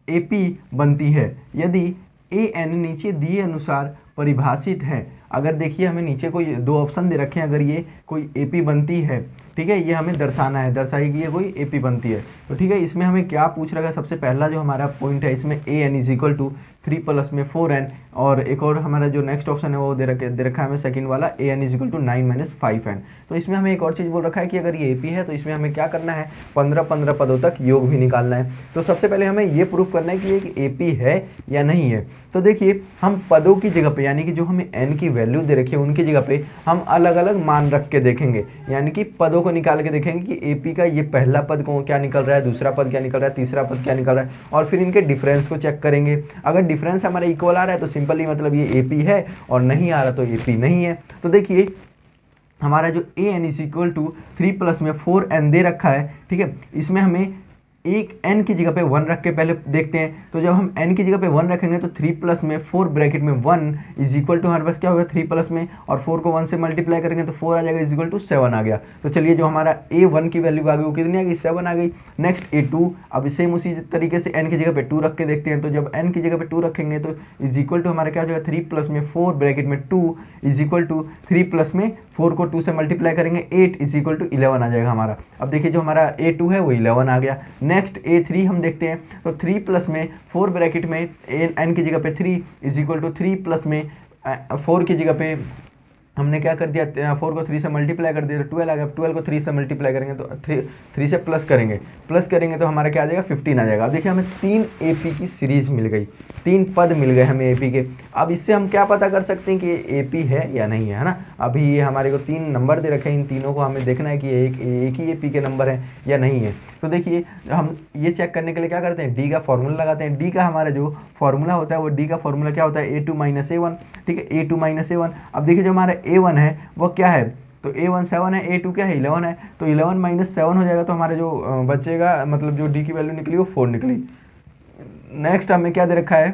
AP बनती है यदि AN नीचे दिए अनुसार परिभाषित है। अगर देखिए हमें नीचे कोई 2 ऑप्शन दे रखे हैं, अगर ये कोई AP बनती है, ठीक है, ये हमें दर्शाना है, दर्शाइए कि ये कोई AP बनती है। तो ठीक है, इसमें हमें क्या पूछ रखा है, सबसे पहला जो हमारा पॉइंट है इसमें AN is equal to 3 plus में 4n, और एक और हमारा जो नेक्स्ट ऑप्शन है वो दे रखा है हमें सेकंड वाला AN is equal to 9 - 5n। तो इसमें हमें एक और चीज़ बोल रखा है कि अगर ये AP है तो इसमें हमें क्या करना है, 15 पदों तक योग भी निकालना है। तो सबसे पहले हमें ये प्रूफ करना है कि ये AP है या नहीं है। तो देखिए हम पदों की जगह पे, यानी कि जो हमें n की वैल्यू दे रखी है उनकी जगह पे हम अलग अलग मान रख के देखेंगे, यानी कि पदों को निकाल के देखेंगे कि AP का ये पहला पद को क्या निकल रहा है, दूसरा पद क्या निकल रहा है, तीसरा पद क्या निकल रहा है, और फिर इनके डिफरेंस को चेक करेंगे। अगर डिफरेंस हमारा इक्वल आ रहा है तो सिंपली मतलब ये AP है, और नहीं आ रहा तो AP नहीं है। तो देखिए हमारा जो AN is equal to 3 plus में 4n दे रखा है। ठीक है, इसमें हमें एक n की जगह पे 1 रख के पहले देखते हैं। तो जब हम n की जगह पे 1 रखेंगे तो 3 प्लस में 4 ब्रैकेट में 1 इज इक्वल टू हमारे पास क्या होगा, 3 प्लस में और 4 को 1 से मल्टीप्लाई करेंगे तो 4 आ जाएगा इज इक्वल टू 7 आ गया। तो चलिए जो हमारा A1 की वैल्यू आ गई वो कितनी आ गई, 7 आ गई। नेक्स्ट A2, अब सेम उसी तरीके से n की जगह पे 2 रख के देखते हैं। तो जब n की जगह पे 2 रखेंगे तो इज इक्वल टू हमारा क्या हो जाएगा, 3 प्लस में 4 ब्रैकेट में 2 इज इक्वल टू 3 प्लस में 4 को 2 से मल्टीप्लाई करेंगे 8 इज इक्वल टू 11 आ जाएगा हमारा। अब देखिए जो हमारा A2 है वो 11 आ गया। नेक्स्ट A3 हम देखते हैं, तो 3 प्लस में 4 ब्रैकेट में n की जगह पे 3 इज इक्वल टू 3 प्लस में 4 की जगह पे हमने क्या कर दिया, 4 को 3 से मल्टीप्लाई कर दिया तो 12 आ गया। 12 को 3 से मल्टीप्लाई करेंगे तो 3 से प्लस करेंगे तो हमारा क्या आ जाएगा, 15 आ जाएगा। अब देखिए हमें 3 AP की सीरीज मिल गई, 3 पद मिल गए हमें AP के। अब इससे हम क्या पता कर सकते हैं कि ये AP है या नहीं है, है ना। अभी ये हमारे को 3 नंबर दे रखे हैं, इन तीनों को हमें देखना है कि एक ही AP के नंबर है या नहीं है। तो देखिए हम ये चेक करने के लिए क्या करते हैं, D का फॉर्मूला लगाते हैं। D का हमारा जो फॉर्मूला होता है वो D का फॉर्मूला क्या होता है, A2 - A1। ठीक है, A2 - A1। अब देखिए जो हमारा A1 है वो क्या है, तो A1 7 है, A2 क्या है 11 है, तो 11 - 7 हो जाएगा। तो हमारे जो बचेगा, मतलब जो D की वैल्यू निकली वो 4 निकली। नेक्स्ट हमें क्या दे रखा है,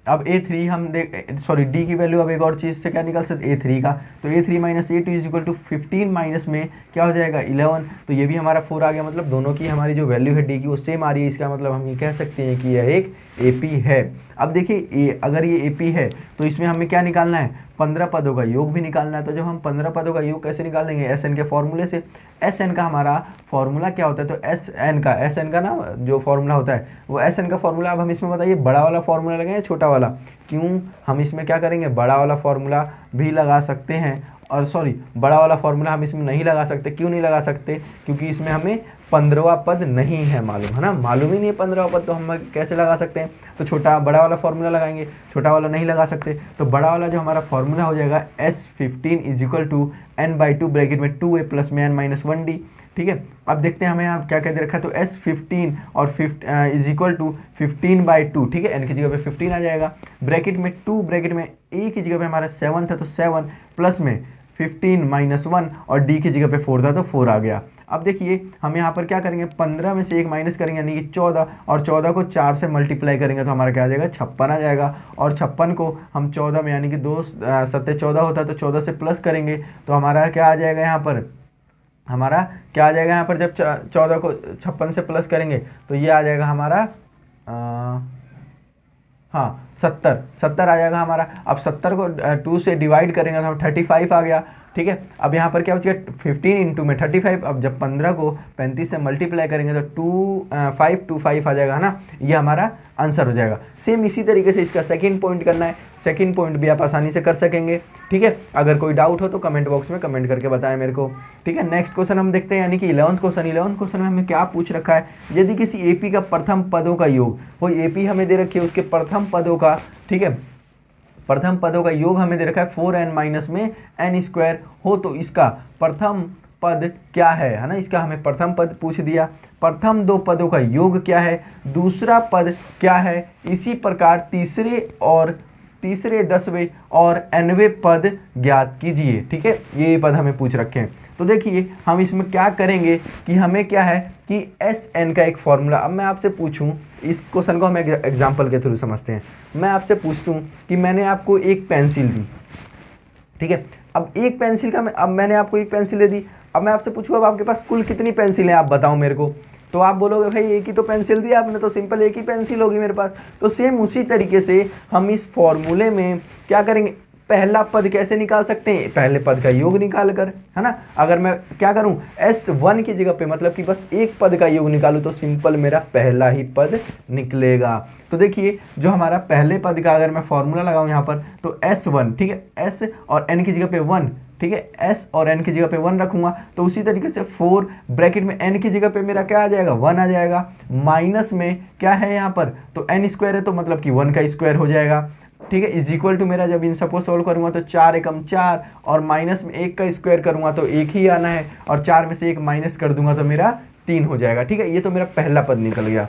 अब A3 हम D की वैल्यू अब एक और चीज़ से क्या निकाल सकते, A3 का। तो A3 - A2 is equal to 15 minus में क्या हो जाएगा 11। तो ये भी हमारा 4 आ गया, मतलब दोनों की हमारी जो वैल्यू है D की वो सेम आ रही है। इसका मतलब हम ये कह सकते हैं कि यह एक AP है। अब देखिए अगर ये AP है तो इसमें हमें क्या निकालना है, 15 पदों का योग भी निकालना है। तो जब हम 15 पदों का योग कैसे निकाल देंगे, SN के फॉर्मूले से। SN का हमारा फॉर्मूला क्या होता है, तो SN का ना जो फॉर्मूला होता है वो SN का फॉर्मूला। अब हम इसमें बताइए बड़ा वाला फॉर्मूला लगाएं या छोटा वाला, क्यों हम इसमें क्या करेंगे, बड़ा वाला फॉर्मूला भी लगा सकते हैं। और सॉरी, बड़ा वाला फॉर्मूला हम इसमें नहीं लगा सकते। क्यों नहीं लगा सकते, क्योंकि इसमें हमें 15वां पद नहीं है मालूम, है ना, मालूम ही नहीं है 15वां पद, तो हम कैसे लगा सकते हैं? तो छोटा बड़ा वाला फॉर्मूला लगाएंगे, छोटा वाला नहीं लगा सकते, तो बड़ा वाला जो हमारा फॉर्मूला हो जाएगा S15 is equal to n/2 bracket में 2a प्लस में n-1d। ठीक है, अब देखते हैं हमें यहाँ क्या कह दे रखा है, तो S15 और इज इक्वल टू 15/2, ठीक है, n की जगह पे 15 आ जाएगा, ब्रैकेट में 2 ब्रैकेट में a की जगह पे हमारा 7 था तो 7 प्लस में 15 - 1 और d की जगह पे 4 था तो 4 आ गया। अब देखिए हम यहाँ पर क्या करेंगे, 15 में से 1 माइनस करेंगे यानी कि 14, और 14 को 4 से मल्टीप्लाई करेंगे तो हमारा क्या आ जाएगा, 56 आ जाएगा, और 56 को हम 14 में यानी कि 2 7 14 होता है तो 14 से प्लस करेंगे तो हमारा क्या आ जाएगा, यहाँ पर हमारा क्या आ जाएगा, यहाँ पर जब 14 को 56 से प्लस करेंगे तो ये आ जाएगा हमारा हाँ 70 आ जाएगा हमारा। अब 70 को 2 से डिवाइड करेंगे तो हम 35 आ गया। ठीक है, अब यहाँ पर क्या बचेगा, 15 इंटू में 35, अब जब 15 को 35 से मल्टीप्लाई करेंगे तो 525 आ जाएगा, है ना, ये हमारा आंसर हो जाएगा। सेम इसी तरीके से इसका सेकंड पॉइंट करना है, सेकंड पॉइंट भी आप आसानी से कर सकेंगे। ठीक है, अगर कोई डाउट हो तो कमेंट बॉक्स में कमेंट करके बताएं मेरे को। ठीक है, नेक्स्ट क्वेश्चन हम देखते हैं, यानी कि 11th क्वेश्चन में हमें क्या पूछ रखा है, यदि किसी एपी का प्रथम पदों का योग, वो एपी हमें दे रखी है उसके प्रथम पदों का, ठीक है, प्रथम पदों का योग हमें दे रखा है 4n माइनस में n² हो, तो इसका प्रथम पद क्या है ना, इसका हमें प्रथम पद पूछ दिया, प्रथम 2 पदों का योग क्या है, दूसरा पद क्या है, इसी प्रकार तीसरे 10वें और nवें पद ज्ञात कीजिए। ठीक है, ये पद हमें पूछ रखे हैं। तो देखिए हम इसमें क्या करेंगे कि हमें क्या है कि Sn का एक फॉर्मूला, अब मैं आपसे पूछूं, इस क्वेश्चन को हम एग्जाम्पल के थ्रू समझते हैं। मैं आपसे पूछता हूं कि मैंने आपको एक पेंसिल दी, ठीक है, अब एक पेंसिल का अब मैंने आपको एक पेंसिल दे दी, अब मैं आपसे पूछूं अब आपके पास कुल कितनी पेंसिल है आप बताओ मेरे को, तो आप बोलोगे भाई एक ही तो पेंसिल दी आपने, तो सिंपल एक ही पेंसिल होगी मेरे पास। तो सेम उसी तरीके से हम इस फॉर्मूले में क्या करेंगे, पहला पद कैसे निकाल सकते हैं, पहले पद का योग निकाल कर, है ना। अगर मैं क्या करूं, S1 की जगह पे मतलब कि बस एक पद का योग निकालूं तो सिंपल मेरा पहला ही पद निकलेगा। तो देखिए जो हमारा पहले पद का अगर मैं फॉर्मूला लगाऊं यहाँ पर तो S1, ठीक है, S और n की जगह पे 1, ठीक है, S और n की जगह पे 1 रखूंगा, तो उसी तरीके से 4 ब्रैकेट में n की जगह पे मेरा क्या आ जाएगा, 1 आ जाएगा, माइनस में क्या है यहाँ पर, तो n² है तो मतलब कि 1 का स्क्वायर हो जाएगा। ठीक है, इज इक्वल टू मेरा जब इन सबको सोल्व करूंगा तो 4 एकम 4 और माइनस में 1 का स्क्वायर करूंगा तो 1 ही आना है, और 4 में से 1 माइनस कर दूंगा तो मेरा 3 हो जाएगा। ठीक है, ये तो मेरा पहला पद निकल गया।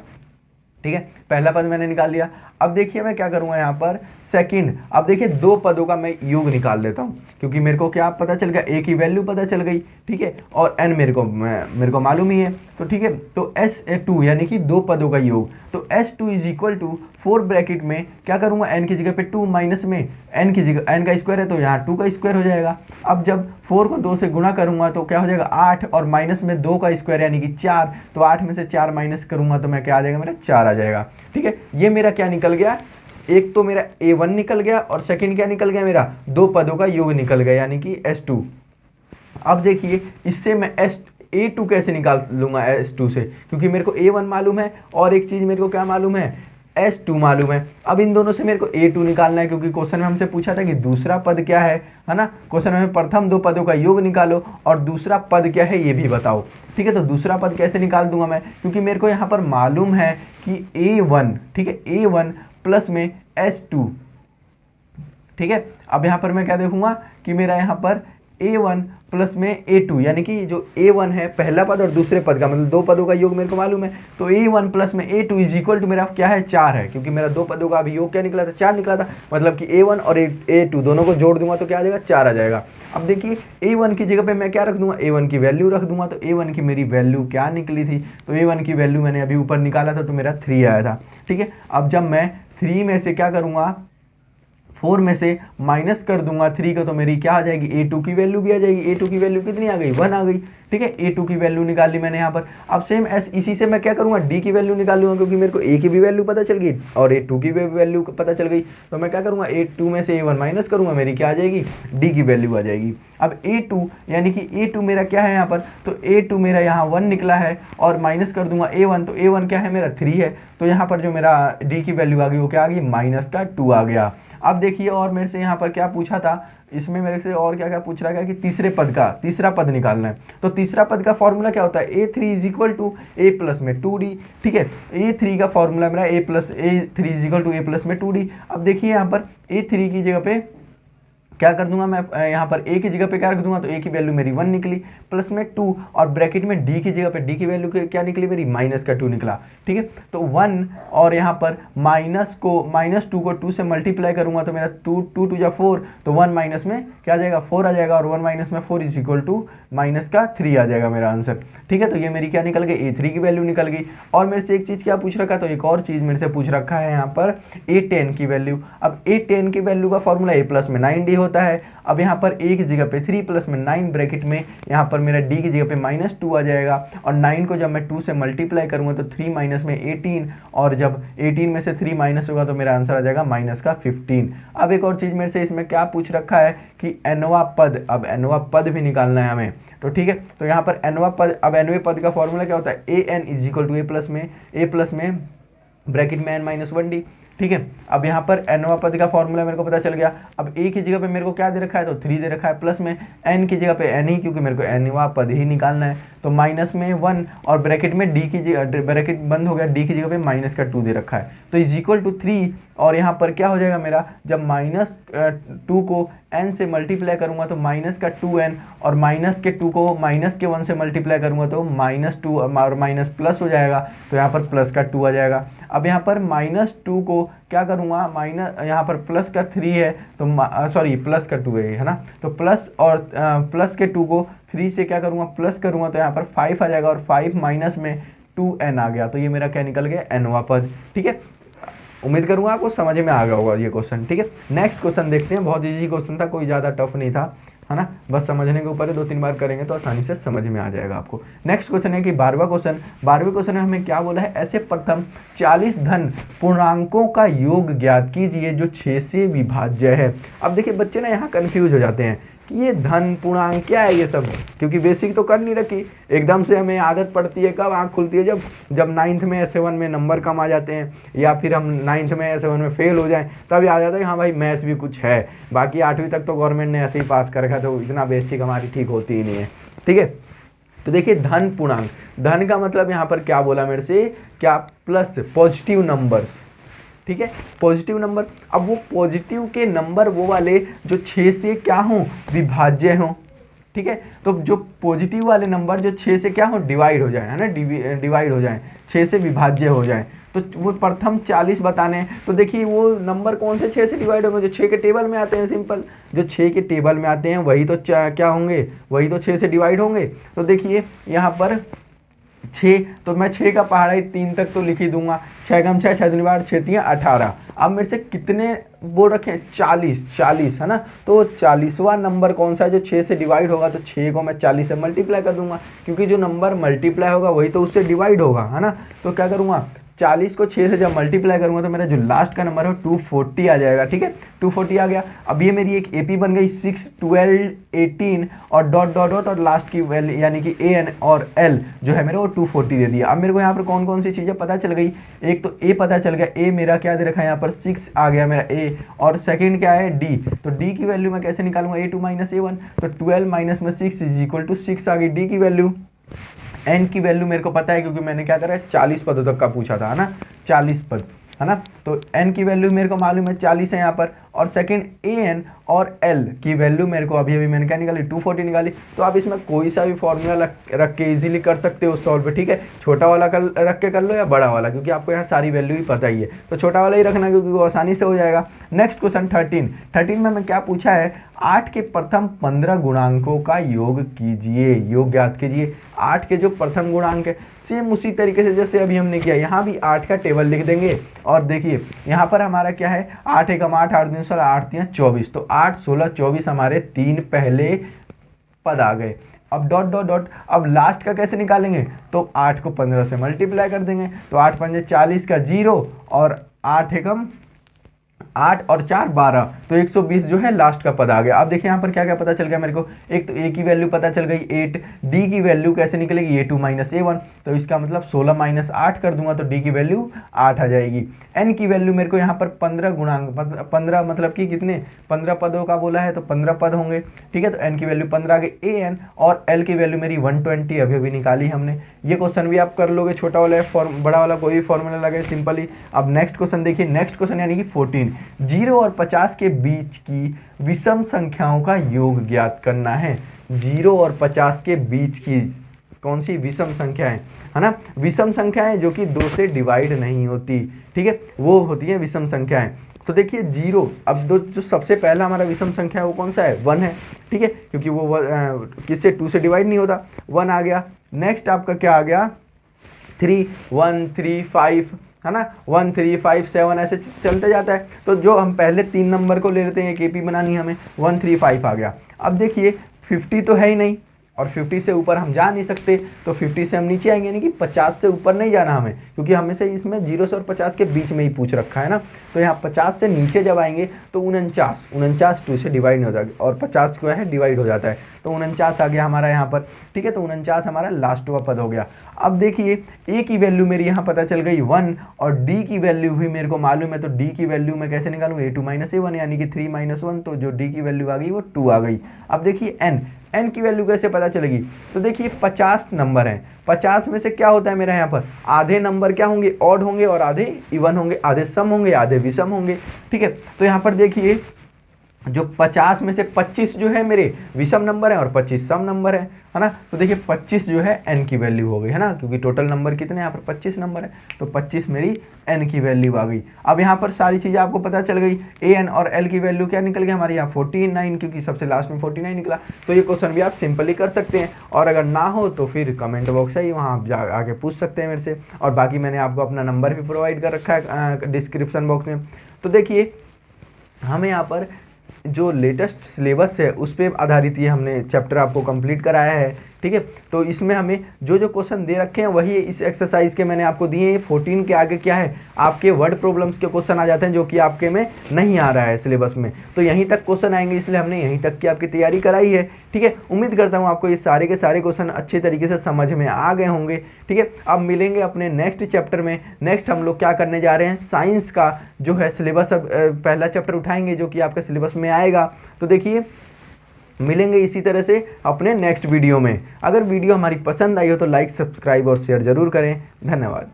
ठीक है, पहला पद मैंने निकाल लिया। अब देखिए मैं क्या करूंगा यहाँ पर सेकंड, अब देखिए 2 पदों का मैं योग निकाल लेता हूँ, क्योंकि मेरे को क्या पता चल गया, एक ही वैल्यू पता चल गई, ठीक है, और n मेरे को मालूम ही है, तो ठीक है, तो S2 यानी कि 2 पदों का योग, तो S2 is equal to 4 bracket में क्या करूंगा, n की जगह पे 2 माइनस में n की जगह n का स्क्वायर है तो यहाँ 2 का स्क्वायर हो जाएगा। अब जब 4 को 2 से गुणा करूंगा तो क्या हो जाएगा 8 और माइनस में 2 का स्क्वायर यानी कि 4, तो 8 में से 4 माइनस करूंगा तो मैं क्या आ जाएगा, मेरा 4 आ जाएगा। ठीक है, ये मेरा क्या निकल गया, एक तो मेरा A1 निकल गया और सेकंड क्या निकल गया, मेरा 2 पदों का योग निकल गया यानी कि S2। अब देखिए इससे मैं A2 कैसे निकाल लूंगा S2 से, क्योंकि मेरे को A1 मालूम है और एक चीज मेरे को क्या मालूम है, S2 मालूम है। अब इन दोनों से मेरे को A2 निकालना है, क्योंकि क्वेश्चन में हमसे पूछा था कि दूसरा पद क्या है ना, क्वेश्चन में प्रथम 2 पदों का योग निकालो और दूसरा पद क्या है ये भी बताओ। ठीक है, तो दूसरा पद कैसे निकाल दूंगा मैं, क्योंकि मेरे को यहाँ पर मालूम है कि A1, ठीक है, A1 प्लस में S2, ठीक है। अब यहाँ पर मैं क्या देखूंगा कि मेरा यहाँ पर A1 प्लस में A2 यानी कि जो A1 है पहला पद और दूसरे पद का मतलब 2 पदों का योग मेरे को मालूम है, तो A1 प्लस में A2 इज इक्वल टू मेरा क्या है 4 है, क्योंकि मेरा 2 पदों का अभी योग क्या निकला था, 4 निकला था, मतलब कि A1 और A2 दोनों को जोड़ दूंगा तो क्या आ जाएगा, 4 आ जाएगा। अब देखिए A1 की जगह पे मैं क्या रख दूंगा, A1 की वैल्यू रख दूंगा, तो A1 की मेरी वैल्यू क्या निकली थी, तो A1 की वैल्यू मैंने अभी ऊपर निकाला था तो मेरा 3 आया था। ठीक है, अब जब मैं 3 में से क्या करूंगा, 4 में से माइनस कर दूंगा 3 का, तो मेरी क्या आ जाएगी, A2 की वैल्यू भी आ जाएगी। A2 की वैल्यू कितनी आ गई, 1 आ गई। ठीक है, A2 की वैल्यू निकाल ली मैंने यहाँ पर। अब सेम इसी से मैं क्या करूँगा, D की वैल्यू निकाल लूँगा, क्योंकि मेरे को A की भी वैल्यू पता चल गई और A2 की भी वैल्यू पता चल गई, तो मैं क्या करूँगा, A2 में से A1 माइनस करूँगा, मेरी क्या आ जाएगी, D की वैल्यू आ जाएगी। अब A2 यानी कि A2 मेरा क्या है यहाँ पर, तो A2 मेरा यहाँ 1 निकला है और माइनस कर दूंगा A1, तो A1 क्या है मेरा 3 है, तो यहाँ पर जो मेरा D की वैल्यू आ गई वो क्या आ गई, -2 आ गया। अब देखिए और मेरे से यहाँ पर क्या पूछा था, इसमें मेरे से और क्या क्या पूछ रहा है कि तीसरा पद निकालना है। तो तीसरा पद का फॉर्मूला क्या होता है, a3 is equal to A plus में 2d। ठीक है, a3 का फॉर्मूला मेरा a3 is equal to A plus में 2d। अब देखिए यहाँ पर a3 की जगह पे क्या कर दूंगा मैं, यहाँ पर a की जगह पे क्या रख दूंगा, तो a की वैल्यू मेरी 1 निकली प्लस में 2 और ब्रैकेट में d की जगह पे d की वैल्यू क्या निकली मेरी -2 निकला। ठीक है, तो 1 और यहाँ पर -2 को 2 से मल्टीप्लाई करूंगा तो मेरा 2 2 जा 4, तो 1 माइनस में क्या आ जाएगा 4 आ जाएगा और 1 माइनस में 4 इज इक्वल टू -3 आ जाएगा मेरा आंसर। ठीक है, तो ये मेरी क्या निकल गई, a3 की वैल्यू निकल गई। और मेरे से एक चीज़ क्या पूछ रखा, तो एक और चीज़ मेरे से पूछ रखा है यहाँ पर a10 की वैल्यू। अब a10 की वैल्यू का फॉर्मूला a प्लस में 9d होता है। अब यहाँ पर a की जगह पे 3 प्लस में 9 ब्रैकेट में यहाँ पर मेरा d की जगह पे -2 आ जाएगा और 9 को जब मैं 2 से मल्टीप्लाई करूँगा तो 3 माइनस में 18 और जब 18 में से 3 माइनस होगा तो मेरा आंसर आ जाएगा -15। अब एक और चीज़ मेरे से इसमें क्या पूछ रखा है कि nवां पद, अब nवां पद भी निकालना है हमें। तो ठीक है, तो यहाँ पर nवां पद, अब nवें पद का फॉर्मूला क्या होता है, an is equal to a plus में ब्रैकेट में n-1d। ठीक है, अब यहाँ पर nवां पद का फॉर्मूला मेरे को पता चल गया। अब a की जगह पे मेरे को क्या दे रखा है, तो 3 दे रखा है प्लस में n की जगह पे n ही, क्योंकि मेरे को nवां पद ही निकालना है। तो माइनस में 1 और ब्रैकेट में d की जगह, ब्रैकेट बंद हो गया, d की जगह पे -2 दे रखा है, तो इज इक्वल टू 3। और यहाँ पर क्या हो जाएगा मेरा, जब -2 को n से मल्टीप्लाई करूंगा तो -2n और -2 को -1 से मल्टीप्लाई करूंगा तो -2 और माइनस प्लस हो जाएगा, तो यहाँ पर +2 आ जाएगा। अब यहाँ पर -2 को क्या करूँगा, यहाँ पर +3 है तो सॉरी +2 है ना, तो प्लस और +2 को 3 से क्या करूँगा प्लस करूँगा तो यहाँ पर 5 आ जाएगा और 5 माइनस में 2n आ गया, तो ये मेरा क्या निकल गया, nवां पद। ठीक है, उम्मीद करूँगा आपको समझ में आ गया होगा ये क्वेश्चन। ठीक है, नेक्स्ट क्वेश्चन देखते हैं, बहुत इजी क्वेश्चन था, कोई ज़्यादा टफ नहीं था, है ना, बस समझने के ऊपर है, 2-3 बार करेंगे तो आसानी से समझ में आ जाएगा आपको। नेक्स्ट क्वेश्चन है कि 12वें क्वेश्चन में हमें क्या बोला है, ऐसे प्रथम 40 धन पूर्णांकों का योग ज्ञात कीजिए जो 6 से विभाज्य है। अब देखिए बच्चे ना यहाँ कंफ्यूज हो जाते हैं कि ये धन पूर्णांक क्या है ये सब, क्योंकि बेसिक तो कर नहीं रखी, एकदम से हमें आदत पड़ती है कब, आँख खुलती है जब 9th में S7 में नंबर कम आ जाते हैं, या फिर हम 9th में S7 में फेल हो जाएं, तब याद आता है हाँ भाई मैथ भी कुछ है। बाकी 8वीं तक तो गवर्नमेंट ने ऐसे ही पास कर रखा, तो इतना बेसिक हमारी ठीक होती ही नहीं है। ठीक है, तो देखिए धन पूर्णांक, धन का मतलब यहाँ पर क्या बोला मेरे से, क्या प्लस पॉजिटिव नंबर्स। ठीक है, पॉजिटिव नंबर, अब वो पॉजिटिव के नंबर वो वाले जो 6 से क्या हों, विभाज्य हों। ठीक है, तो जो पॉजिटिव वाले नंबर जो 6 से क्या हों, डिवाइड हो जाए, है ना, डिवाइड हो जाए, 6 से विभाज्य हो जाए, तो वो प्रथम 40 बताने हैं। तो देखिए वो नंबर कौन से 6 से डिवाइड होंगे, जो 6 के टेबल में आते हैं, सिंपल जो 6 के टेबल में आते हैं वही तो क्या होंगे, वही तो 6 से डिवाइड होंगे। तो देखिए यहाँ पर 6, तो मैं 6 का पहाड़ा 3 तक तो लिख ही दूंगा, 6 कम 6, 6 दूनी 8, 6 3 18। अब मेरे से कितने वो रखें, 40 है ना, तो 40वां नंबर कौन सा है जो 6 से डिवाइड होगा, तो 6 को मैं 40 से मल्टीप्लाई कर दूंगा, क्योंकि जो नंबर मल्टीप्लाई होगा वही तो उससे डिवाइड होगा, है ना। तो क्या करूँगा, 40 को 6 से जब मल्टीप्लाई करूंगा तो मेरा जो लास्ट का नंबर है 240 आ जाएगा। ठीक है, 240 आ गया। अब ये मेरी एक एपी बन गई 6, 12, 18 और डॉट डॉट डॉट और लास्ट की वैल्यू यानी कि एन और एल जो है मेरे वो 240 दे दिया। अब मेरे को यहाँ पर कौन कौन सी चीज़ें पता चल गई, एक तो ए पता चल गया, ए मेरा क्या दे रखा है यहाँ पर 6 आ गया मेरा ए, और सेकेंड क्या है डी, तो डी की वैल्यू मैं कैसे निकालूंगा, A2 माइनस A1, तो 12 माइनस में 6 इज इक्वल टू 6 आ गई डी की वैल्यू। एन की वैल्यू मेरे को पता है क्योंकि मैंने क्या करा है 40 पदों तक का पूछा था, है ना, 40 पद, है ना, तो एन की वैल्यू मेरे को मालूम है 40 है यहाँ पर, और सेकंड ए एन और एल की वैल्यू मेरे को अभी मैंने क्या निकाली 240 निकाली। तो आप इसमें कोई सा भी फॉर्मूला रख के इजीली कर सकते हो सॉल्व, ठीक है, छोटा वाला रख के कर लो या बड़ा वाला, क्योंकि आपको यहाँ सारी वैल्यू ही पता ही है, तो छोटा वाला ही रखना क्योंकि वो आसानी से हो जाएगा। नेक्स्ट क्वेश्चन 13 में हमें क्या पूछा है, 8 के प्रथम 15 गुणांकों का योग कीजिए, योग ज्ञात कीजिए। 8 के जो प्रथम गुणांक है सेम उसी तरीके से जैसे अभी हमने किया, यहाँ भी 8 का टेबल लिख देंगे, और देखिए यहाँ पर हमारा क्या है 8 एकम 8, 8 दूनी 16, 8 3 24, तो 8 16 24 हमारे 3 पहले पद आ गए। अब डॉट डॉट डॉट, अब लास्ट का कैसे निकालेंगे, तो 8 को 15 से मल्टीप्लाई कर देंगे, तो 8 पंजे 40 का 0 और 8 एकम 8 और 4 12, तो 120 जो है लास्ट का पद आ गया। अब देखिए यहाँ पर क्या क्या पता चल गया मेरे को, एक तो ए की वैल्यू पता चल गई 8, डी की वैल्यू कैसे निकलेगी A2 माइनस A1, तो इसका मतलब 16 माइनस 8 कर दूंगा तो डी की वैल्यू 8 आ जाएगी। एन की वैल्यू मेरे को यहाँ पर 15 गुणांक 15 मतलब कि कितने 15 पदों का बोला है तो 15 पद होंगे, ठीक है, तो एन की वैल्यू 15 आ गई। ए एन और एल की वैल्यू मेरी 120 अभी अभी निकाली हमने। ये क्वेश्चन भी आप कर लोगे, छोटा वाला बड़ा वाला कोई भी फॉर्मूला लगे सिंपली। अब नेक्स्ट क्वेश्चन देखिए, नेक्स्ट क्वेश्चन यानी कि 14, 0 और 50 के बीच की विषम संख्याओं का योग ज्ञात करना है। 0 और 50 के बीच की कौन सी विषम संख्या है ना, विषम संख्याएं जो कि 2 से डिवाइड नहीं होती, ठीक है, वो होती है विषम संख्याएं। तो देखिए 0, अब जो सबसे पहला हमारा विषम संख्या है वो कौन सा है, 1 है, ठीक है, क्योंकि वो किससे 2 से डिवाइड नहीं होता, 1 आ गया। नेक्स्ट आपका क्या आ गया 3, 1 3 5 है ना, 1 3 5 7 ऐसे चलते जाता है। तो जो हम पहले 3 नंबर को ले लेते हैं, केपी बनानी हमें, 1 3 5 आ गया। अब देखिए 50 तो है ही नहीं और 50 से ऊपर हम जा नहीं सकते, तो 50 से हम नीचे आएंगे, यानी कि 50 से ऊपर नहीं जाना हमें, क्योंकि हमें से इसमें 0 से और 50 के बीच में ही पूछ रखा है ना। तो यहाँ 50 से नीचे जब आएंगे तो 49 2 से डिवाइड नहीं होता और 50 जो है डिवाइड हो जाता है, तो 49 आ गया हमारा यहाँ पर, ठीक है, तो 49 हमारा लास्ट का पद हो गया। अब देखिए ए की वैल्यू मेरी यहाँ पता चल गई 1 और डी की वैल्यू भी मेरे को मालूम है, तो डी की वैल्यू मैं कैसे निकालूँ, A2 माइनस A1 यानी कि 3 माइनस 1, तो जो डी की वैल्यू आ गई वो 2 आ गई। अब देखिए एन की वैल्यू कैसे पता चलेगी, तो देखिए 50 नंबर हैं, 50 में से क्या होता है मेरा यहाँ पर, आधे नंबर क्या होंगे, ऑड होंगे और आधे इवन होंगे, आधे सम होंगे आधे विषम होंगे, ठीक है। तो यहाँ पर देखिए जो 50 में से 25 जो है मेरे विषम नंबर है और 25 सम नंबर है ना, तो देखिए 25 जो है एन की वैल्यू हो गई, है ना, क्योंकि टोटल नंबर कितने यहाँ पर 25 नंबर है, तो 25 मेरी एन की वैल्यू आ गई। अब यहाँ पर सारी चीज़ें आपको पता चल गई, ए एन और एल की वैल्यू क्या निकल गई हमारी यहाँ 49, क्योंकि सबसे लास्ट में 49 निकला। तो ये क्वेश्चन भी आप सिंपली कर सकते हैं, और अगर ना हो तो फिर कमेंट बॉक्स है वहाँ आप आके पूछ सकते हैं मेरे से, और बाकी मैंने आपको अपना नंबर भी प्रोवाइड कर रखा है डिस्क्रिप्शन बॉक्स में। तो देखिए हमें यहाँ पर जो लेटेस्ट सिलेबस है उस पर आधारित ये हमने चैप्टर आपको कंप्लीट कराया है, ठीक है। तो इसमें हमें जो जो क्वेश्चन दे रखे हैं वही इस एक्सरसाइज के मैंने आपको दिए हैं। 14 के आगे क्या है, आपके वर्ड प्रॉब्लम्स के क्वेश्चन आ जाते हैं जो कि आपके में नहीं आ रहा है सिलेबस में, तो यहीं तक क्वेश्चन आएंगे, इसलिए हमने यहीं तक की आपकी तैयारी कराई है, ठीक है। उम्मीद करता हूँ आपको ये सारे के सारे क्वेश्चन अच्छे तरीके से समझ में आ गए होंगे, ठीक है। अब मिलेंगे अपने नेक्स्ट चैप्टर में। नेक्स्ट हम लोग क्या करने जा रहे हैं, साइंस का जो है सिलेबस, अब पहला चैप्टर उठाएंगे जो कि आपके सिलेबस में आएगा। तो देखिए मिलेंगे इसी तरह से अपने नेक्स्ट वीडियो में। अगर वीडियो हमारी पसंद आई हो तो लाइक सब्सक्राइब और शेयर जरूर करें। धन्यवाद।